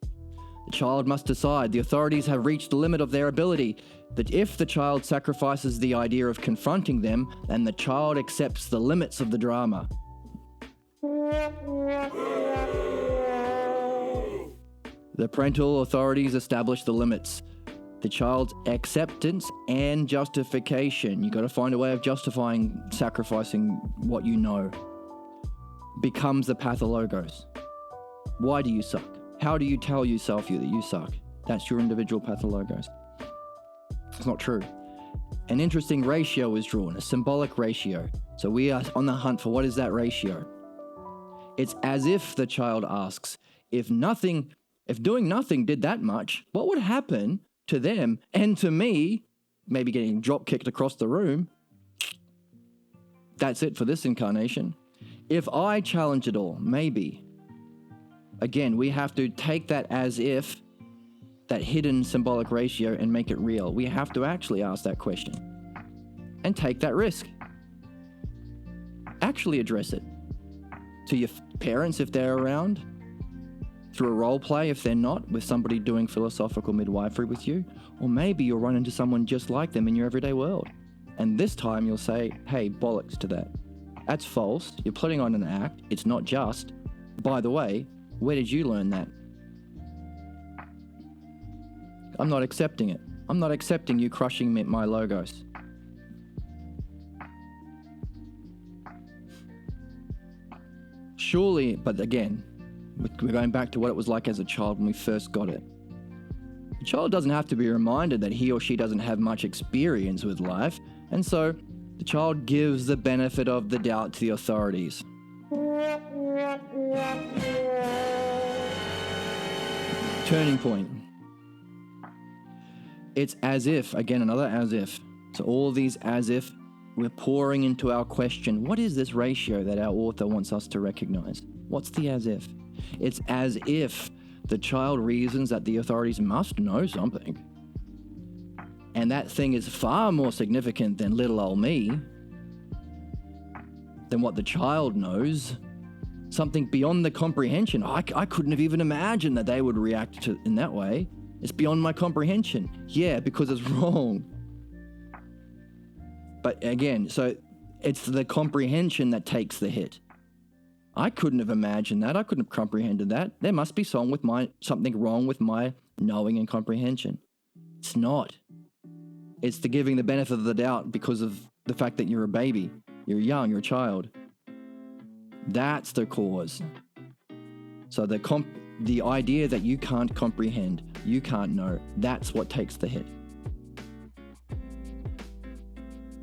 The child must decide. The authorities have reached the limit of their ability. That if the child sacrifices the idea of confronting them, then the child accepts the limits of the drama. The parental authorities establish the limits. The child's acceptance and justification. You got to find a way of justifying sacrificing what you know. Becomes the pathologos. Why do you suck? How do you tell yourself that you suck? That's your individual pathologos. It's not true. An interesting ratio is drawn, a symbolic ratio. So we are on the hunt for what is that ratio. It's as if the child asks, if doing nothing did that much, what would happen to them and to me, maybe getting drop kicked across the room? That's it for this incarnation. If I challenge it all, maybe. Again, we have to take that as if, that hidden symbolic ratio, and make it real. We have to actually ask that question and take that risk. Actually address it. To your parents if they're around, through a role play if they're not, with somebody doing philosophical midwifery with you, or maybe you'll run into someone just like them in your everyday world. And this time you'll say, hey, bollocks to that. That's false. You're putting on an act. It's not just. By the way, where did you learn that? I'm not accepting it. I'm not accepting you crushing my logos. Surely, but again, we're going back to what it was like as a child when we first got it. The child doesn't have to be reminded that he or she doesn't have much experience with life, and so the child gives the benefit of the doubt to the authorities. Turning point. It's as if, again, another as if. So all these as if, we're pouring into our question. What is this ratio that our author wants us to recognize? What's the as if? It's as if the child reasons that the authorities must know something. And that thing is far more significant than little old me, than what the child knows. Something beyond the comprehension. I couldn't have even imagined that they would react to in that way. It's beyond my comprehension. Yeah, because it's wrong. But again, so it's the comprehension that takes the hit. I couldn't have imagined that. I couldn't have comprehended that. There must be something wrong with my knowing and comprehension. It's not. It's the giving the benefit of the doubt because of the fact that you're a baby, you're young, you're a child. That's the cause. So the idea that you can't comprehend, you can't know, that's what takes the hit.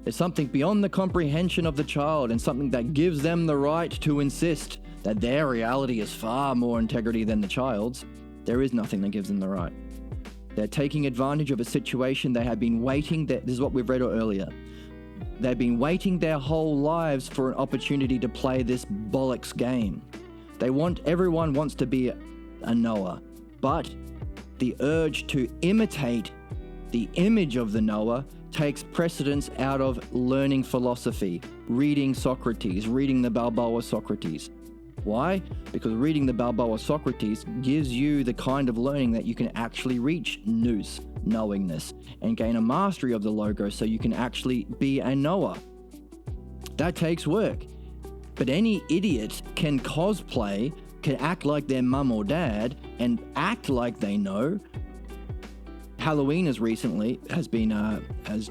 It's something beyond the comprehension of the child and something that gives them the right to insist that their reality is far more integrity than the child's. There is nothing that gives them the right. They're taking advantage of a situation they have been waiting. This is what we've read earlier. They've been waiting their whole lives for an opportunity to play this bollocks game. Everyone wants to be a knower, but the urge to imitate the image of the knower takes precedence out of learning philosophy, reading Socrates, reading the Balboa Socrates. Why? Because reading the Balboa Socrates gives you the kind of learning that you can actually reach nous, knowingness, and gain a mastery of the logos so you can actually be a knower. That takes work. But any idiot can cosplay, can act like their mum or dad, and act like they know. Halloween has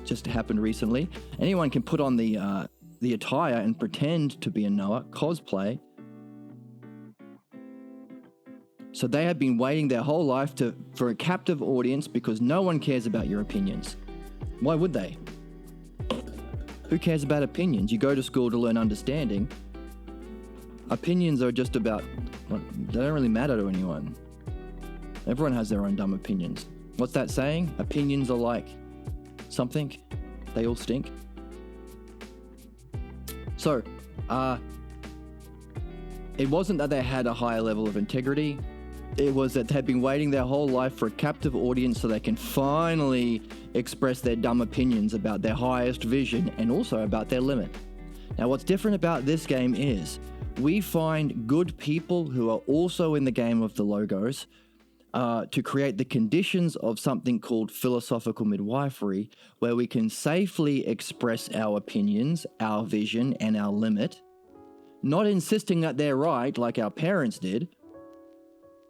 just happened recently. Anyone can put on the attire and pretend to be a knower, cosplay. So they have been waiting their whole life for a captive audience because no one cares about your opinions. Why would they? Who cares about opinions? You go to school to learn understanding. Opinions are just they don't really matter to anyone. Everyone has their own dumb opinions. What's that saying? Opinions are like something. They all stink. So, it wasn't that they had a higher level of integrity. It was that they've been waiting their whole life for a captive audience so they can finally express their dumb opinions about their highest vision and also about their limit. Now, what's different about this game is we find good people who are also in the game of the Logos to create the conditions of something called philosophical midwifery, where we can safely express our opinions, our vision, and our limit, not insisting that they're right like our parents did,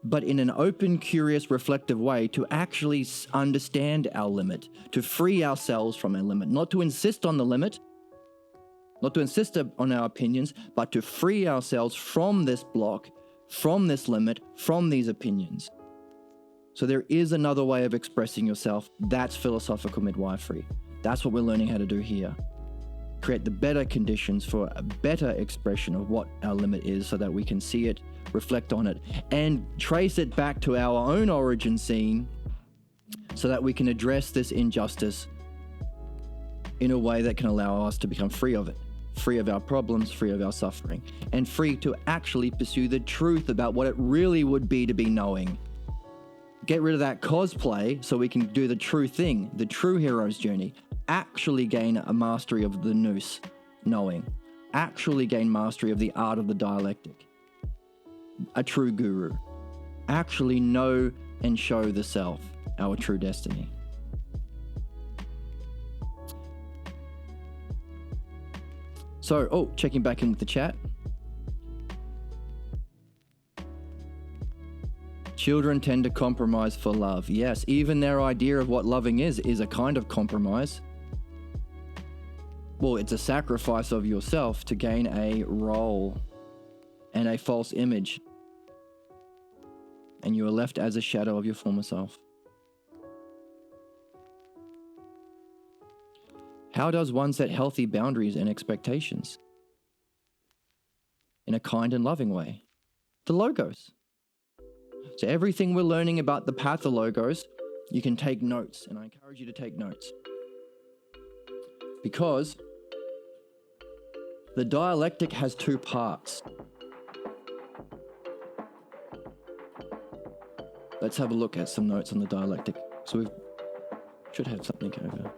but in an open, curious, reflective way to actually understand our limit, to free ourselves from our limit, not to insist on the limit, not to insist on our opinions, but to free ourselves from this block, from this limit, from these opinions. So there is another way of expressing yourself. That's philosophical midwifery. That's what we're learning how to do here. Create the better conditions for a better expression of what our limit is so that we can see it, reflect on it, and trace it back to our own origin scene so that we can address this injustice in a way that can allow us to become free of it, free of our problems, free of our suffering, and free to actually pursue the truth about what it really would be to be knowing. Get rid of that cosplay so we can do the true thing, the true hero's journey. Actually gain a mastery of the nous, knowing. Actually gain mastery of the art of the dialectic. A true guru. Actually know and show the self, our true destiny. So, checking back in with the chat. Children tend to compromise for love. Yes, even their idea of what loving is a kind of compromise. Well, it's a sacrifice of yourself to gain a role and a false image. And you are left as a shadow of your former self. How does one set healthy boundaries and expectations? In a kind and loving way. The Logos. So everything we're learning about the Pathologos, you can take notes, and I encourage you to take notes. Because the dialectic has two parts. Let's have a look at some notes on the dialectic. So we should have something over.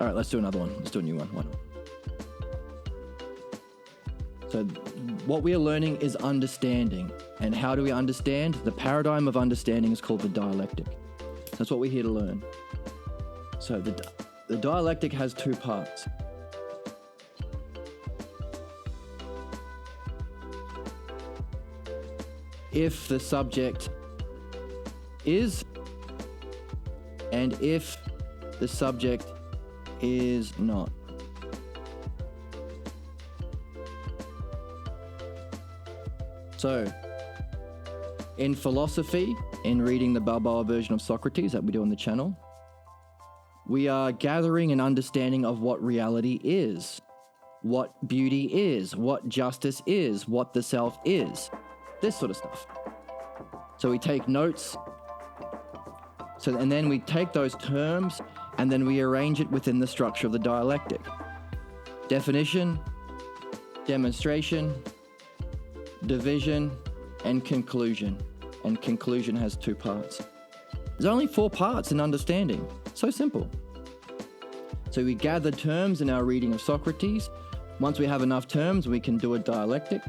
All right, let's do another one. Let's do a new one. Why not? So what we are learning is understanding. And how do we understand? The paradigm of understanding is called the dialectic. That's what we're here to learn. So the dialectic has two parts. If the subject is, and if the subject is not. So, in philosophy, in reading the Balboa version of Socrates that we do on the channel, we are gathering an understanding of what reality is, what beauty is, what justice is, what the self is, this sort of stuff. So we take notes, and then we take those terms and then we arrange it within the structure of the dialectic. Definition, demonstration, division, and conclusion. And conclusion has two parts. There's only 4 parts in understanding. So simple. So we gather terms in our reading of Socrates. Once we have enough terms, we can do a dialectic.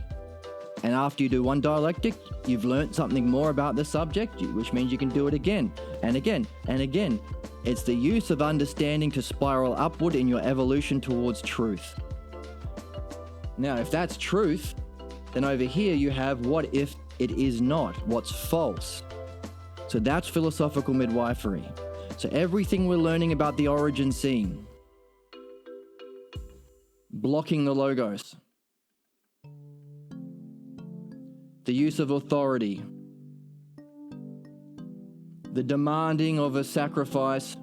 And after you do one dialectic, you've learnt something more about the subject, which means you can do it again and again and again. It's the use of understanding to spiral upward in your evolution towards truth. Now, if that's truth, then over here you have what if it is not, what's false. So that's philosophical midwifery. So everything we're learning about the origin scene, blocking the Logos, the use of authority, the demanding of a sacrifice,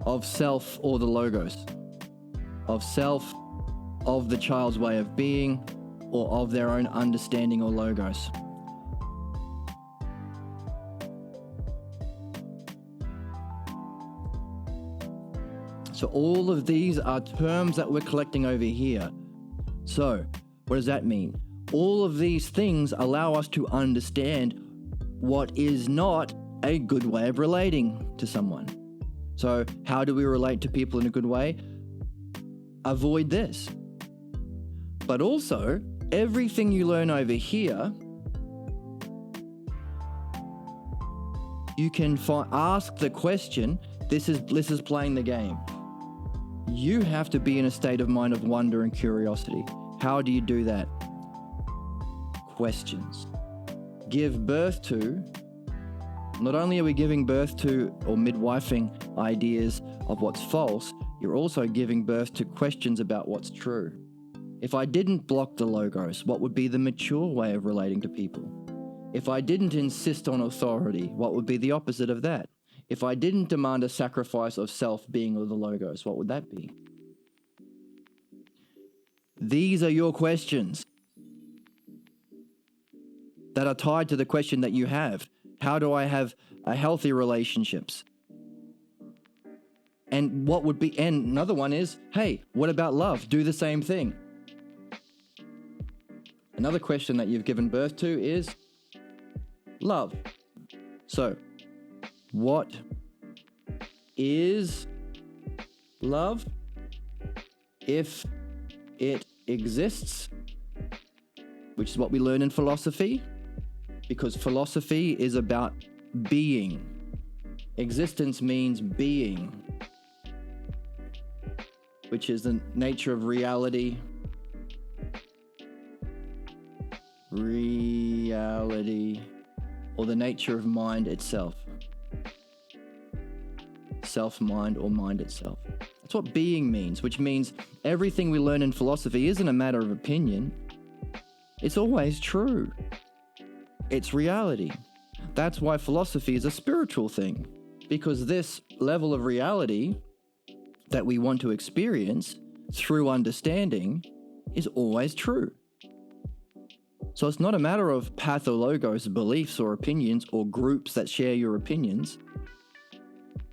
of self or the Logos, of self, of the child's way of being, or of their own understanding or logos. So all of these are terms that we're collecting over here. So what does that mean? All of these things allow us to understand what is not a good way of relating to someone. So how do we relate to people in a good way? Avoid this. But also, everything you learn over here, you can ask the question. This is playing the game. You have to be in a state of mind of wonder and curiosity. How do you do that? Questions. Give birth to, not only are we giving birth to or midwifing ideas of what's false, you're also giving birth to questions about what's true. If I didn't block the logos, what would be the mature way of relating to people? If I didn't insist on authority, what would be the opposite of that? If I didn't demand a sacrifice of self being of the logos, what would that be? These are your questions that are tied to the question that you have. How do I have a healthy relationships? And and another one is, hey, what about love? Do the same thing. Another question that you've given birth to is love. So, what is love? If it exists, which is what we learn in philosophy, because philosophy is about being. Existence means being, which is the nature of reality. Reality, or the nature of mind itself. Self-mind or mind itself. That's what being means, which means everything we learn in philosophy isn't a matter of opinion. It's always true. It's reality. That's why philosophy is a spiritual thing, because this level of reality that we want to experience through understanding is always true. So it's not a matter of pathologos, beliefs or opinions, or groups that share your opinions.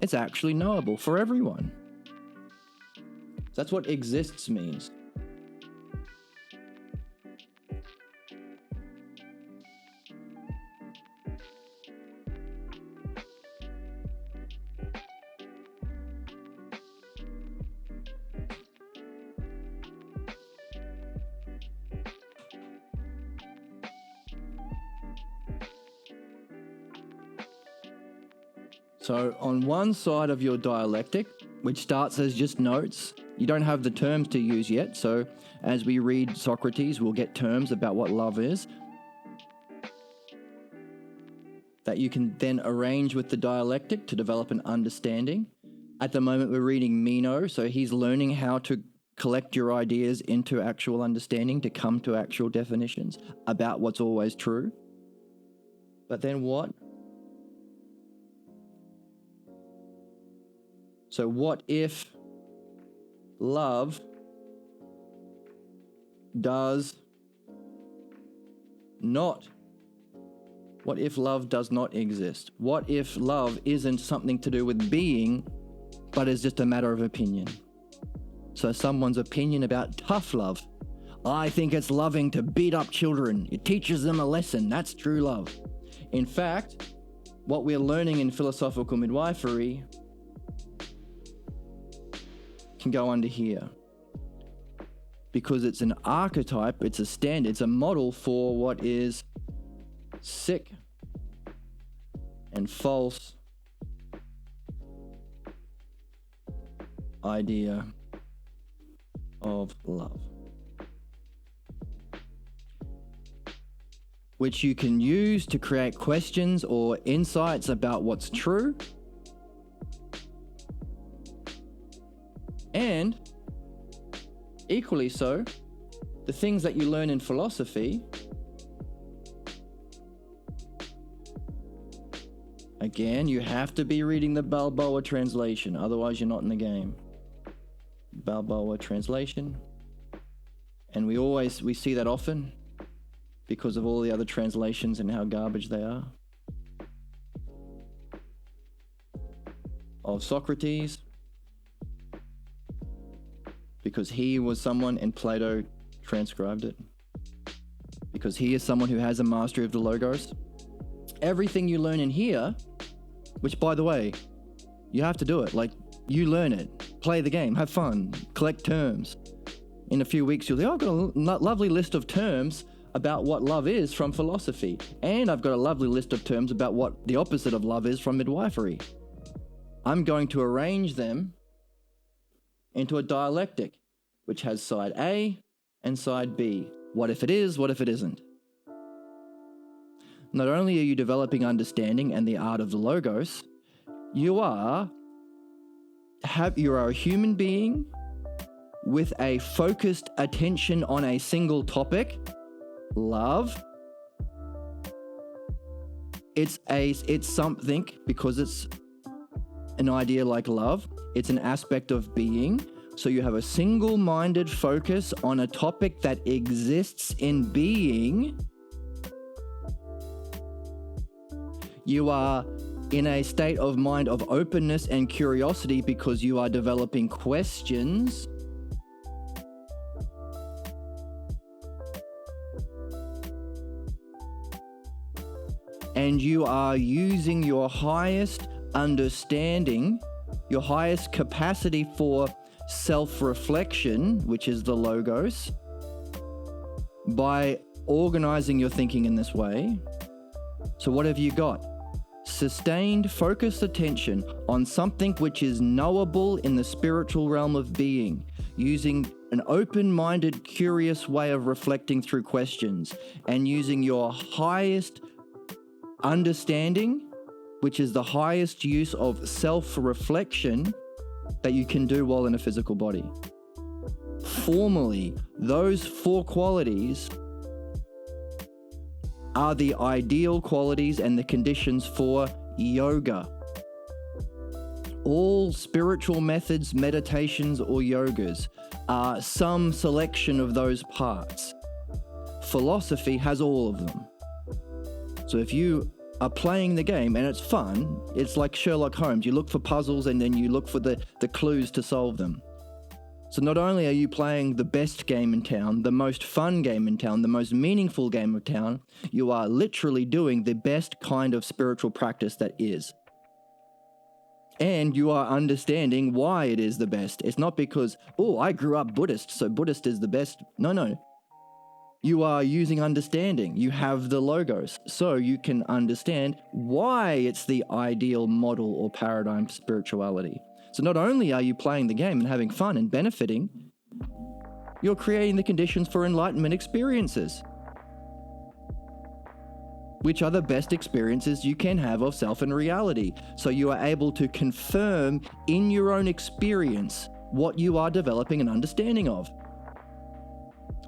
It's actually knowable for everyone. That's what exists means. So on one side of your dialectic, which starts as just notes, you don't have the terms to use yet. So as we read Socrates, we'll get terms about what love is that you can then arrange with the dialectic to develop an understanding. At the moment, we're reading Meno, so he's learning how to collect your ideas into actual understanding to come to actual definitions about what's always true. But then what? So what if love does not? What if love does not exist? What if love isn't something to do with being, but is just a matter of opinion? So someone's opinion about tough love. I think it's loving to beat up children. It teaches them a lesson. That's true love. In fact, what we're learning in philosophical midwifery can go under here, because it's an archetype, it's a standard, it's a model for what is sick and false idea of love, which you can use to create questions or insights about what's true. And equally so, the things that you learn in philosophy, again, you have to be reading the Balboa translation, otherwise you're not in the game. Balboa translation. And we see that often because of all the other translations and how garbage they are. Of Socrates, because he was someone, and Plato transcribed it, because he is someone who has a mastery of the Logos. Everything you learn in here, which, by the way, you have to do it. Like, you learn it, play the game, have fun, collect terms. In a few weeks, you'll think, I've got a lovely list of terms about what love is from philosophy. And I've got a lovely list of terms about what the opposite of love is from midwifery. I'm going to arrange them into a dialectic, which has side A and side B. What if it is? What if it isn't? Not only are you developing understanding and the art of the Logos, you are a human being with a focused attention on a single topic, love. It's something, because it's an idea like love, it's an aspect of being. So you have a single-minded focus on a topic that exists in being. You are in a state of mind of openness and curiosity because you are developing questions. And you are using your highest understanding, your highest capacity for self-reflection, which is the Logos, by organizing your thinking in this way. So what have you got? Sustained, focused attention on something which is knowable in the spiritual realm of being, using an open-minded, curious way of reflecting through questions, and using your highest understanding, which is the highest use of self-reflection that you can do while in a physical body. Formally, those 4 qualities are the ideal qualities and the conditions for yoga. All spiritual methods, meditations, or yogas are some selection of those parts. Philosophy has all of them. So if you are playing the game and it's fun, it's like Sherlock Holmes. You look for puzzles and then you look for the clues to solve them. So not only are you playing the best game in town, the most fun game in town, the most meaningful game of town, you are literally doing the best kind of spiritual practice that is. And you are understanding why it is the best. It's not because, oh, I grew up Buddhist, so Buddhist is the best. No. You are using understanding. You have the Logos, so you can understand why it's the ideal model or paradigm for spirituality. So not only are you playing the game and having fun and benefiting, you're creating the conditions for enlightenment experiences, which are the best experiences you can have of self and reality. So you are able to confirm in your own experience what you are developing an understanding of.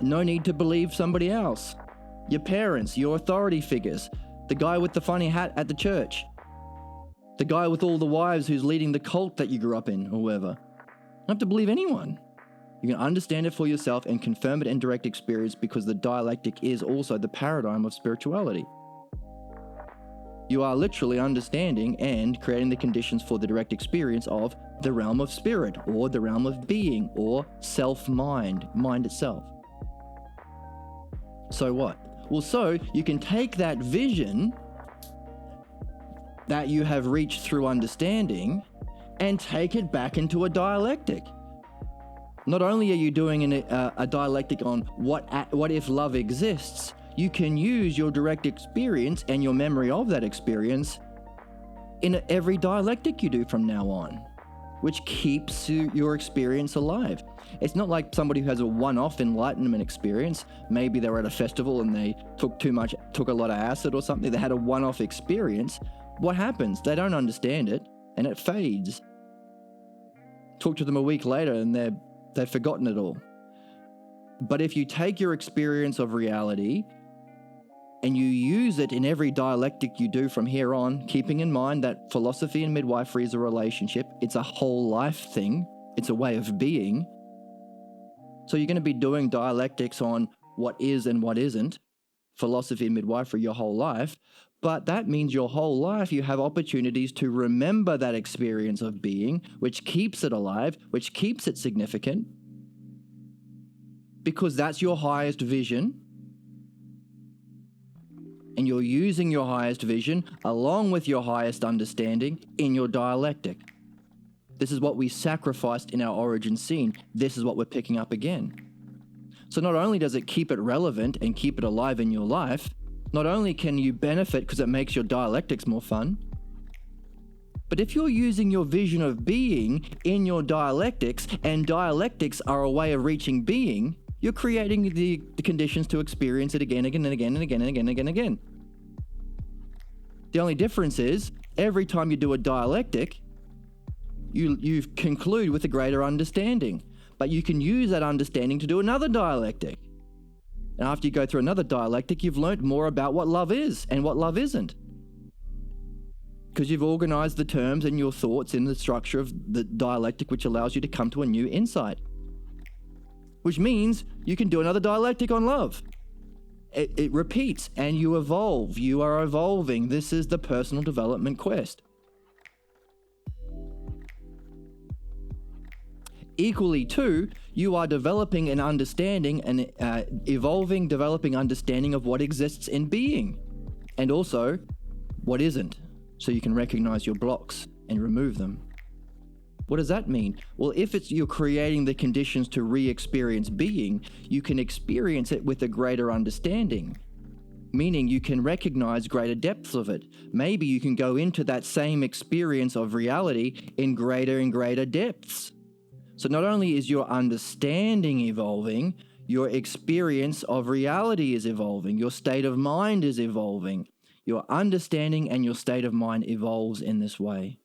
No need to believe somebody else. Your parents, your authority figures, the guy with the funny hat at the church, the guy with all the wives who's leading the cult that you grew up in, or whatever. You don't have to believe anyone. You can understand it for yourself and confirm it in direct experience, because the dialectic is also the paradigm of spirituality. You are literally understanding and creating the conditions for the direct experience of the realm of spirit, or the realm of being, or self-mind, mind itself. So what? Well, so you can take that vision that you have reached through understanding and take it back into a dialectic. Not only are you doing a dialectic on what if love exists, you can use your direct experience and your memory of that experience in every dialectic you do from now on, which keeps your experience alive. It's not like somebody who has a one-off enlightenment experience. Maybe they were at a festival and they took a lot of acid or something. They had a one-off experience. What happens? They don't understand it and it fades. Talk to them a week later and they've forgotten it all. But if you take your experience of reality and you use it in every dialectic you do from here on, keeping in mind that philosophy and midwifery is a relationship, it's a whole life thing, it's a way of being, So you're going to be doing dialectics on what is and what isn't, philosophy and midwifery your whole life, but that means your whole life you have opportunities to remember that experience of being, which keeps it alive, which keeps it significant, because that's your highest vision, and you're using your highest vision along with your highest understanding in your dialectic. This is what we sacrificed in our origin scene. This is what we're picking up again. So not only does it keep it relevant and keep it alive in your life, not only can you benefit because it makes your dialectics more fun, but if you're using your vision of being in your dialectics, and dialectics are a way of reaching being, you're creating the conditions to experience it again and again and again and again and again and again. The only difference is, every time you do a dialectic, you conclude with a greater understanding. But you can use that understanding to do another dialectic. And after you go through another dialectic, you've learnt more about what love is and what love isn't. Because you've organized the terms and your thoughts in the structure of the dialectic, which allows you to come to a new insight. Which means you can do another dialectic on love. It repeats and you evolve. You are evolving. This is the personal development quest. Equally too, you are developing an understanding and evolving, developing understanding of what exists in being, and also what isn't, so you can recognize your blocks and remove them. What does that mean? Well, if you're creating the conditions to re-experience being, you can experience it with a greater understanding, meaning you can recognize greater depths of it. Maybe you can go into that same experience of reality in greater and greater depths. So not only is your understanding evolving, your experience of reality is evolving, your state of mind is evolving. Your understanding and your state of mind evolves in this way,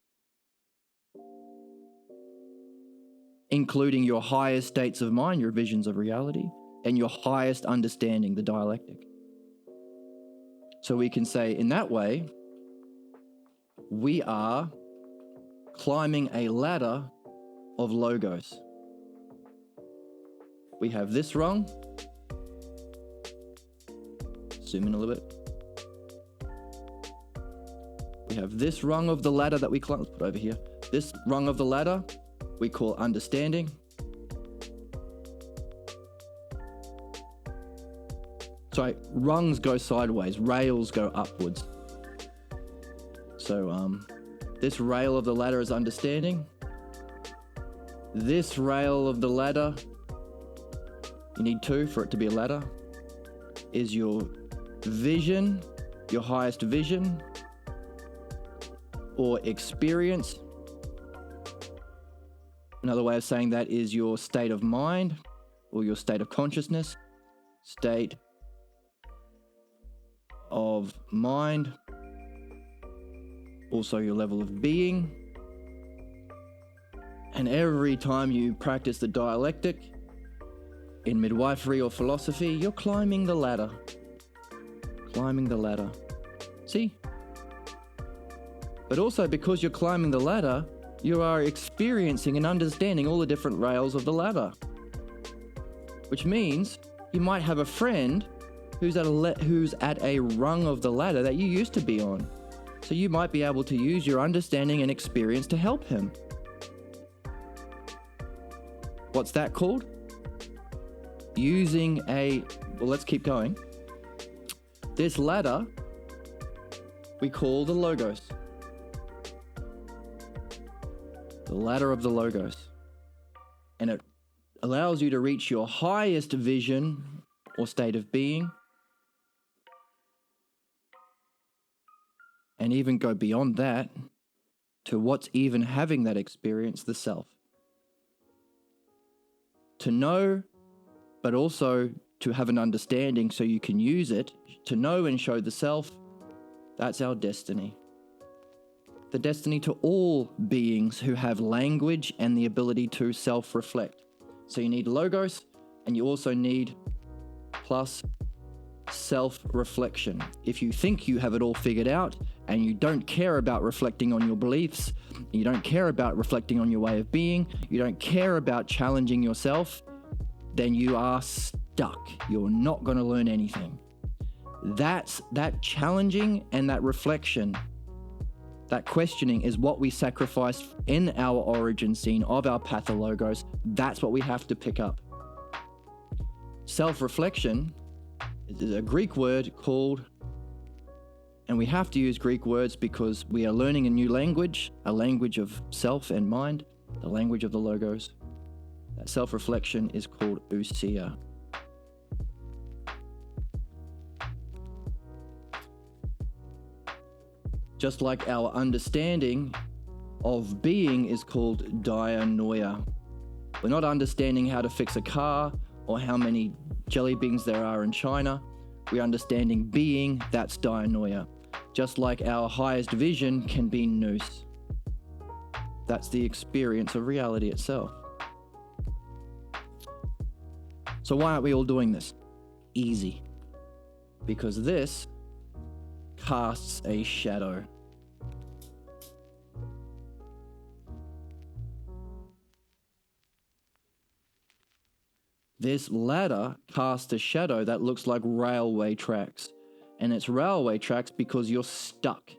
including your highest states of mind, your visions of reality, and your highest understanding, the dialectic. So we can say in that way, we are climbing a ladder of logos. We have this rung. Zoom in a little bit. We have this rung of the ladder that we climb. Let's put it over here. This rung of the ladder we call understanding. Sorry, rungs go sideways, rails go upwards. So this rail of the ladder is understanding. This rail of the ladder, you need two for it to be a ladder, is your vision, your highest vision or experience. Another way of saying that is your state of mind or your state of consciousness, state of mind, also your level of being. And every time you practice the dialectic in midwifery or philosophy, you're climbing the ladder. Climbing the ladder. See? But also because you're climbing the ladder, you are experiencing and understanding all the different rails of the ladder. Which means you might have a friend who's at a rung of the ladder that you used to be on. So you might be able to use your understanding and experience to help him. What's that called? Well, let's keep going. This ladder we call the Logos. The ladder of the Logos. And it allows you to reach your highest vision or state of being, and even go beyond that to what's even having that experience, the self. To know, but also to have an understanding so you can use it, to know and show the self, that's our destiny. The destiny to all beings who have language and the ability to self-reflect. So you need logos, and you also need plus self-reflection. If you think you have it all figured out and you don't care about reflecting on your beliefs, you don't care about reflecting on your way of being, you don't care about challenging yourself, then you are stuck. You're not going to learn anything. That challenging and that reflection, that questioning is what we sacrificed in our origin scene of our Pathologos. That's what we have to pick up. Self-reflection is a Greek word called, and we have to use Greek words because we are learning a new language, a language of self and mind, the language of the Logos. That self-reflection is called ousia. Just like our understanding of being is called dianoia. We're not understanding how to fix a car or how many jelly beans there are in China. We're understanding being, that's dianoia. Just like our highest vision can be nous. That's the experience of reality itself. So why aren't we all doing this? Easy. Because this casts a shadow. This ladder casts a shadow that looks like railway tracks. And it's railway tracks because you're stuck.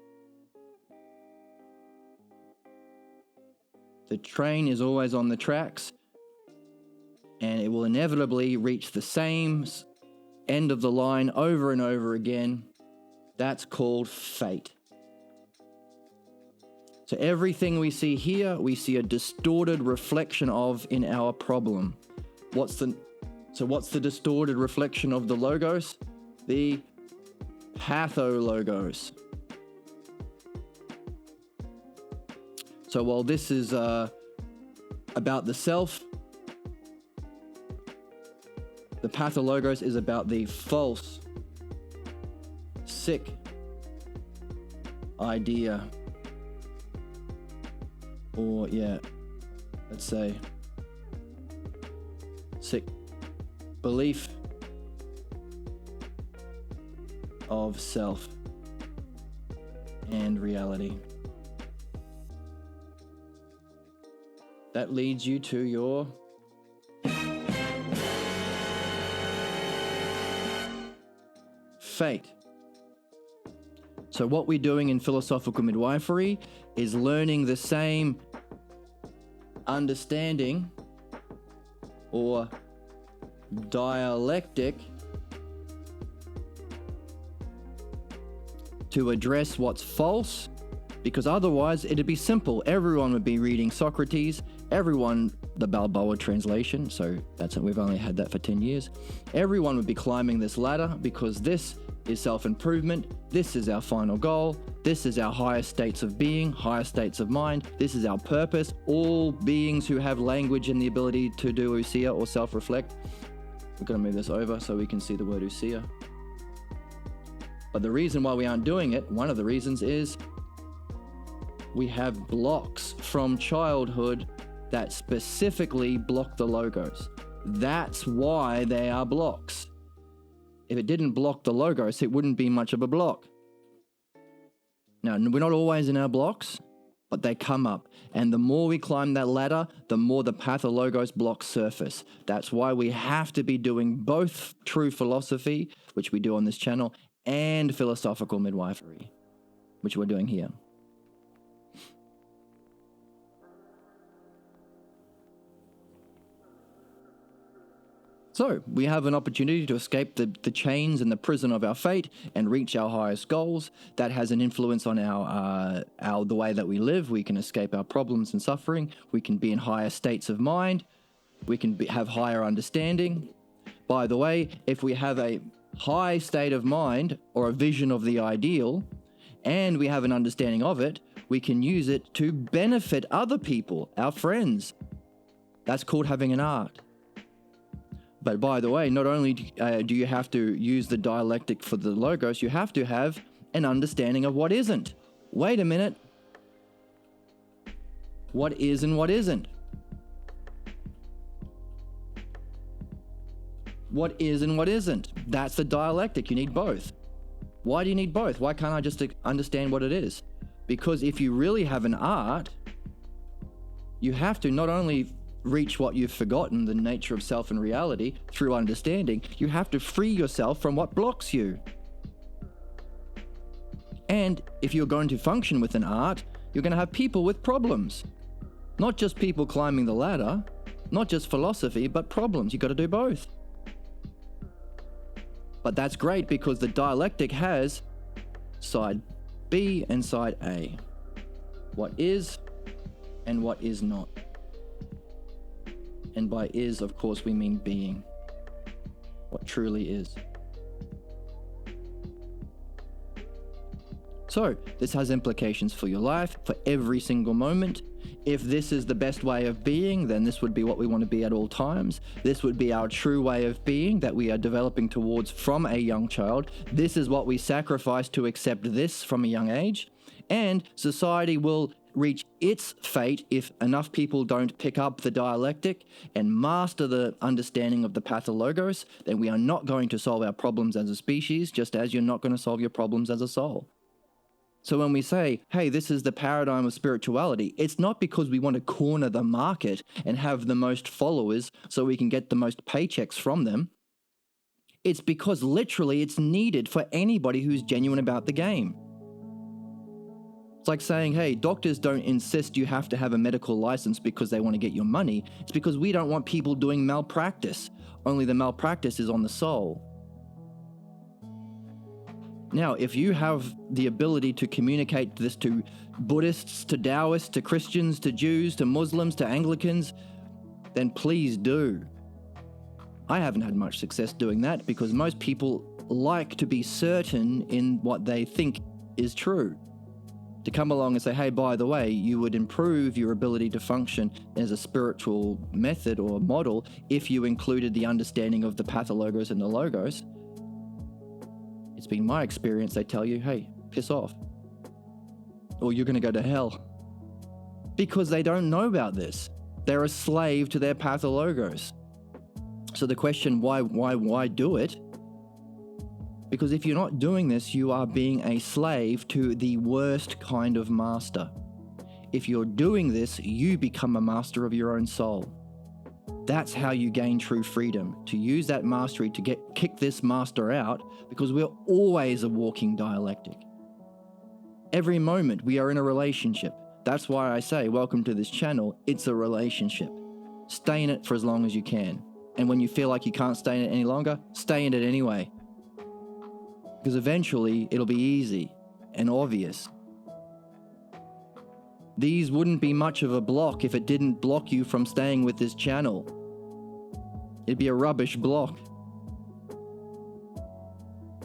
The train is always on the tracks, and it will inevitably reach the same end of the line over and over again. That's called fate. So everything we see here, we see a distorted reflection of in our problem. What's the distorted reflection of the Logos? The Pathologos. So while this is about the self, the Pathologos is about the false, sick idea. Or, let's say sick belief of self and reality. That leads you to your fate. So what we're doing in philosophical midwifery is learning the same understanding or dialectic to address what's false, because otherwise it'd be simple. Everyone would be reading Socrates, the Balboa translation, so we've only had that for 10 years. Everyone would be climbing this ladder because this is self-improvement, this is our final goal, this is our highest states of being, higher states of mind, this is our purpose. All beings who have language and the ability to do ousia or self-reflect. We're going to move this over so we can see the word ousia. But the reason why we aren't doing it, one of the reasons is we have blocks from childhood that specifically block the Logos. That's why they are blocks. If it didn't block the Logos, it wouldn't be much of a block. Now, we're not always in our blocks, but they come up. And the more we climb that ladder, the more the Pathologos blocks surface. That's why we have to be doing both true philosophy, which we do on this channel, and philosophical midwifery, which we're doing here. So we have an opportunity to escape the chains and the prison of our fate and reach our highest goals. That has an influence on the way that we live. We can escape our problems and suffering. We can be in higher states of mind. We can have higher understanding. By the way, if we have a high state of mind or a vision of the ideal, and we have an understanding of it, we can use it to benefit other people, our friends. That's called having an art. But by the way, not only do you have to use the dialectic for the Logos, you have to have an understanding of what isn't. Wait a minute. What is and what isn't? What is and what isn't? That's the dialectic. You need both. Why do you need both? Why can't I just understand what it is? 'Because if you really have an art, you have to not only reach what you've forgotten, the nature of self and reality, through understanding, you have to free yourself from what blocks you. And if you're going to function with an art, you're going to have people with problems. Not just people climbing the ladder, not just philosophy, but problems. You've got to do both. But that's great because the dialectic has side B and side A. What is and what is not. And by is, of course, we mean being. What truly is. So, this has implications for your life, for every single moment. If this is the best way of being, then this would be what we want to be at all times. This would be our true way of being that we are developing towards from a young child. This is what we sacrifice to accept this from a young age. And society will reach its fate if enough people don't pick up the dialectic and master the understanding of the pathologos. Then we are not going to solve our problems as a species, just as you're not going to solve your problems as a soul. So when we say, hey, this is the paradigm of spirituality, it's not because we want to corner the market and have the most followers so we can get the most paychecks from them. It's because literally it's needed for anybody who's genuine about the game. It's like saying, hey, doctors don't insist you have to have a medical license because they want to get your money. It's because we don't want people doing malpractice. Only the malpractice is on the soul. Now, if you have the ability to communicate this to Buddhists, to Taoists, to Christians, to Jews, to Muslims, to Anglicans, then please do. I haven't had much success doing that because most people like to be certain in what they think is true. To come along and say, hey, by the way, you would improve your ability to function as a spiritual method or model if you included the understanding of the pathologos and the logos. It's been my experience, they tell you, hey, piss off. Or you're going to go to hell. Because they don't know about this. They're a slave to their pathologos. So the question, why do it? Because if you're not doing this, you are being a slave to the worst kind of master. If you're doing this, you become a master of your own soul. That's how you gain true freedom, to use that mastery to kick this master out, because we're always a walking dialectic. Every moment we are in a relationship. That's why I say, welcome to this channel. It's a relationship. Stay in it for as long as you can. And when you feel like you can't stay in it any longer, stay in it anyway. Because eventually it'll be easy and obvious. These wouldn't be much of a block if it didn't block you from staying with this channel. It'd be a rubbish block.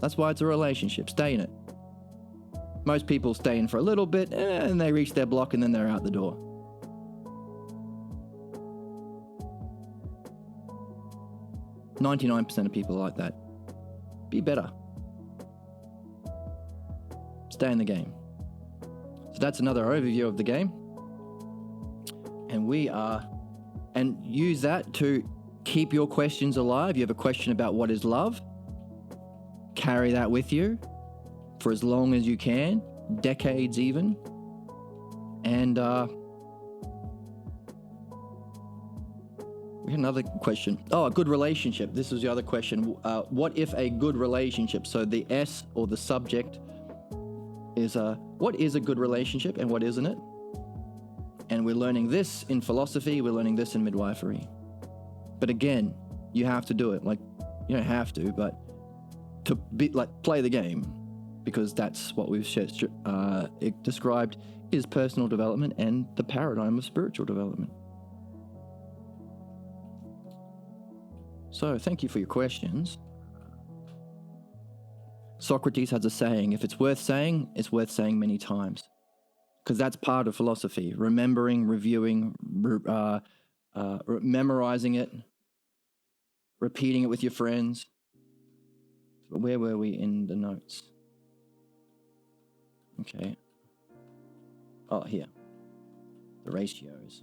That's why it's a relationship. Stay in it. Most people stay in for a little bit and they reach their block and then they're out the door. .99% of people are like that. Be better. Stay in the game. So that's another overview of the game. And use that to keep your questions alive. You have a question about what is love? Carry that with you for as long as you can, decades even. And we had another question. Oh, a good relationship. This was the other question. What if a good relationship? So the S or the subject is what is a good relationship and what isn't it? And we're learning this in philosophy, we're learning this in midwifery. But again, you have to do it. Like, you don't have to, but to be like play the game, because that's what we've described is personal development and the paradigm of spiritual development. So thank you for your questions. Socrates has a saying, if it's worth saying many times. Because that's part of philosophy, remembering, reviewing, memorizing it, repeating it with your friends. Where were we in the notes? Okay. Oh, here. The ratios.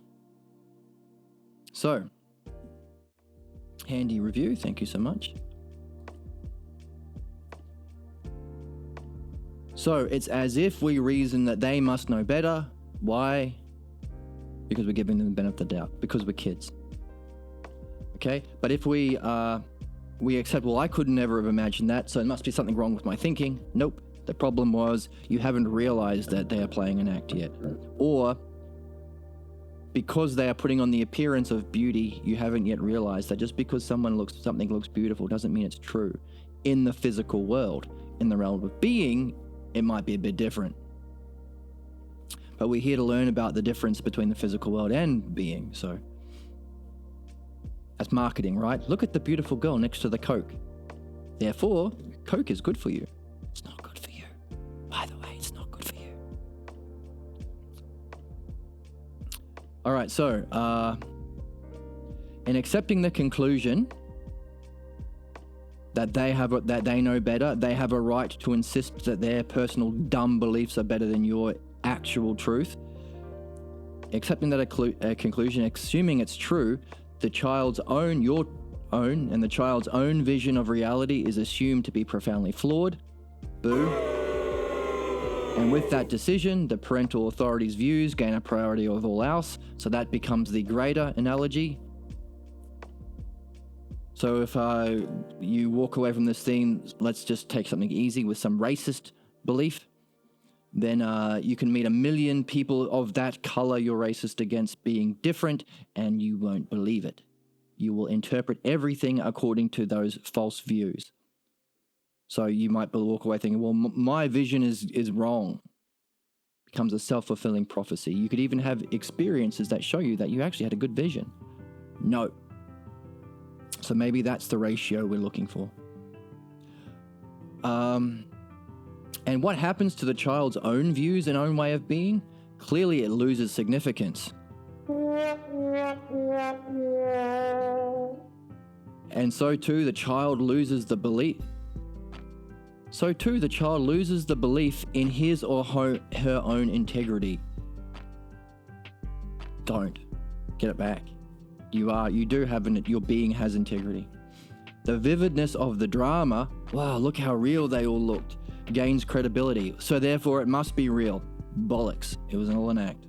So, handy review, thank you so much. So it's as if we reason that they must know better. Why? Because we're giving them the benefit of the doubt. Because we're kids. Okay, but if we accept, well, I could never have imagined that, so it must be something wrong with my thinking. Nope. The problem was you haven't realized that they are playing an act yet. Or because they are putting on the appearance of beauty, you haven't yet realized that just because something looks beautiful doesn't mean it's true. In the physical world, in the realm of being, it might be a bit different. But we're here to learn about the difference between the physical world and being, so that's marketing, right? Look at the beautiful girl next to the Coke. Therefore, Coke is good for you. It's not good for you. By the way, it's not good for you. All right, so in accepting the conclusion that they know better, they have a right to insist that their personal dumb beliefs are better than your actual truth. Accepting that conclusion, assuming it's true, the child's own, your own, and the child's own vision of reality is assumed to be profoundly flawed. Boo. And with that decision, the parental authority's views gain a priority over all else, so that becomes the greater analogy. So if you walk away from this thing, let's just take something easy with some racist belief, then you can meet 1 million people of that color you're racist against being different, and you won't believe it. You will interpret everything according to those false views. So you might walk away thinking, well, my vision is wrong. It becomes a self-fulfilling prophecy. You could even have experiences that show you that you actually had a good vision. No. So maybe that's the ratio we're looking for. And what happens to the child's own views and own way of being? Clearly it loses significance. And so too the child loses the belief. In his or her own integrity. Don't. Get it back. You do have your being has integrity. The vividness of the drama, wow, look how real they all looked, gains credibility. So therefore it must be real. Bollocks. It was all an act.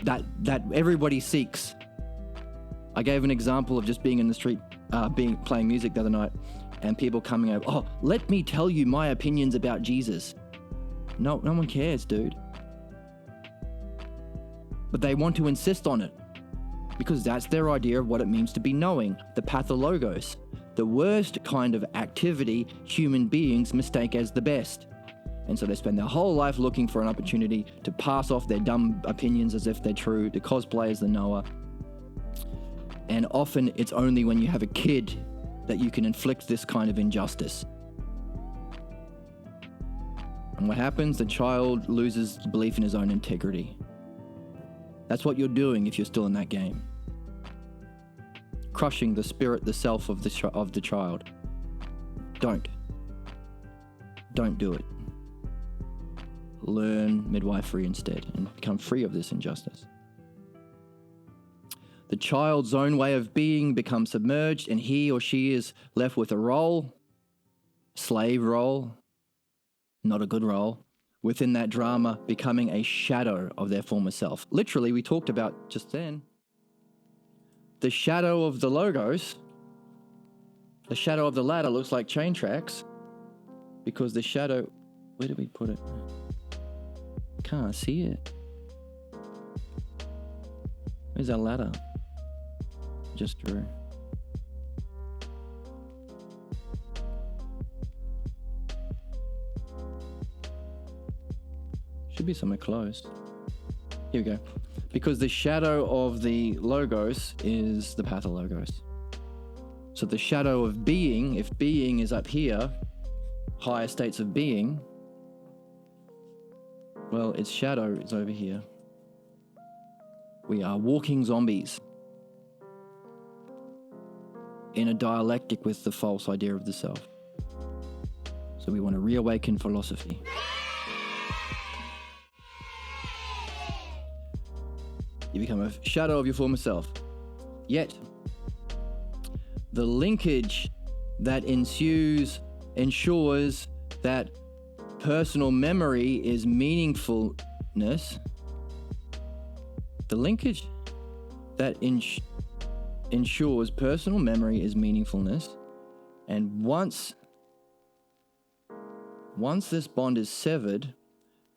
That everybody seeks. I gave an example of just being in the street, playing music the other night, and people coming over, oh, let me tell you my opinions about Jesus. No one cares, dude. But they want to insist on it, because that's their idea of what it means to be knowing, the pathologos, the worst kind of activity human beings mistake as the best. And so they spend their whole life looking for an opportunity to pass off their dumb opinions as if they're true, to cosplay as the knower. And often it's only when you have a kid that you can inflict this kind of injustice. And what happens? The child loses belief in his own integrity. That's what you're doing if you're still in that game. Crushing the spirit, the self of the child. Don't do it. Learn midwifery instead and become free of this injustice. The child's own way of being becomes submerged, and he or she is left with a role, slave role, not a good role, within that drama, becoming a shadow of their former self. Literally, we talked about just then, the shadow of the logos, the shadow of the ladder looks like chain tracks, because the shadow, where did we put it? Can't see it. Where's our ladder? Just drew. Should be somewhere close. Here we go. Because the shadow of the logos is the pathologos. So the shadow of being, if being is up here, higher states of being, well, its shadow is over here. We are walking zombies in a dialectic with the false idea of the self. So we want to reawaken philosophy. You become a shadow of your former self. Yet, the linkage that ensures that personal memory is meaningfulness, the linkage that ensures personal memory is meaningfulness, and once this bond is severed,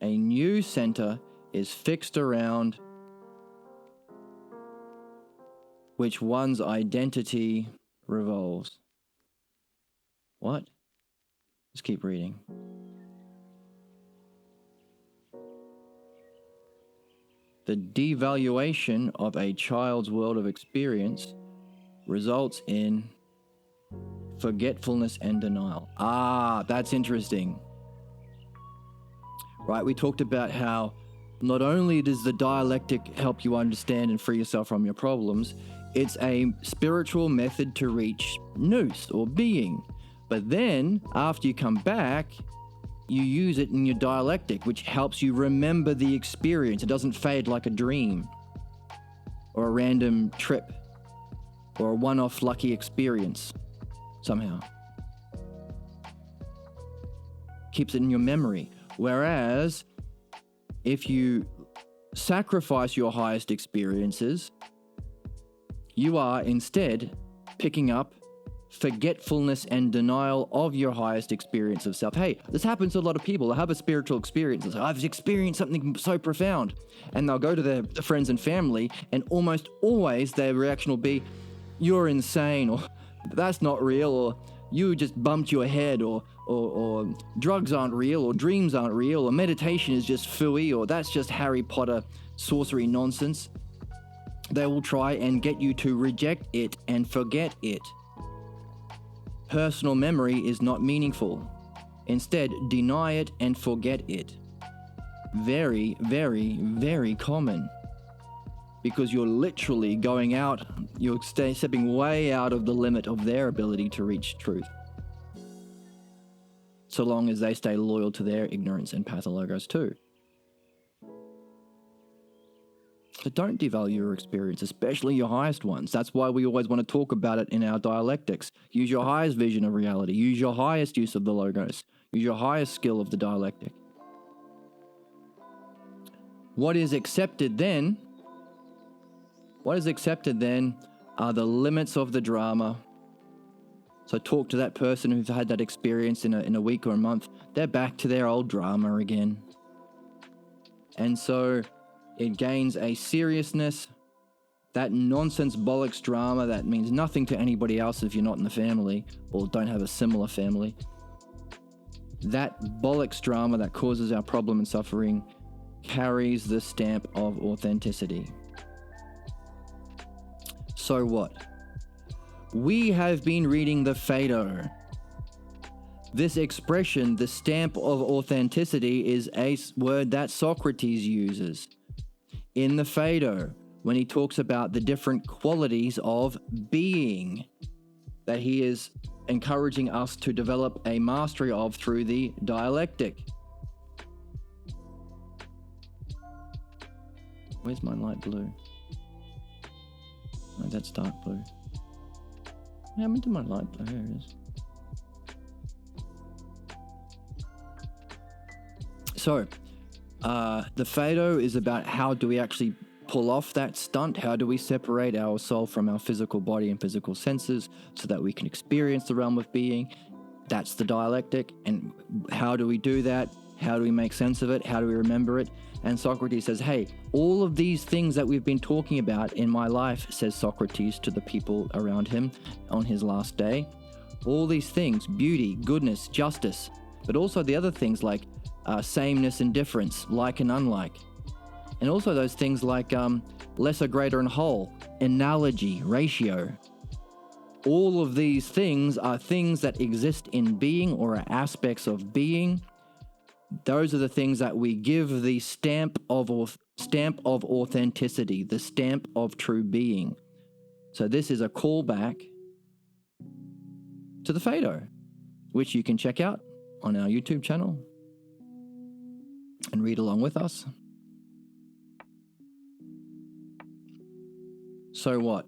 a new center is fixed around which one's identity revolves. What? Let's keep reading. The devaluation of a child's world of experience results in forgetfulness and denial. Ah, that's interesting. Right, we talked about how not only does the dialectic help you understand and free yourself from your problems, it's a spiritual method to reach nous or being. But then, after you come back, you use it in your dialectic, which helps you remember the experience. It doesn't fade like a dream or a random trip or a one-off lucky experience somehow. Keeps it in your memory. Whereas, if you sacrifice your highest experiences, you are instead picking up forgetfulness and denial of your highest experience of self. Hey, this happens to a lot of people. They have a spiritual experience. It's like, I've experienced something so profound. And they'll go to their friends and family, and almost always their reaction will be, you're insane, or that's not real, or you just bumped your head, or drugs aren't real, or dreams aren't real, or meditation is just phooey, or that's just Harry Potter sorcery nonsense. They will try and get you to reject it and forget it. Personal memory is not meaningful. Instead, deny it and forget it. Very, very, very common. Because you're literally going out, you're stepping way out of the limit of their ability to reach truth. So long as they stay loyal to their ignorance and pathologos too. So don't devalue your experience, especially your highest ones. That's why we always want to talk about it in our dialectics. Use your highest vision of reality. Use your highest use of the logos. Use your highest skill of the dialectic. What is accepted then are the limits of the drama. So talk to that person who's had that experience in a week or a month. They're back to their old drama again. And so it gains a seriousness. That nonsense bollocks drama that means nothing to anybody else if you're not in the family or don't have a similar family. That bollocks drama that causes our problem and suffering carries the stamp of authenticity. So what? We have been reading the Phaedo. This expression, the stamp of authenticity, is a word that Socrates uses in the Phaedo when he talks about the different qualities of being that he is encouraging us to develop a mastery of through the dialectic. Where's my light blue? Oh, that's dark blue. Yeah, I'm into my light blue. Here it is. So, the Phaedo is about how do we actually pull off that stunt? How do we separate our soul from our physical body and physical senses so that we can experience the realm of being? That's the dialectic. And how do we do that? How do we make sense of it? How do we remember it? And Socrates says, hey, all of these things that we've been talking about in my life, says Socrates to the people around him on his last day, all these things, beauty, goodness, justice, but also the other things like sameness and difference, like and unlike. And also those things like lesser, greater, and whole, analogy, ratio. All of these things are things that exist in being or are aspects of being. Those are the things that we give the stamp of authenticity, the stamp of true being. So this is a callback to the Phaedo, which you can check out on our YouTube channel and read along with us. So what?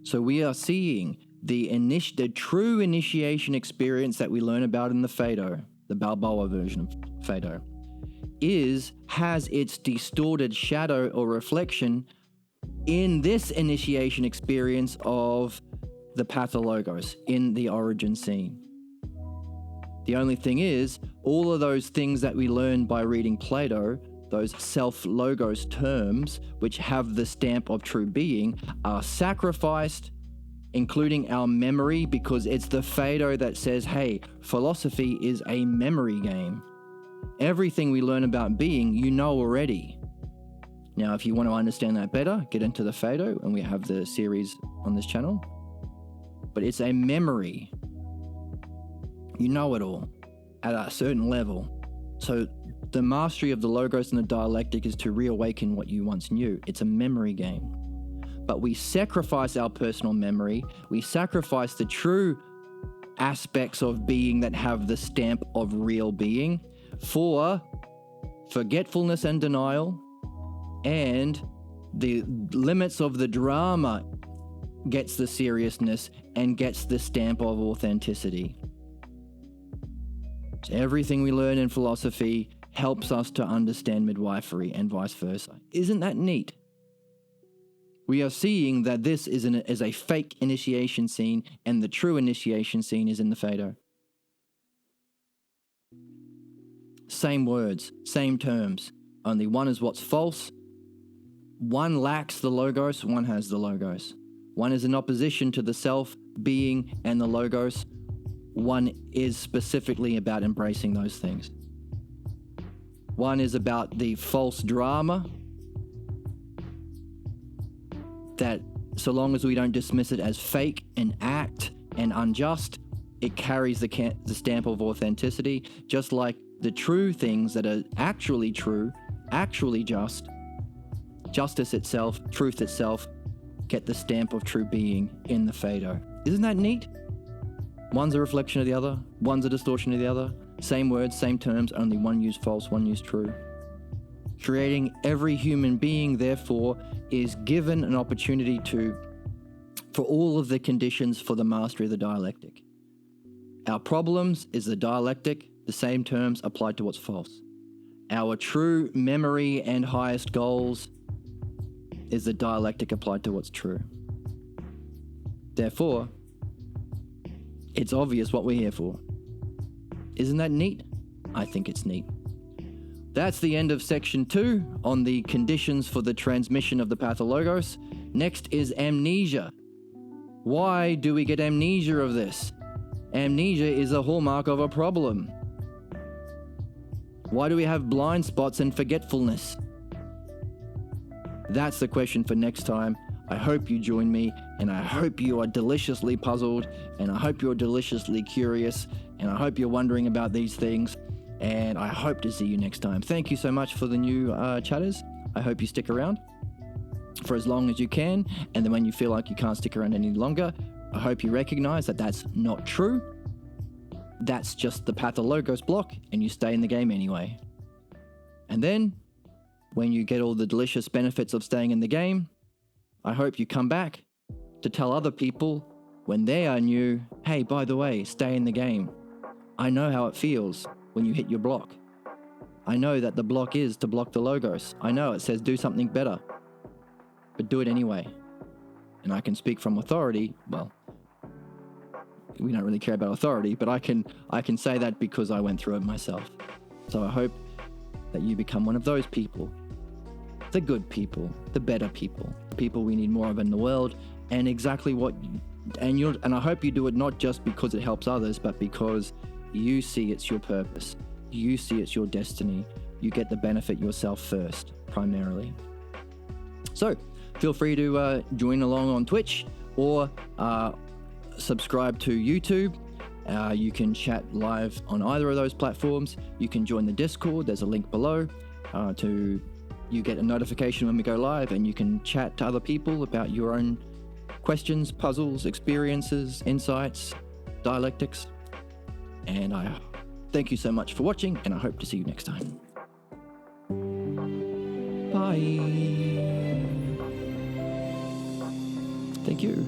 So we are seeing the true initiation experience that we learn about in the Phaedo, the Balboa version of Phaedo, has its distorted shadow or reflection in this initiation experience of the Pathologos in the origin scene. The only thing is, all of those things that we learn by reading Plato, those self-logos terms, which have the stamp of true being, are sacrificed, including our memory, because it's the Phaedo that says, hey, philosophy is a memory game. Everything we learn about being, you know already. Now, if you want to understand that better, get into the Phaedo, and we have the series on this channel. But it's a memory. You know it all at a certain level. So the mastery of the Logos and the dialectic is to reawaken what you once knew. It's a memory game. But we sacrifice our personal memory. We sacrifice the true aspects of being that have the stamp of real being for forgetfulness and denial, and the limits of the drama gets the seriousness and gets the stamp of authenticity. So everything we learn in philosophy helps us to understand midwifery and vice versa. Isn't that neat? We are seeing that this is a fake initiation scene, and the true initiation scene is in the Phaedo. Same words, same terms, only one is what's false. One lacks the Logos, one has the Logos. One is in opposition to the self, being, and the Logos. One is specifically about embracing those things. One is about the false drama that, so long as we don't dismiss it as fake and act and unjust, it carries the stamp of authenticity, just like the true things that are actually true, actually just, justice itself, truth itself, get the stamp of true being in the Phaedo. Isn't that neat? One's a reflection of the other, one's a distortion of the other. Same words, same terms, only one used false, one used true. Creating every human being, therefore, is given an opportunity for all of the conditions for the mastery of the dialectic. Our problems is the dialectic, the same terms applied to what's false. Our true memory and highest goals is the dialectic applied to what's true. Therefore, it's obvious what we're here for. Isn't that neat? I think it's neat. That's the end of section 2 on the conditions for the transmission of the Pathologos. Next is amnesia. Why do we get amnesia of this? Amnesia is a hallmark of a problem. Why do we have blind spots and forgetfulness? That's the question for next time. I hope you join me, and I hope you are deliciously puzzled, and I hope you're deliciously curious, and I hope you're wondering about these things, and I hope to see you next time. Thank you so much for the new chatters. I hope you stick around for as long as you can, and then when you feel like you can't stick around any longer, I hope you recognize that that's not true. That's just the Pathologos block, and you stay in the game anyway. And then, when you get all the delicious benefits of staying in the game, I hope you come back to tell other people when they are new, hey, by the way, stay in the game. I know how it feels when you hit your block. I know that the block is to block the Logos. I know it says do something better, but do it anyway. And I can speak from authority. Well, we don't really care about authority, but I can say that because I went through it myself. So I hope that you become one of those people. The good people, the better people, the people we need more of in the world, and exactly what, and I hope you do it not just because it helps others, but because you see it's your purpose, you see it's your destiny, you get the benefit yourself first, primarily. So, feel free to join along on Twitch or subscribe to YouTube. You can chat live on either of those platforms. You can join the Discord. There's a link below you get a notification when we go live, and you can chat to other people about your own questions, puzzles, experiences, insights, dialectics. And I thank you so much for watching, and I hope to see you next time. Bye. Thank you.